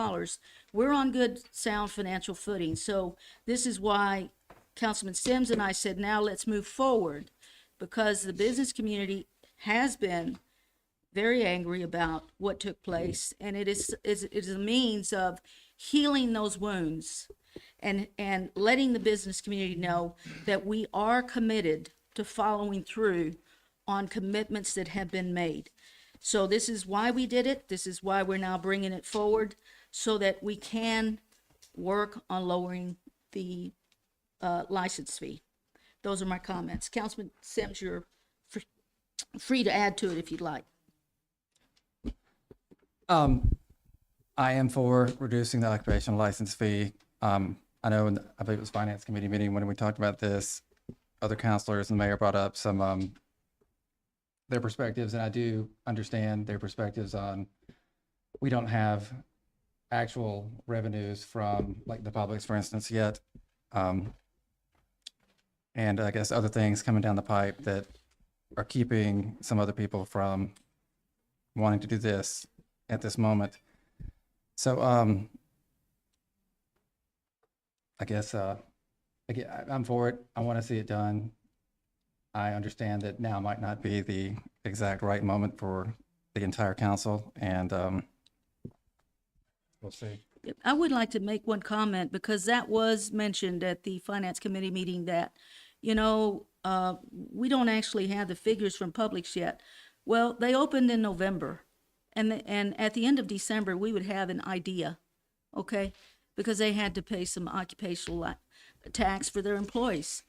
we're on good, sound financial footing. So this is why Councilman Sims and I said, now let's move forward, because the business community has been very angry about what took place, and it is a means of healing those wounds and letting the business community know that we are committed to following through on commitments that have been made. So this is why we did it. This is why we're now bringing it forward, so that we can work on lowering the license fee. Those are my comments. Councilman Sims, you're free to add to it if you'd like. I am for reducing the occupational license fee. I know I believe it was Finance Committee meeting when we talked about this, other counselors and the mayor brought up some their perspectives, and I do understand their perspectives on, we don't have actual revenues from like the Publix, for instance, yet. And I guess other things coming down the pipe that are keeping some other people from wanting to do this at this moment. So I guess again, I'm for it. I want to see it done. I understand that now might not be the exact right moment for the entire council, and we'll see. I would like to make one comment, because that was mentioned at the Finance Committee meeting that, we don't actually have the figures from Publix yet. Well, they opened in November, and at the end of December, we would have an idea, okay? Because they had to pay some occupational tax for their employees.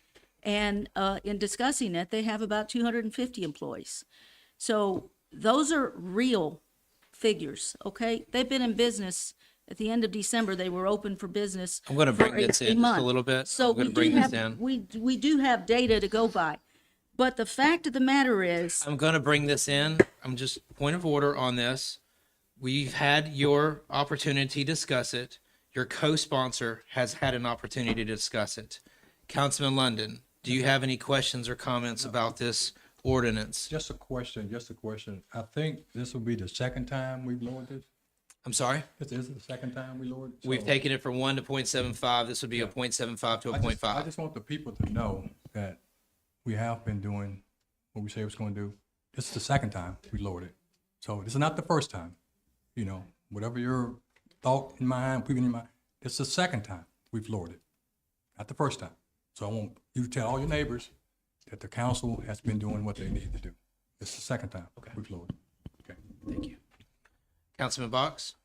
And in discussing it, they have about 250 employees. So those are real figures, okay? They've been in business. At the end of December, they were open for business. I'm going to bring this in just a little bit. So I'm going to bring this in. we do have data to go by. But the fact of the matter is, I'm going to bring this in. I'm just point of order on this. We've had your opportunity to discuss it. Your co-sponsor has had an opportunity to discuss it. Councilman London, do you have any questions or comments about this ordinance? Just a question. I think this will be the second time we've lowered this. I'm sorry? This is the second time we lowered. We've taken it from 1 to 0.75. This would be a 0.75 to a 0.5. I just want the people to know that we have been doing what we say we're going to do. This is the second time we lowered it. So this is not the first time. Whatever your thought in mind, putting in mind, it's the second time we've lowered it, not the first time. So I want you to tell all your neighbors that the council has been doing what they need to do. It's the second time we've lowered it. Okay. Thank you. Councilman Box?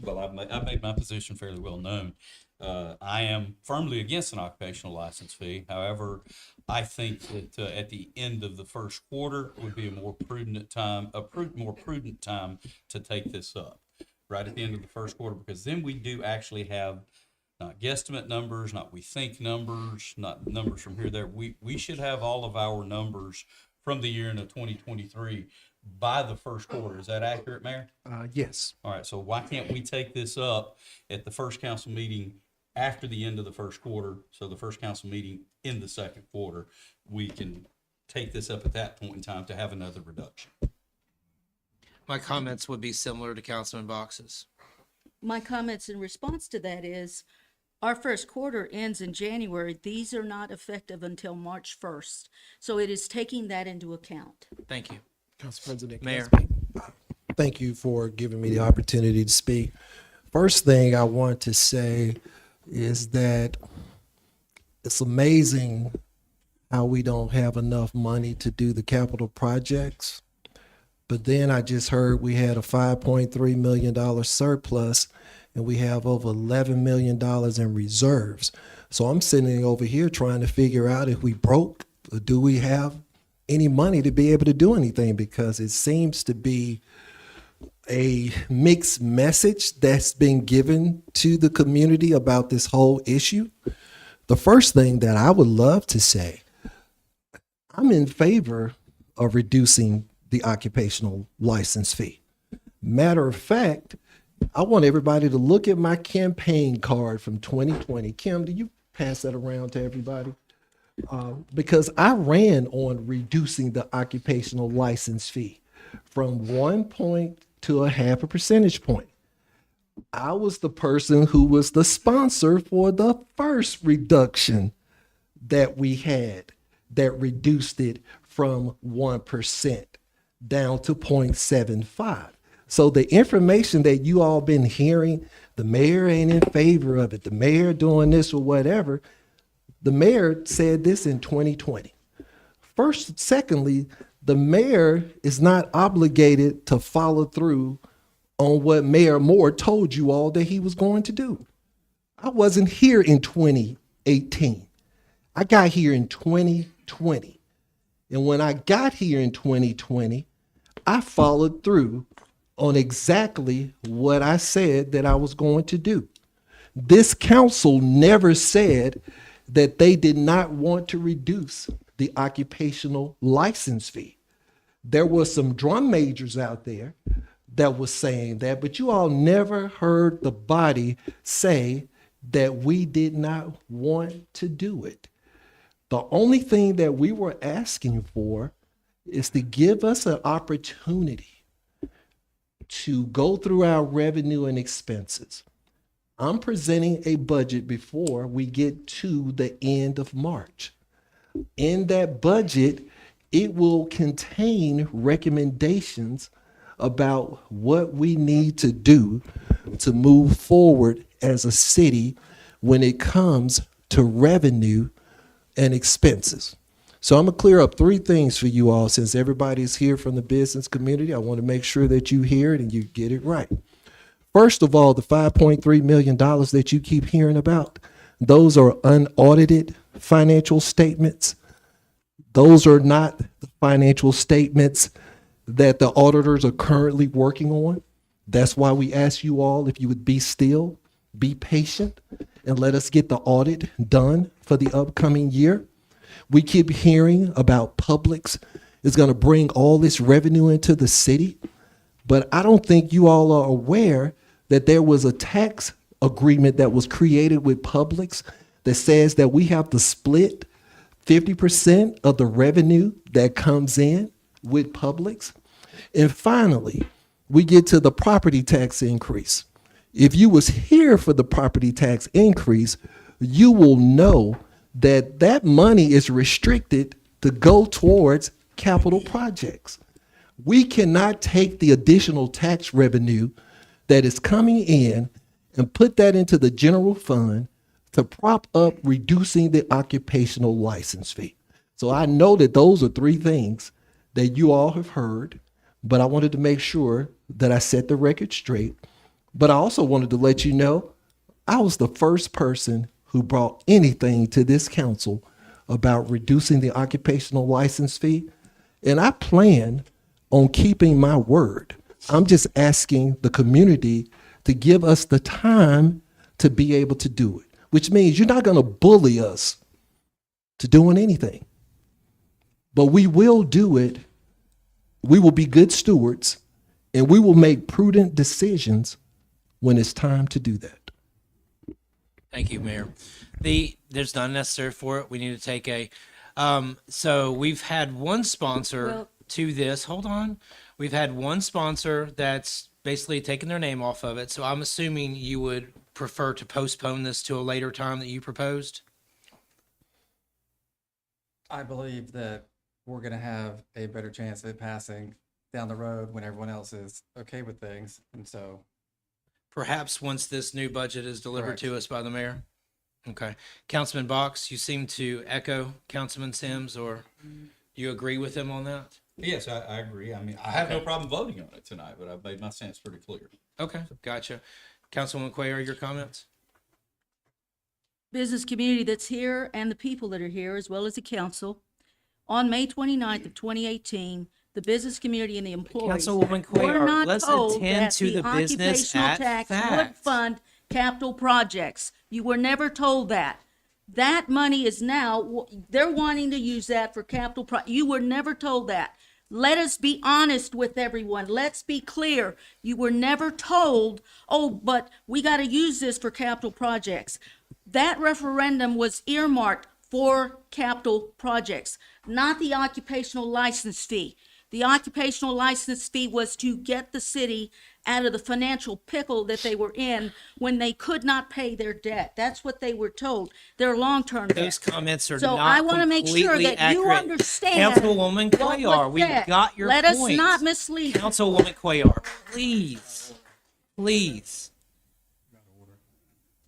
Well, I've made my position fairly well known. I am firmly against an occupational license fee. However, I think that at the end of the first quarter would be a more prudent time, more prudent time to take this up. Right at the end of the first quarter, because then we do actually have not guesstimate numbers, not we think numbers, not numbers from here or there. We should have all of our numbers from the year into 2023 by the first quarter. Is that accurate, Mayor? Yes. All right, so why can't we take this up at the first council meeting after the end of the first quarter? So the first council meeting in the second quarter, we can take this up at that point in time to have another reduction. My comments would be similar to Councilman Box's. My comments in response to that is, our first quarter ends in January. These are not effective until March 1st. So it is taking that into account. Thank you. Council President. can I Mayor. speak? Thank you for giving me the opportunity to speak. First thing I want to say is that it's amazing how we don't have enough money to do the capital projects. But then I just heard we had a $5.3 million surplus and we have over $11 million in reserves. So I'm sitting over here trying to figure out if we broke or do we have any money to be able to do anything, because it seems to be a mixed message that's been given to the community about this whole issue. The first thing that I would love to say, I'm in favor of reducing the occupational license fee. Matter of fact, I want everybody to look at my campaign card from 2020. Kim, do you pass that around to everybody? Because I ran on reducing the occupational license fee from 1 point to a half a percentage point. I was the person who was the sponsor for the first reduction that we had that reduced it from 1% down to 0.75. So the information that you all been hearing, the mayor ain't in favor of it, the mayor doing this or whatever, the mayor said this in 2020. Secondly, the mayor is not obligated to follow through on what Mayor Moore told you all that he was going to do. I wasn't here in 2018. I got here in 2020. And when I got here in 2020, I followed through on exactly what I said that I was going to do. This council never said that they did not want to reduce the occupational license fee. There were some drum majors out there that was saying that, but you all never heard the body say that we did not want to do it. The only thing that we were asking for is to give us an opportunity to go through our revenue and expenses. I'm presenting a budget before we get to the end of March. In that budget, it will contain recommendations about what we need to do to move forward as a city when it comes to revenue and expenses. So I'm gonna clear up 3 things for you all. Since everybody's here from the business community, I want to make sure that you hear it and you get it right. First of all, the $5.3 million that you keep hearing about, those are unaudited financial statements. Those are not the financial statements that the auditors are currently working on. That's why we ask you all if you would be still, be patient, and let us get the audit done for the upcoming year. We keep hearing about Publix is going to bring all this revenue into the city, but I don't think you all are aware that there was a tax agreement that was created with Publix that says that we have to split 50% of the revenue that comes in with Publix. And finally, we get to the property tax increase. If you was here for the property tax increase, you will know that that money is restricted to go towards capital projects. We cannot take the additional tax revenue that is coming in and put that into the general fund to prop up reducing the occupational license fee. So I know that those are 3 things that you all have heard, but I wanted to make sure that I set the record straight But I also wanted to let you know I was the first person who brought anything to this council about reducing the occupational license fee. And I plan on keeping my word. I'm just asking the community to give us the time to be able to do it, which means you're not going to bully us to doing anything. But we will do it. We will be good stewards, and we will make prudent decisions when it's time to do that. Thank you, Mayor. There's not necessary for it. We need to take a, so we've had one sponsor Well- to this. Hold on. We've had one sponsor that's basically taken their name off of it. So I'm assuming you would prefer to postpone this to a later time that you proposed? I believe that we're gonna have a better chance of it passing down the road when everyone else is okay with things. And so, Perhaps once this new budget is delivered to us by the mayor? Okay. Councilman Box, you seem to echo Councilman Sims, or you agree with him on that? Yes, I agree. I mean, I have no Okay. problem voting on it tonight, but I've made my stance pretty clear. Okay, gotcha. Councilwoman Cuellar, your comments? Business community that's here and the people that are here, as well as the council. On May 29th of 2018, the business community and the employees Councilwoman were Cuellar, not let's told attend that to the business occupational at tax would fact. fund capital projects. You were never told that. That money is now, they're wanting to use that for capital you were never told that. Let us be honest with everyone. Let's be clear. You were never told, oh, but we got to use this for capital projects. That referendum was earmarked for capital projects, not the occupational license fee. The occupational license fee was to get the city out of the financial pickle that they were in when they could not pay their debt. That's what they were told, their long-term Those debt. comments are So not I want to make sure completely that you accurate. understand Councilwoman what Cuellar, was we said. got your Let us point. not mislead. Councilwoman Cuellar, please, please.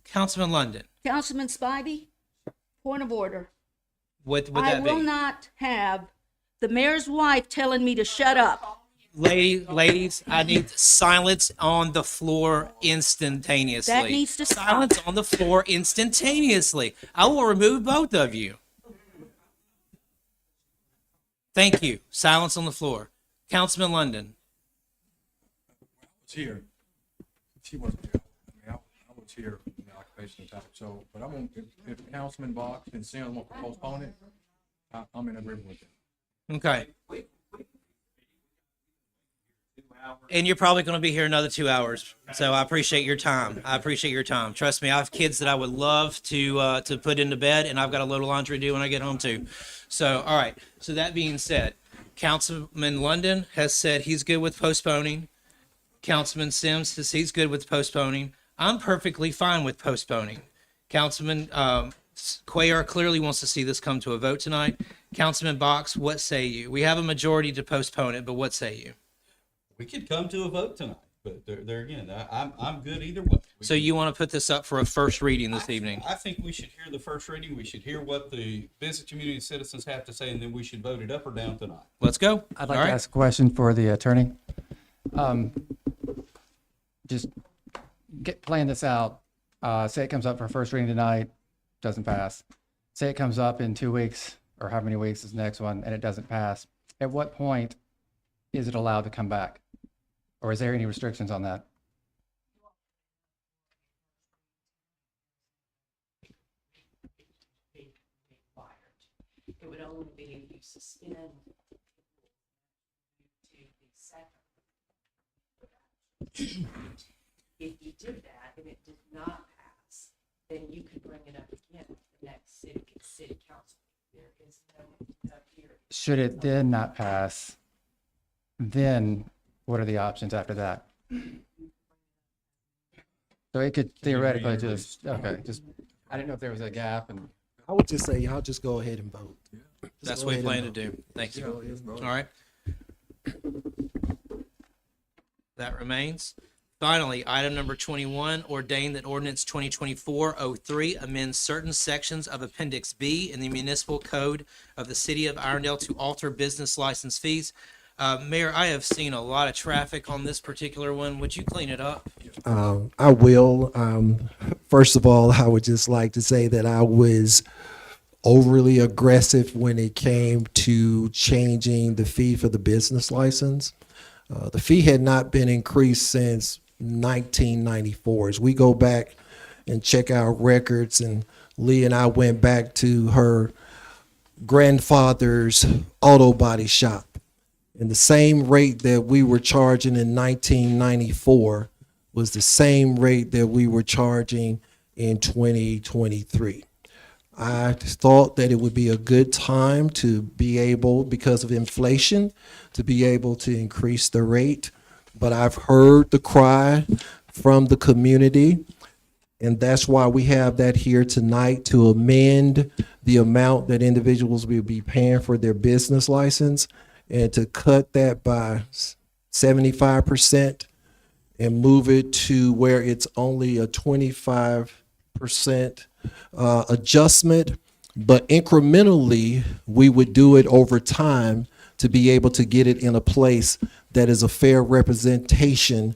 Councilman London, Councilman Spivey, point of order. what would I that will be? not have the mayor's wife telling me to shut up. Ladies, I need silence on the floor instantaneously. That needs to stop. Silence on the floor instantaneously. I will remove both of you. Thank you. Silence on the floor. Councilman London. Was here. She wasn't here. I mean, I was here in the occupational tax. So, but I'm, if Councilman Box and Sims want to postpone it, I'm in agreement with it. Okay. And you're probably going to be here another 2 hours. So I appreciate your time. I appreciate your time. Trust me, I have kids that I would love to put into bed, and I've got a load of laundry to do when I get home too. So, all right. So that being said, Councilman London has said he's good with postponing. Councilman Sims says he's good with postponing. I'm perfectly fine with postponing. Councilman Cuellar clearly wants to see this come to a vote tonight. Councilman Box, what say you? We have a majority to postpone it, but what say you? We could come to a vote tonight, but there again, I'm good either way. So you want to put this up for a first reading this evening? I think we should hear the first reading. We should hear what the business community and citizens have to say, and then we should vote it up or down tonight. Let's go. I'd like All to right. ask a question for the attorney. Just playing this out. Say it comes up for first reading tonight, doesn't pass. Say it comes up in 2 weeks, or how many weeks is the next one, and it doesn't pass. At what point is it allowed to come back? Or is there any restrictions on that? It would only be if you suspend to the second. If you did that and it did not pass, then you could bring it up again at the next city council. There is no period. Should it then not pass, then what are the options after that? So it could theoretically just, okay, just, I didn't know if there was a gap and. I would just say y'all just go ahead and vote. Just That's go what we ahead plan and to vote. do. Thank Just go you. ahead and vote. All right. That remains. Finally, item number 21, ordain that ordinance 2024-03 amends certain sections of Appendix B in the Municipal Code of the City of Irondale to alter business license fees. Mayor, I have seen a lot of traffic on this particular one. Would you clean it up? I will. First of all, I would just like to say that I was overly aggressive when it came to changing the fee for the business license. The fee had not been increased since 1994. As we go back and check our records, and Lee and I went back to her grandfather's auto body shop. And the same rate that we were charging in 1994 was the same rate that we were charging in 2023. I thought that it would be a good time to be able, because of inflation, to be able to increase the rate. But I've heard the cry from the community, and that's why we have that here tonight, to amend the amount that individuals will be paying for their business license, and to cut that by 75% and move it to where it's only a 25% adjustment, but incrementally we would do it over time to be able to get it in a place that is a fair representation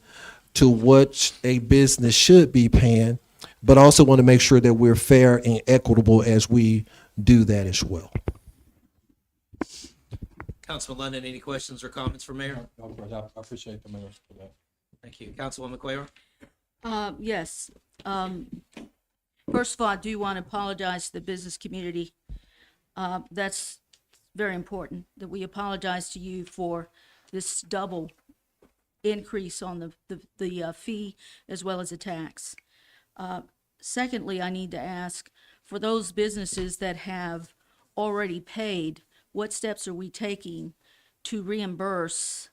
to what a business should be paying, but also want to make sure that we're fair and equitable as we do that as well. Councilman London, any questions or comments for Mayor? No, I appreciate the mayor for that. Thank you. Councilwoman Cuellar? Yes. First of all, I do want to apologize to the business community. That's very important that we apologize to you for this double increase on the fee as well as the tax. Secondly, I need to ask, for those businesses that have already paid, what steps are we taking to reimburse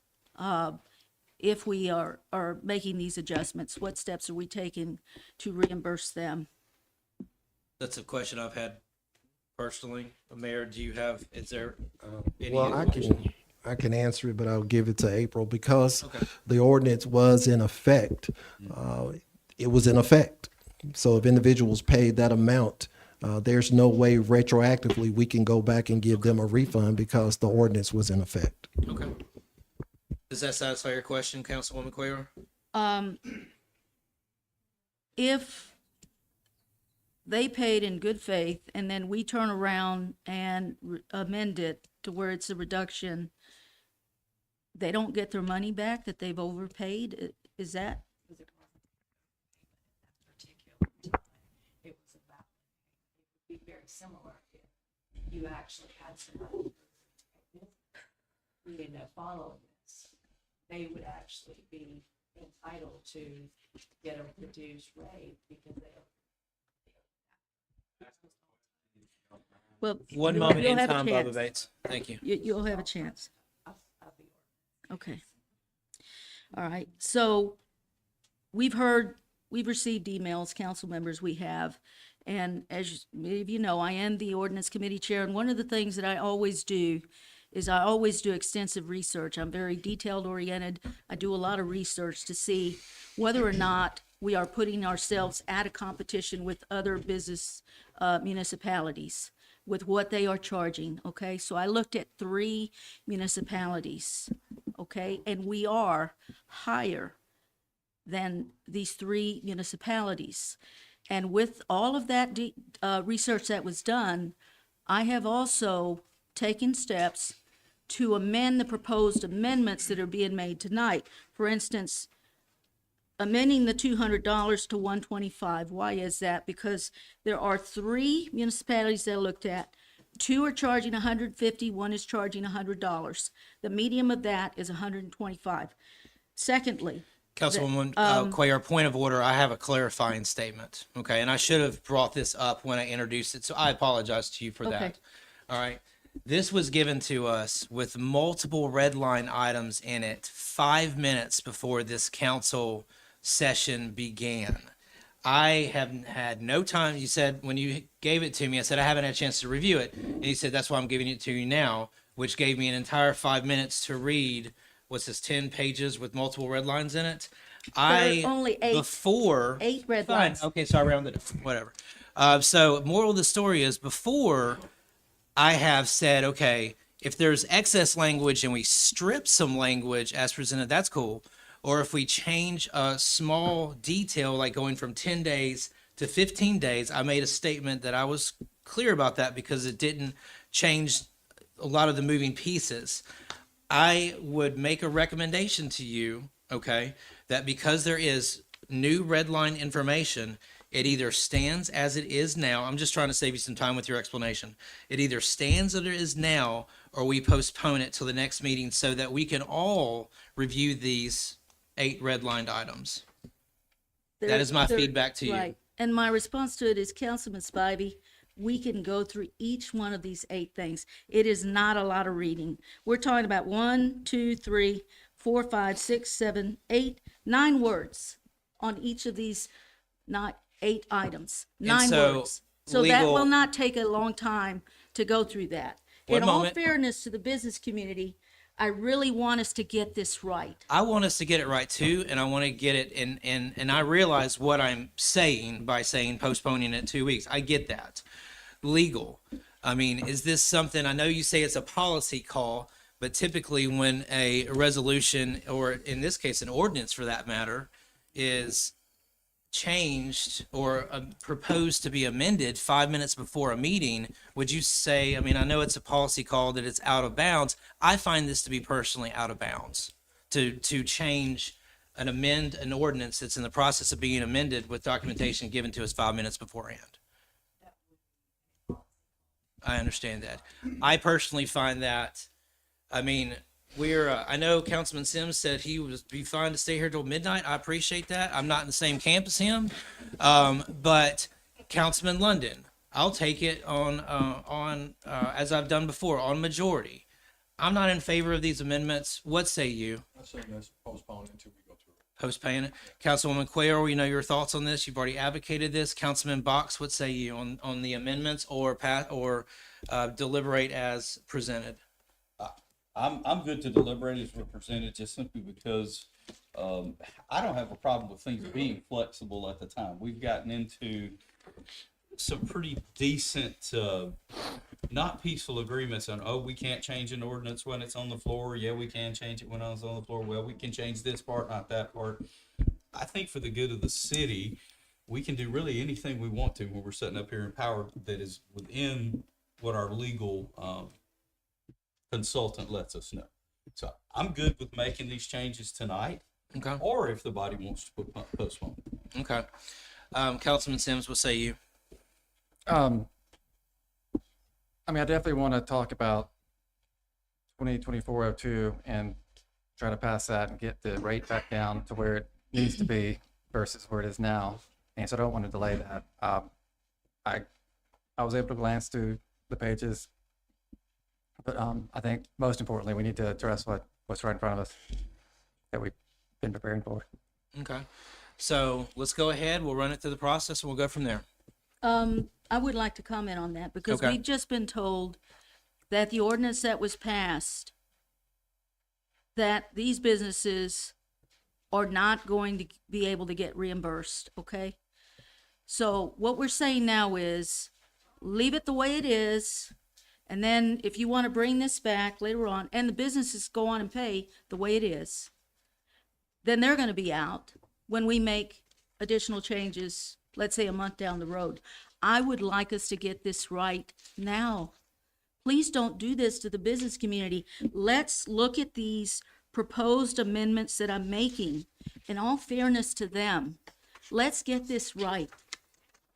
if we are making these adjustments? What steps are we taking to reimburse them? That's a question I've had personally. Mayor, is there any? Well, I can answer it, but I'll give it to April because Okay. the ordinance was in effect. It was in effect. So if individuals paid that amount, there's no way retroactively we can go back and give them a refund because the ordinance was in effect. Okay. Does that satisfy your question, Councilwoman Cuellar? If they paid in good faith and then we turn around and amend it to where it's a reduction, they don't get their money back that they've overpaid? Is that? It was about, it would be very similar if you actually had somebody who ended up following this. They would actually be entitled to get a reduced rate because they don't. Well, One you'll- moment you'll in have a time, chance. Bubba Bates. Thank you. You'll have a chance. Okay. All right. So we've received emails, council members we have, and as many of you know, I am the ordinance committee chair, and one of the things that I always do is I always do extensive research. I'm very detailed oriented. I do a lot of research to see whether or not we are putting ourselves at a competition with other business municipalities with what they are charging, okay? So I looked at 3 municipalities, okay? And we are higher than these 3 municipalities. And with all of that research that was done, I have also taken steps to amend the proposed amendments that are being made tonight. For instance, amending the $200 to $125. Why is that? Because there are 3 municipalities that I looked at. 2 are charging $150, 1 is charging $100. The medium of that is $125. Secondly, Councilwoman Cuellar, point of order, I have a clarifying statement, okay? And I should have brought this up when I introduced it, so I apologize to you for Okay. that. All right? This was given to us with multiple red line items in it 5 minutes before this council session began. I haven't had no time. You said when you gave it to me, I said I haven't had a chance to review it. And you said that's why I'm giving it to you now, which gave me an entire 5 minutes to read, what's this, 10 pages with multiple red lines in it? There are only 8 red Fine. lines. Okay, so I rounded up. Whatever. So moral of the story is before I have said, okay, if there's excess language and we strip some language as presented, that's cool. Or if we change a small detail, like going from 10 days to 15 days, I made a statement that I was clear about that because it didn't change a lot of the moving pieces. I would make a recommendation to you, okay, that because there is new red line information, it either stands as it is now. I'm just trying to save you some time with your explanation. It either stands as it is now, or we postpone it till the next meeting so that we can all review these 8 redlined items. That is my feedback to you. Right. And my response to it is, Councilman Spivey, we can go through each one of these 8 things. It is not a lot of reading. We're talking about 1, 2, 3, 4, 5, 6, 7, 8, 9 words on each of these, not 8 items, 9 so words. So that legal- will not take a long time to go through that. One In all moment. fairness to the business community, I really want us to get this right. I want us to get it right too, and I want to get it and I realize what I'm saying by saying postponing it 2 weeks. I get that. Legal. I mean, is this something, I know you say it's a policy call, but typically when a resolution, or in this case, an ordinance for that matter, is changed or proposed to be amended 5 minutes before a meeting, would you say, I mean, I know it's a policy call that it's out of bounds. I find this to be personally out of bounds to change amend an ordinance that's in the process of being amended with documentation given to us 5 minutes beforehand. I understand that. I personally find that, I mean, I know Councilman Sims said he would be fine to stay here till midnight. I appreciate that. I'm not in the same camp as him. But Councilman London, I'll take it on as I've done before, on majority. I'm not in favor of these amendments. What say you? I say let's postpone until we go through it. Postpone it. Councilwoman Quayle, we know your thoughts on this. You've already advocated this. Councilman Box, what say you on the amendments or deliberate as presented? I'm good to deliberate as we're presented, just simply because I don't have a problem with things being flexible at the time. We've gotten into some pretty decent, not peaceful agreements on, oh, we can't change an ordinance when it's on the floor. Yeah, we can change it when it's on the floor. Well, we can change this part, not that part. I think for the good of the city, we can do really anything we want to when we're sitting up here in power that is within what our legal consultant lets us know. So I'm good with making these changes tonight, Okay. or if the body wants to postpone. Okay. Councilman Sims, what say you? I mean, I definitely want to talk about 2024-02 and try to pass that and get the rate back down to where it needs to be versus where it is now. And so I don't want to delay that. I was able to glance through the pages, but I think most importantly, we need to address what's right in front of us that we've been preparing for. Okay. So let's go ahead. We'll run it through the process and we'll go from there. I would like to comment on that because Okay. we've just been told that the ordinance that was passed, that these businesses are not going to be able to get reimbursed, okay? So what we're saying now is leave it the way it is. And then if you want to bring this back later on and the businesses go on and pay the way it is, then they're going to be out when we make additional changes, let's say a month down the road. I would like us to get this right now. Please don't do this to the business community. Let's look at these proposed amendments that I'm making in all fairness to them. Let's get this right.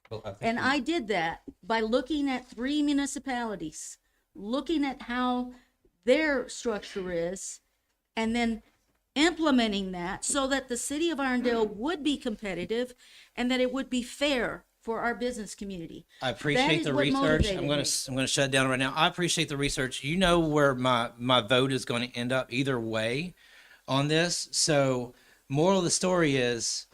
Well, I think And I did that by looking at 3 municipalities, looking at how their structure is, and then implementing that so that the city of Irondale would be competitive and that it would be fair for our business community. I appreciate is the what research. motivated I'm gonna me. shut it down right now. I appreciate the research. You know where my vote is going to end up either way on this. So moral of the story is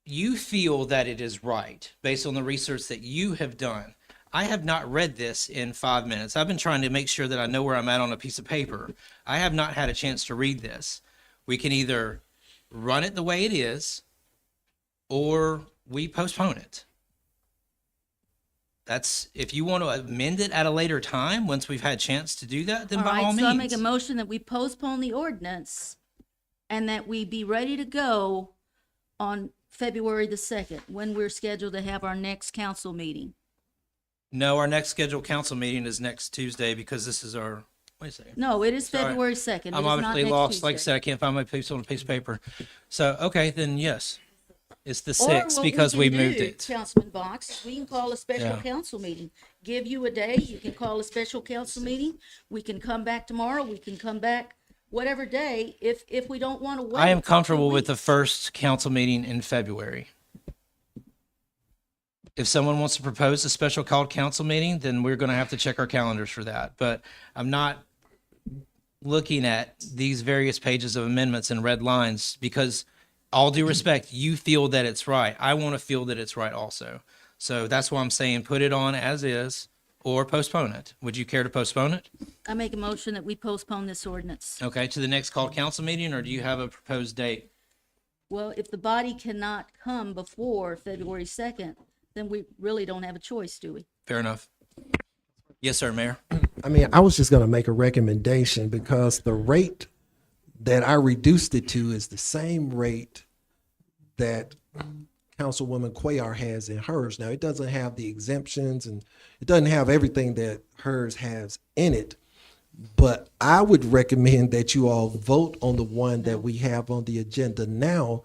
you feel that it is right based on the research that you have done. I have not read this in 5 minutes. I've been trying to make sure that I know where I'm at on a piece of paper. I have not had a chance to read this. We can either run it the way it is or we postpone it. That's, if you want to amend it at a later time, once we've had a chance to do that, then All by all right, so I make means. a motion that we postpone the ordinance and that we be ready to go on February the 2nd, when we're scheduled to have our next council meeting. No, our next scheduled council meeting is next Tuesday because this is our, wait a second. No, it is Sorry. February 2nd. It I'm is not obviously next lost. Like I Tuesday. said, I can't find my piece on a piece of paper. So, okay, then yes. It's the Or 6th what because can we moved do, it. Councilman Box, is we can call a special Yeah. council meeting. Give you a day, you can call a special council meeting. We can come back tomorrow, we can come back whatever day, if we don't want to wait. I am 2 comfortable with the weeks. first council meeting in February. If someone wants to propose a special called council meeting, then we're going to have to check our calendars for that. But I'm not looking at these various pages of amendments and red lines because, all due respect, you feel that it's right. I want to feel that it's right also. So that's why I'm saying put it on as is or postpone it. Would you care to postpone it? I make a motion that we postpone this ordinance. Okay, to the next called council meeting, or do you have a proposed date? Well, if the body cannot come before February 2nd, then we really don't have a choice, do we? Fair enough. Yes, sir, Mayor. I mean, I was just going to make a recommendation because the rate that I reduced it to is the same rate that Councilwoman Cuellar has in hers. Now, it doesn't have the exemptions and it doesn't have everything that hers has in it. But I would recommend that you all vote on the one that we have on the agenda now.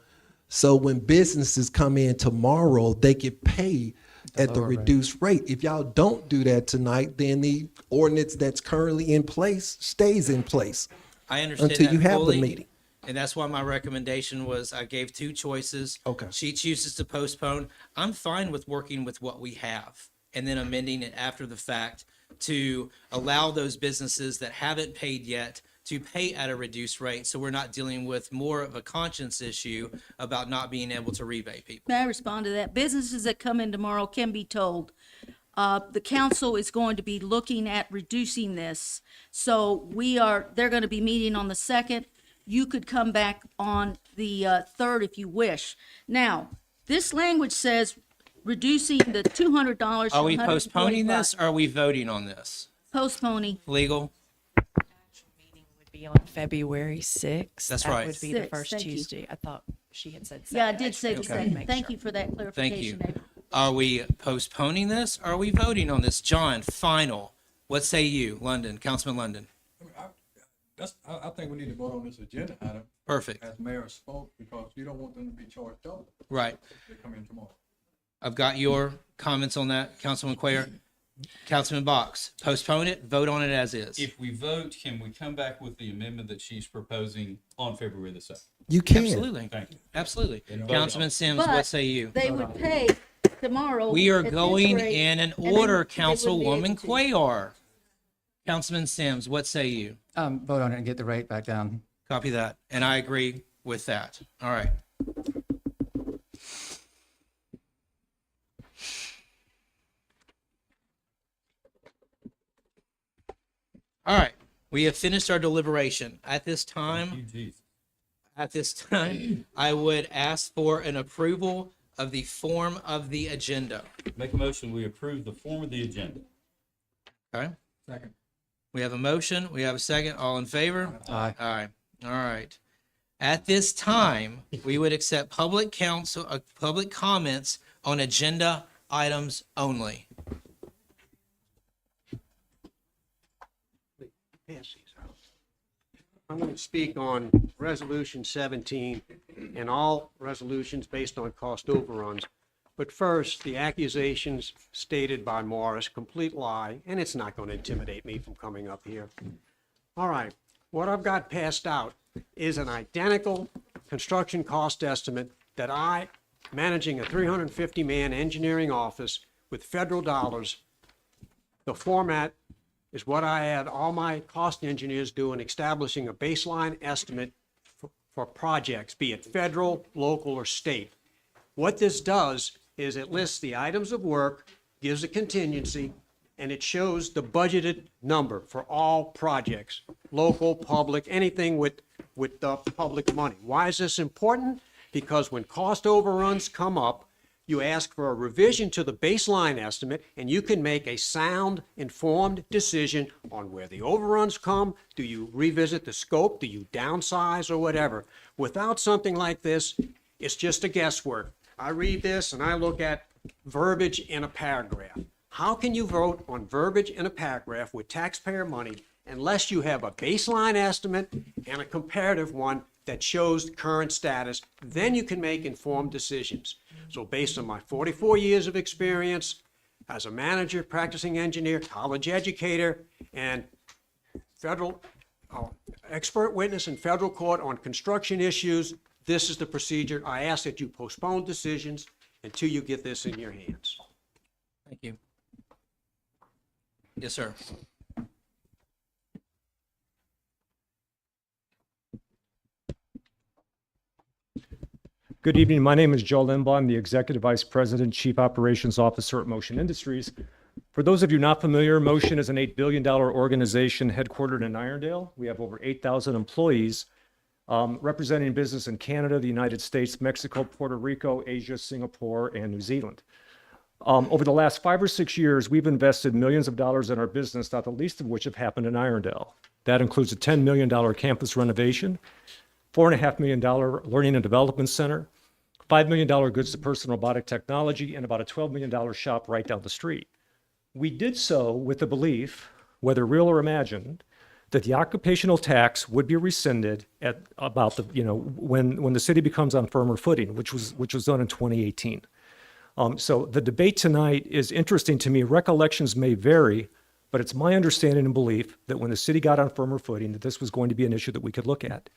So when businesses come in tomorrow, they get paid at the reduced rate. If y'all don't do that tonight, then the ordinance that's currently in place stays in place I understand until that you have fully, the meeting. and that's why my recommendation was I gave two choices. Okay. She chooses to postpone. I'm fine with working with what we have and then amending it after the fact to allow those businesses that haven't paid yet to pay at a reduced rate, so we're not dealing with more of a conscience issue about not being able to rebate people. May I respond to that? Businesses that come in tomorrow can be told, the council is going to be looking at reducing this. So they're going to be meeting on the 2nd. You could come back on the 3rd if you wish. Now, this language says reducing the $200 Are we to postponing this $125. or are we voting on this? Postponing. Legal? Meeting would be on February 6th. That's That right. would be the 6th, first thank you. Tuesday. I thought she had said Yeah, I second. did say the just wanted to 2nd. make Thank sure. you for that Thank you. clarification, April. Are we postponing this? Or are we voting on this? John, final. What say you, London, Councilman London? I think we need to vote on this agenda item Perfect. as mayor spoke because you don't want them to be charged double Right. if they come in tomorrow. I've got your comments on that, Councilman Cuellar. Councilman Box, postpone it, vote on it as is. If we vote, can we come back with the amendment that she's proposing on February the 2nd? You can. Absolutely. Thank you. Absolutely. vote on Councilman it. Sims, But what say you? They would pay tomorrow. We are at this going rate, in an and then order, they wouldn't be able Councilwoman to. Cuellar. Councilman Sims, what say you? Vote on it and get the rate back down. Copy that. And I agree with that. All right. All right. We have finished our deliberation. At this time, I would ask for an approval of the form of the agenda. Make a motion, we approve the form of the agenda. Okay? Second. We have a motion. We have a second. All in favor? Aye. Aye. All right. At this time, we would accept public comments on agenda items only. I'm going to speak on Resolution 17 and all resolutions based on cost overruns. But first, the accusations stated by Morris, complete lie, and it's not going to intimidate me from coming up here. All right, what I've got passed out is an identical construction cost estimate that I, managing a 350-man engineering office with federal dollars, the format is what I had all my cost engineers do in establishing a baseline estimate for projects, be it federal, local, or state. What this does is it lists the items of work, gives a contingency, and it shows the budgeted number for all projects, local, public, anything with the public money. Why is this important? Because when cost overruns come up, You ask for a revision to the baseline estimate, and you can make a sound, informed decision on where the overruns come. Do you revisit the scope? Do you downsize or whatever? Without something like this, it's just a guesswork. I read this and I look at verbiage in a paragraph. How can you vote on verbiage in a paragraph with taxpayer money unless you have a baseline estimate and a comparative one that shows current status? Then you can make informed decisions. So based on my 44 years of experience as a manager, practicing engineer, college educator, and federal expert witness in federal court on construction issues, this is the procedure. I ask that you postpone decisions until you get this in your hands. Thank you. Yes, sir. Good evening. My name is Joe Limbaugh. I'm the Executive Vice President, Chief Operations Officer at Motion Industries. For those of you not familiar, Motion is an $8 billion organization headquartered in Irondale. We have over 8,000 employees representing business in Canada, the United States, Mexico, Puerto Rico, Asia, Singapore, and New Zealand. Over the last 5 or 6 years, we've invested millions of dollars in our business, not the least of which have happened in Irondale. That includes a $10 million campus renovation, $4.5 million learning and development center, $5 million goods to person robotic technology, and about a $12 million shop right down the street. We did so with the belief, whether real or imagined, that the occupational tax would be rescinded at about the, when the city becomes on firmer footing, which was done in 2018. So the debate tonight is interesting to me. Recollections may vary, but it's my understanding and belief that when the city got on firmer footing, that this was going to be an issue that we could look at.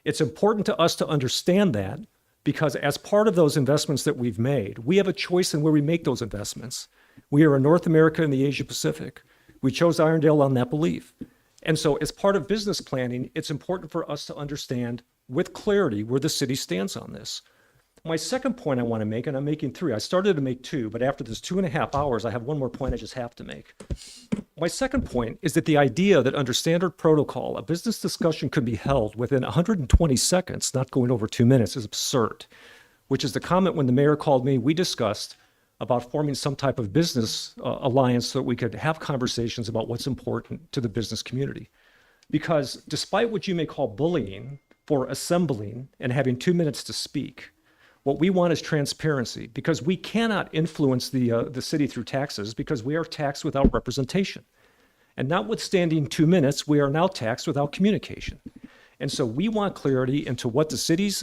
It's important to us to understand that because as part of those investments that we've made, we have a choice in where we make those investments. We are in North America and the Asia Pacific. We chose Irondale on that belief. And so as part of business planning, it's important for us to understand with clarity where the city stands on this. My second point I want to make, and I'm making 3. I started to make 2, but after this 2.5 hours, I have one more point I just have to make. My second point is that the idea that under standard protocol, a business discussion could be held within 120 seconds, not going over 2 minutes, is absurd, which is the comment when the mayor called me, we discussed about forming some type of business alliance so that we could have conversations about what's important to the business community. Because despite what you may call bullying for assembling and having 2 minutes to speak, what we want is transparency, because we cannot influence the city through taxes because we are taxed without representation. And notwithstanding 2 minutes, we are now taxed without communication. And so we want clarity into what the city's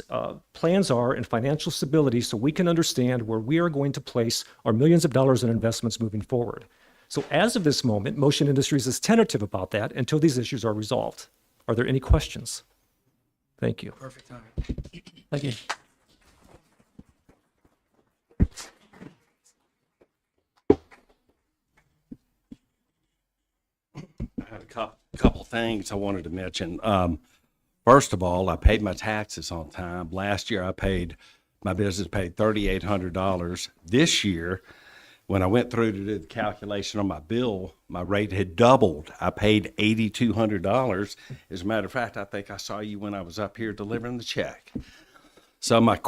plans are and financial stability so we can understand where we are going to place our millions of dollars in investments moving forward. So as of this moment, Motion Industries is tentative about that until these issues are resolved. Are there any questions? Thank you. Perfect time. Thank you. I had a couple things I wanted to mention. First of all, I paid my taxes on time. Last year, my business paid $3,800. This year, when I went through to do the calculation on my bill, my rate had doubled. I paid $8,200. As a matter of fact, I think I saw you when I was up here delivering the check. So I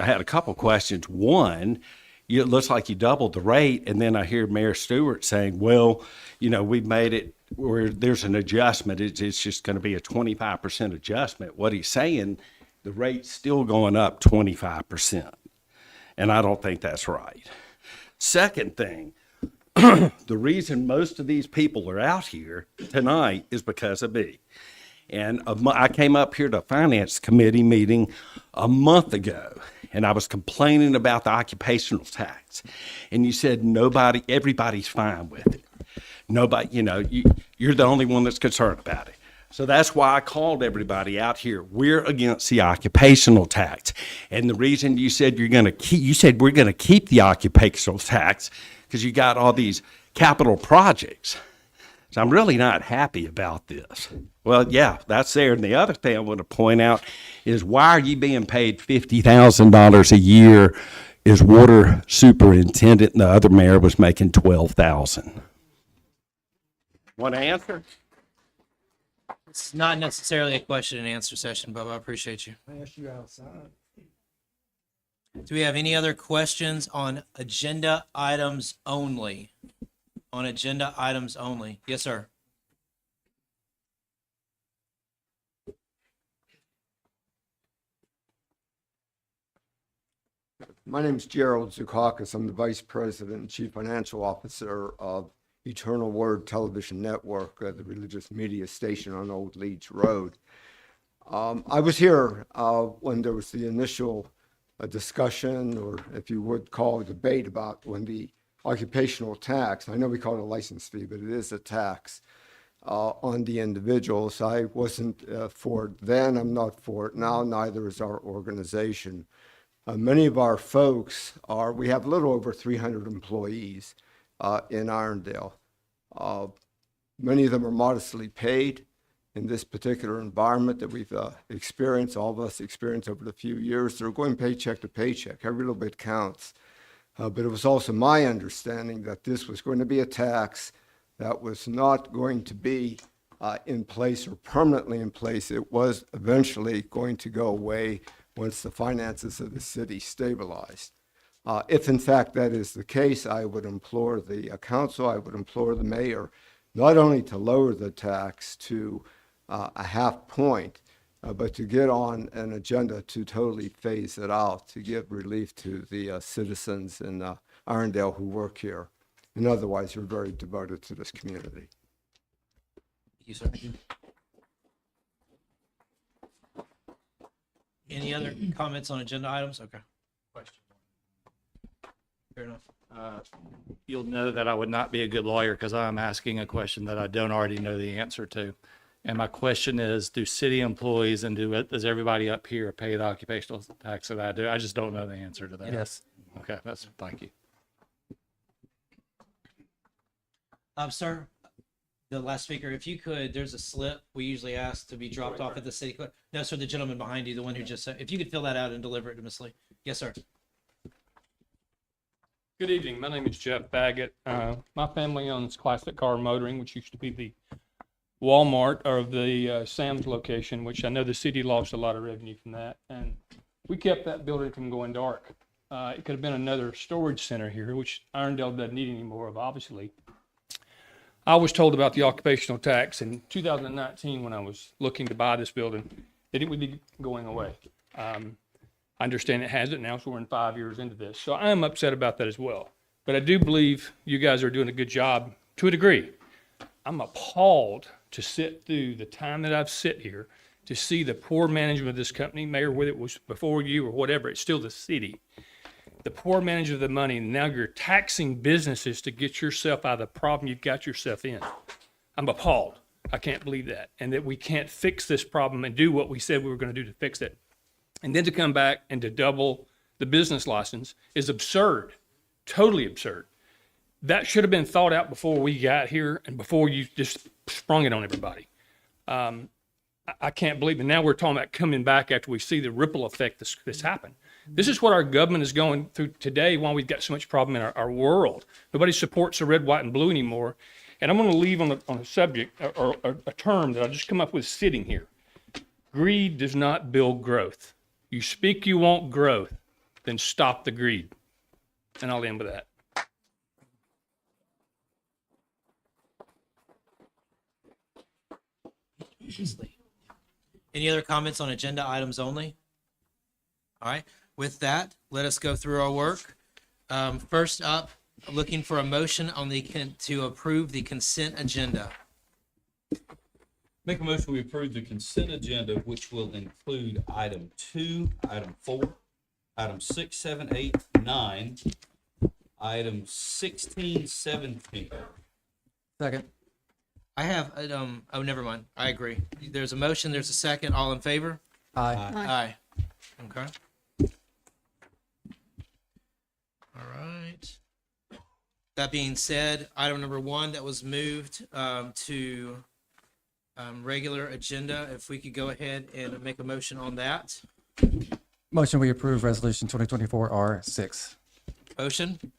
had a couple questions. One, it looks like you doubled the rate, and then I hear Mayor Stewart saying, well, we've made it where there's an adjustment. It's just going to be a 25% adjustment. What he's saying, the rate's still going up 25%, and I don't think that's right. Second thing, the reason most of these people are out here tonight is because of me. And I came up here to a finance committee meeting a month ago, and I was complaining about the occupational tax. And you said everybody's fine with it. Nobody, you're the only one that's concerned about it. So that's why I called everybody out here. We're against the occupational tax. And the reason you said we're going to keep the occupational tax because you got all these capital projects. So I'm really not happy about this. Well, yeah, that's there. And the other thing I want to point out is why are you being paid $50,000 a year as water superintendent and the other mayor was making $12,000? Want to answer? It's not necessarily a question and answer session, Bubba. I appreciate you. I asked you outside. Do we have any other questions on agenda items only? On agenda items only? Yes, sir. My name is Gerald Zukakis. I'm the Vice President and Chief Financial Officer of Eternal Word Television Network, the religious media station on Old Leeds Road. I was here when there was the initial discussion, or if you would call a debate, about when the occupational tax, I know we call it a license fee, but it is a tax on the individuals. I wasn't for it then, I'm not for it now, neither is our organization. Many of our folks we have a little over 300 employees in Irondale. Many of them are modestly paid in this particular environment that we've experienced, all of us experienced over the few years. They're going paycheck to paycheck. Every little bit counts. But it was also my understanding that this was going to be a tax that was not going to be in place or permanently in place. It was eventually going to go away once the finances of the city stabilized. If in fact that is the case, I would implore the council, I would implore the mayor, not only to lower the tax to a half point, but to get on an agenda to totally phase it out, to give relief to the citizens in Irondale who work here. And otherwise, we're very devoted to this community. Thank you, sir. Any other comments on agenda items? Okay. Question. Fair enough. You'll know that I would not be a good lawyer because I'm asking a question that I don't already know the answer to. And my question is, do city employees and does everybody up here pay the occupational tax that I do? I just don't know the answer to that. Yes. Okay, thank you. Sir, the last speaker, if you could, there's a slip we usually ask to be dropped off at the city clerk. No, sir, the gentleman behind you, the one who just said, if you could fill that out and deliver it to Ms. Lee. Yes, sir. Good evening. My name is Jeff Baggett. My family owns Classic Car Motoring, which used to be the Walmart or the Sam's location, which I know the city lost a lot of revenue from that. And we kept that building from going dark. It could have been another storage center here, which Irondale doesn't need any more of, obviously. I was told about the occupational tax in 2019 when I was looking to buy this building, that it would be going away. I understand it hasn't now, so we're in 5 years into this. So I am upset about that as well. But I do believe you guys are doing a good job to a degree. I'm appalled to sit through the time that I've sit here to see the poor management of this company, Mayor, whether it was before you or whatever, it's still the city. The poor management of the money, and now you're taxing businesses to get yourself out of the problem you've got yourself in. I'm appalled. I can't believe that. And that we can't fix this problem and do what we said we were going to do to fix it. And then to come back and to double the business license is absurd, totally absurd. That should have been thought out before we got here and before you just sprung it on everybody. I can't believe it. Now we're talking about coming back after we see the ripple effect that's happened. This is what our government is going through today while we've got so much problem in our world. Nobody supports the red, white, and blue anymore. And I'm going to leave on a subject or a term that I just come up with sitting here. Greed does not build growth. You speak you want growth, then stop the greed. And I'll end with that. Any other comments on agenda items only? All right. With that, let us go through our work. First up, looking for a motion on to approve the consent agenda. Make a motion, we approve the consent agenda, which will include item 2, item 4, item 6, 7, 8, 9, item 16, 17. Second. I have, oh, never mind. I agree. There's a motion, there's a second. All in favor? Aye. Aye. Okay. All right. That being said, item number 1 that was moved to regular agenda, if we could go ahead and make a motion on that. Motion we approve resolution 2024 R6. Motion. Do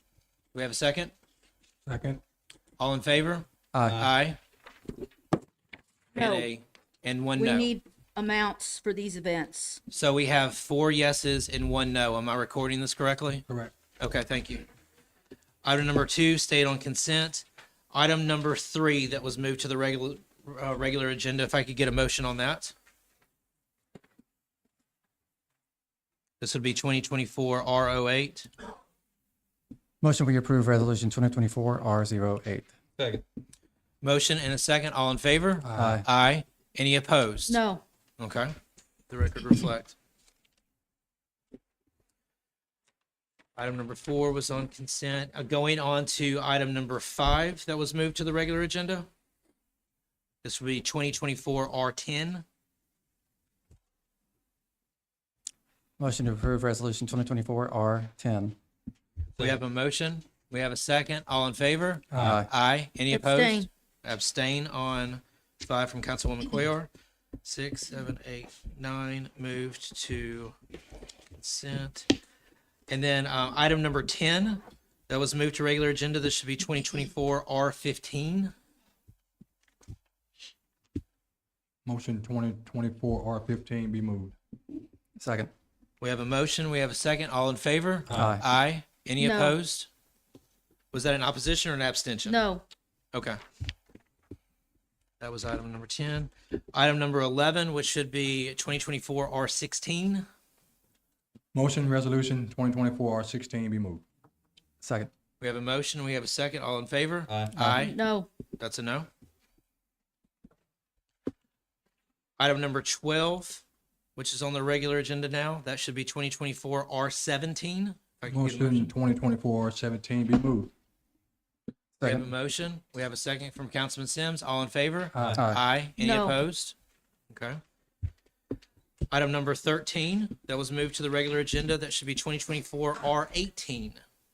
we have a second? Second. All in favor? Aye. Aye. No. And one We no. need, amounts for these events. So we have 4 yeses and 1 no. Am I recording this correctly? Correct. Okay, thank you. Item number 2 stayed on consent. Item number 3 that was moved to the regular agenda, if I could get a motion on that. This would be 2024 R08. Motion we approve resolution 2024 R08. Second. Motion and a second. All in favor? Aye. Aye. Any opposed? No. Okay. The record reflect. Item number 4 was on consent. Going on to item number 5 that was moved to the regular agenda. This will be 2024 R10. Motion to approve resolution 2024 R10. We have a motion. We have a second. All in favor? Aye. Aye. Any opposed? Abstain. Abstain on 5 from Councilwoman Cuellar. 6, 7, 8, 9 moved to consent. And then item number 10 that was moved to regular agenda. This should be 2024 R15. Motion 2024 R15 be moved. Second. We have a motion. We have a second. All in favor? Aye. Aye. Any No. opposed? Was that an opposition or an abstention? No. Okay. That was item number 10. Item number 11, which should be 2024 R16. Motion resolution 2024 R16 be moved. Second. We have a motion. We have a second. All in favor? Aye. Aye. No. That's a no. Item number 12, which is on the regular agenda now. That should be 2024 R17. If I can get a Motion 2024 R17 be moved. We have a Second. motion. We have a second from Councilman Sims. All in favor? Aye. Aye. Any No. opposed? Okay. Item number 13, that was moved to the regular agenda. That should be 2024 R18.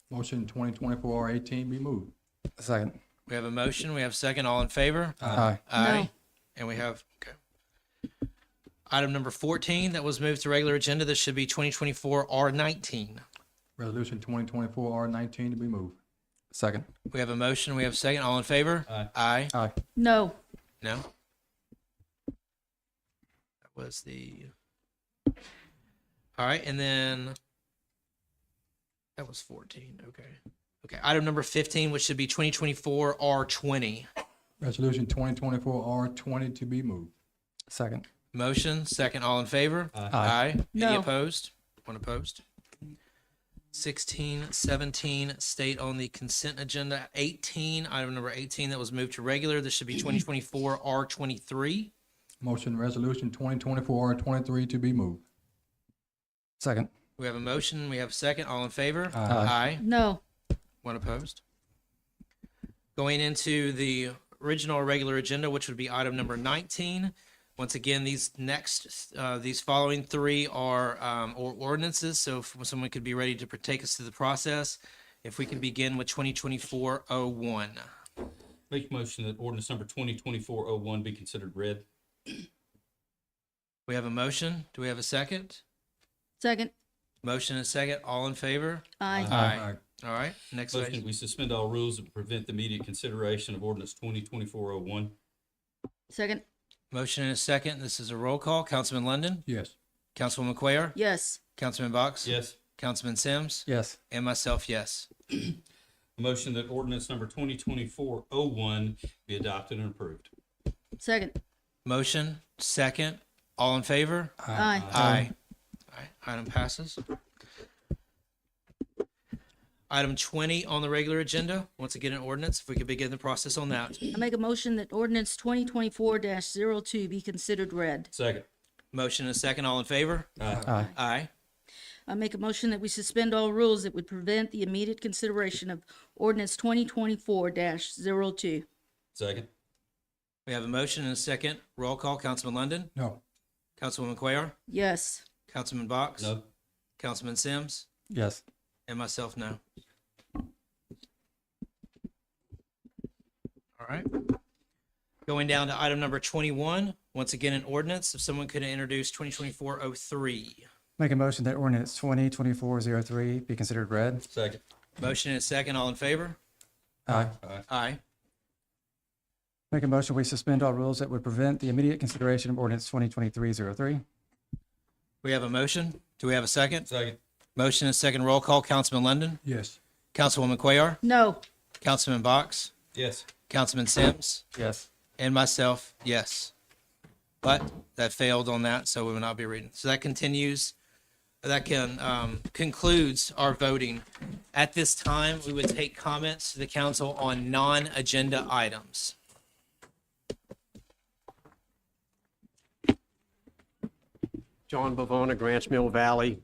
Motion 2024 R18 be moved. Second. We have a motion. We have a second. All in favor? Aye. Aye. No. And we have, okay. Item number 14, that was moved to regular agenda. This should be 2024 R19. Resolution 2024 R19 to be moved. Second. We have a motion. We have a second. All in favor? Aye. Aye. Aye. No. No? That was the, all right, and then that was 14. Okay. Okay. Item number 15, which should be 2024 R20. Resolution 2024 R20 to be moved. Second. Motion, second. All in favor? Aye. Any No. opposed? One opposed. 16, 17 stayed on the consent agenda. 18, item number 18 that was moved to regular. This should be 2024 R23. Motion resolution 2024 R23 to be moved. Second. We have a motion. We have a second. All in favor? Aye. No. One opposed. Going into the original regular agenda, which would be item number 19. Once again, these following 3 are ordinances. So if someone could be ready to take us through the process, if we can begin with 2024-01. Make a motion that ordinance number 2024-01 be considered read. We have a motion. Do we have a second? Second. Motion and second. All in favor? Aye. Aye. All right. Next Motion item. we suspend all rules and prevent the immediate consideration of ordinance 2024-01. Second. Motion and a second. This is a roll call. Councilman London? Yes. Councilwoman Cuellar? Yes. Councilman Box? Yes. Councilman Sims? Yes. And myself, yes. A motion that ordinance number 2024-01 be adopted and approved. Second. Motion, second. All in favor? Aye. Aye. Aye. Item passes. Item 20 on the regular agenda, once again, an ordinance, if we could begin the process on that. I make a motion that ordinance 2024-02 be considered read. Second. Motion and a second, all in favor? Aye. Aye. I make a motion that we suspend all rules that would prevent the immediate consideration of ordinance 2024-02. Second. We have a motion and a second. Roll call, Councilman London? No. Councilwoman Cuellar? Yes. Councilman Box? No. Councilman Sims? Yes. And myself, no. All right. Going down to item number 21, once again, an ordinance. If someone could introduce 2024-03. Make a motion that ordinance 2024-03 be considered read. Second. Motion and a second, all in favor? Aye. Aye. Aye. Make a motion, we suspend all rules that would prevent the immediate consideration of ordinance 2023-03. We have a motion. Do we have a second? Second. Motion and second. Roll call. Councilman London? Yes. Councilwoman Cuellar? No. Councilman Box? Yes. Councilman Sims? Yes. And myself, yes. But that failed on that, so we will not be reading. So that continues, concludes our voting. At this time, we would take comments to the council on non-agenda items. John Bavona, Grants Mill Valley.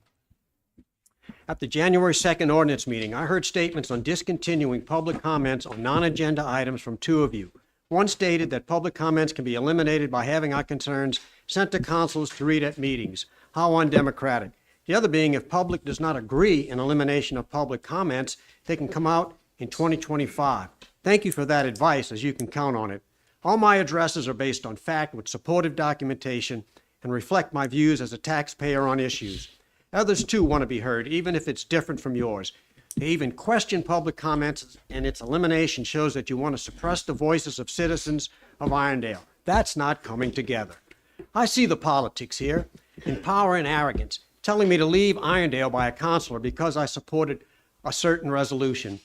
At the January 2nd ordinance meeting, I heard statements on discontinuing public comments on non-agenda items from two of you. One stated that public comments can be eliminated by having our concerns sent to councilors to read at meetings. How undemocratic. The other being, if public does not agree in elimination of public comments, they can come out in 2025. Thank you for that advice, as you can count on it. All my addresses are based on fact with supportive documentation and reflect my views as a taxpayer on issues. Others too want to be heard, even if it's different from yours. To even question public comments and its elimination shows that you want to suppress the voices of citizens of Irondale. That's not coming together. I see the politics here, in power and arrogance, telling me to leave Irondale by a councilor because I supported a certain resolution.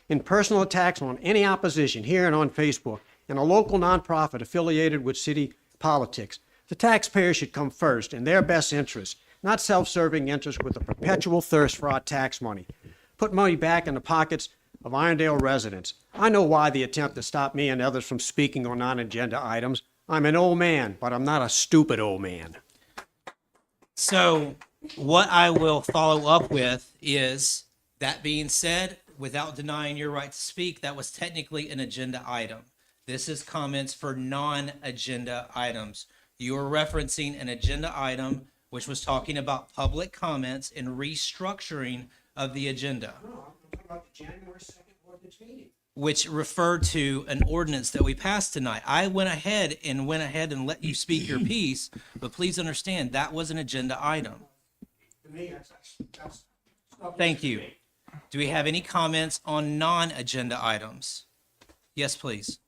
In personal attacks on any opposition here and on Facebook, and a local nonprofit affiliated with city politics. The taxpayers should come first in their best interest, not self-serving interests with a perpetual thirst for our tax money. Put money back in the pockets of Irondale residents. I know why the attempt to stop me and others from speaking on non-agenda items. I'm an old man, but I'm not a stupid old man. So what I will follow up with is, that being said, without denying your right to speak, that was technically an agenda item. This is comments for non-agenda items. You are referencing an agenda item which was talking about public comments and restructuring of the agenda, which referred to an ordinance that we passed tonight. I went ahead and let you speak your piece, but please understand that was an agenda item. Thank you. Do we have any comments on non-agenda items? Yes, please.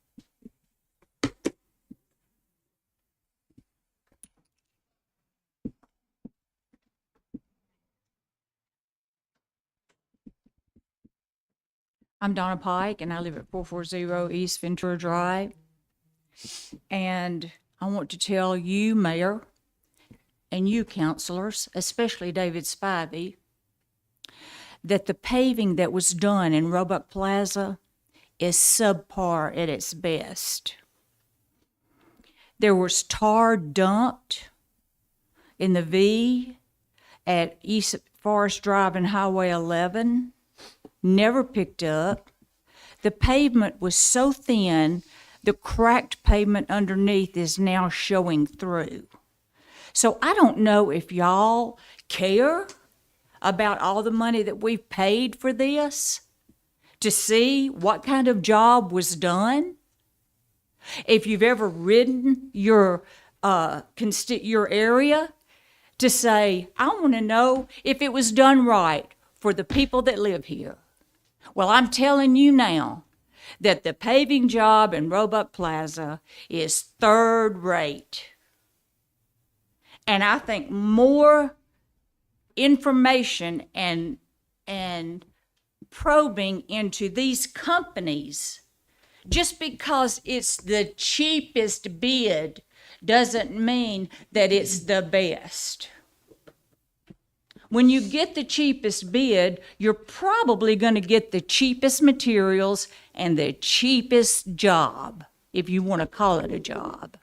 I'm Donna Pike, and I live at 440 East Ventura Drive. And I want to tell you, Mayor, and you councilors, especially David Spivey, that the paving that was done in Roebuck Plaza is subpar at its best. There was tar dumped in the V at East Forest Drive and Highway 11. Never picked up. The pavement was so thin, the cracked pavement underneath is now showing through. So I don't know if y'all care about all the money that we've paid for this to see what kind of job was done. If you've ever ridden your area to say, I want to know if it was done right for the people that live here. Well, I'm telling you now that the paving job in Roebuck Plaza is third rate. And I think more information and probing into these companies, just because it's the cheapest bid doesn't mean that it's the best. When you get the cheapest bid, you're probably going to get the cheapest materials and the cheapest job, if you want to call it a job.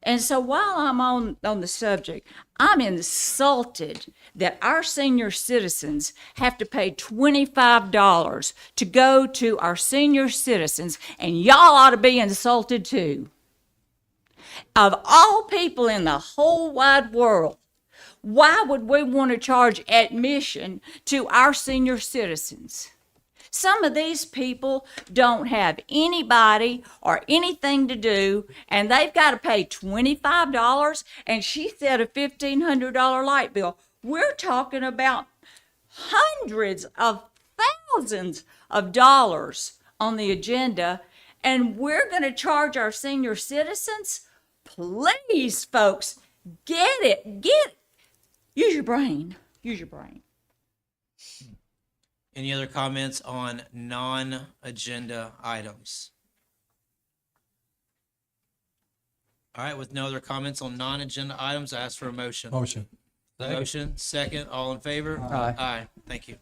And so while I'm on the subject, I'm insulted that our senior citizens have to pay $25 to go to our senior citizens, and y'all ought to be insulted too. Of all people in the whole wide world, why would we want to charge admission to our senior citizens? Some of these people don't have anybody or anything to do, and they've got to pay $25, and she said a $1,500 light bill. We're talking about hundreds of thousands of dollars on the agenda, and we're going to charge our senior citizens? Please, folks, get it. Use your brain. Use your brain. Any other comments on non-agenda items? All right, with no other comments on non-agenda items, I ask for a motion. Motion. Motion, second, all in favor? Aye. Aye, thank you.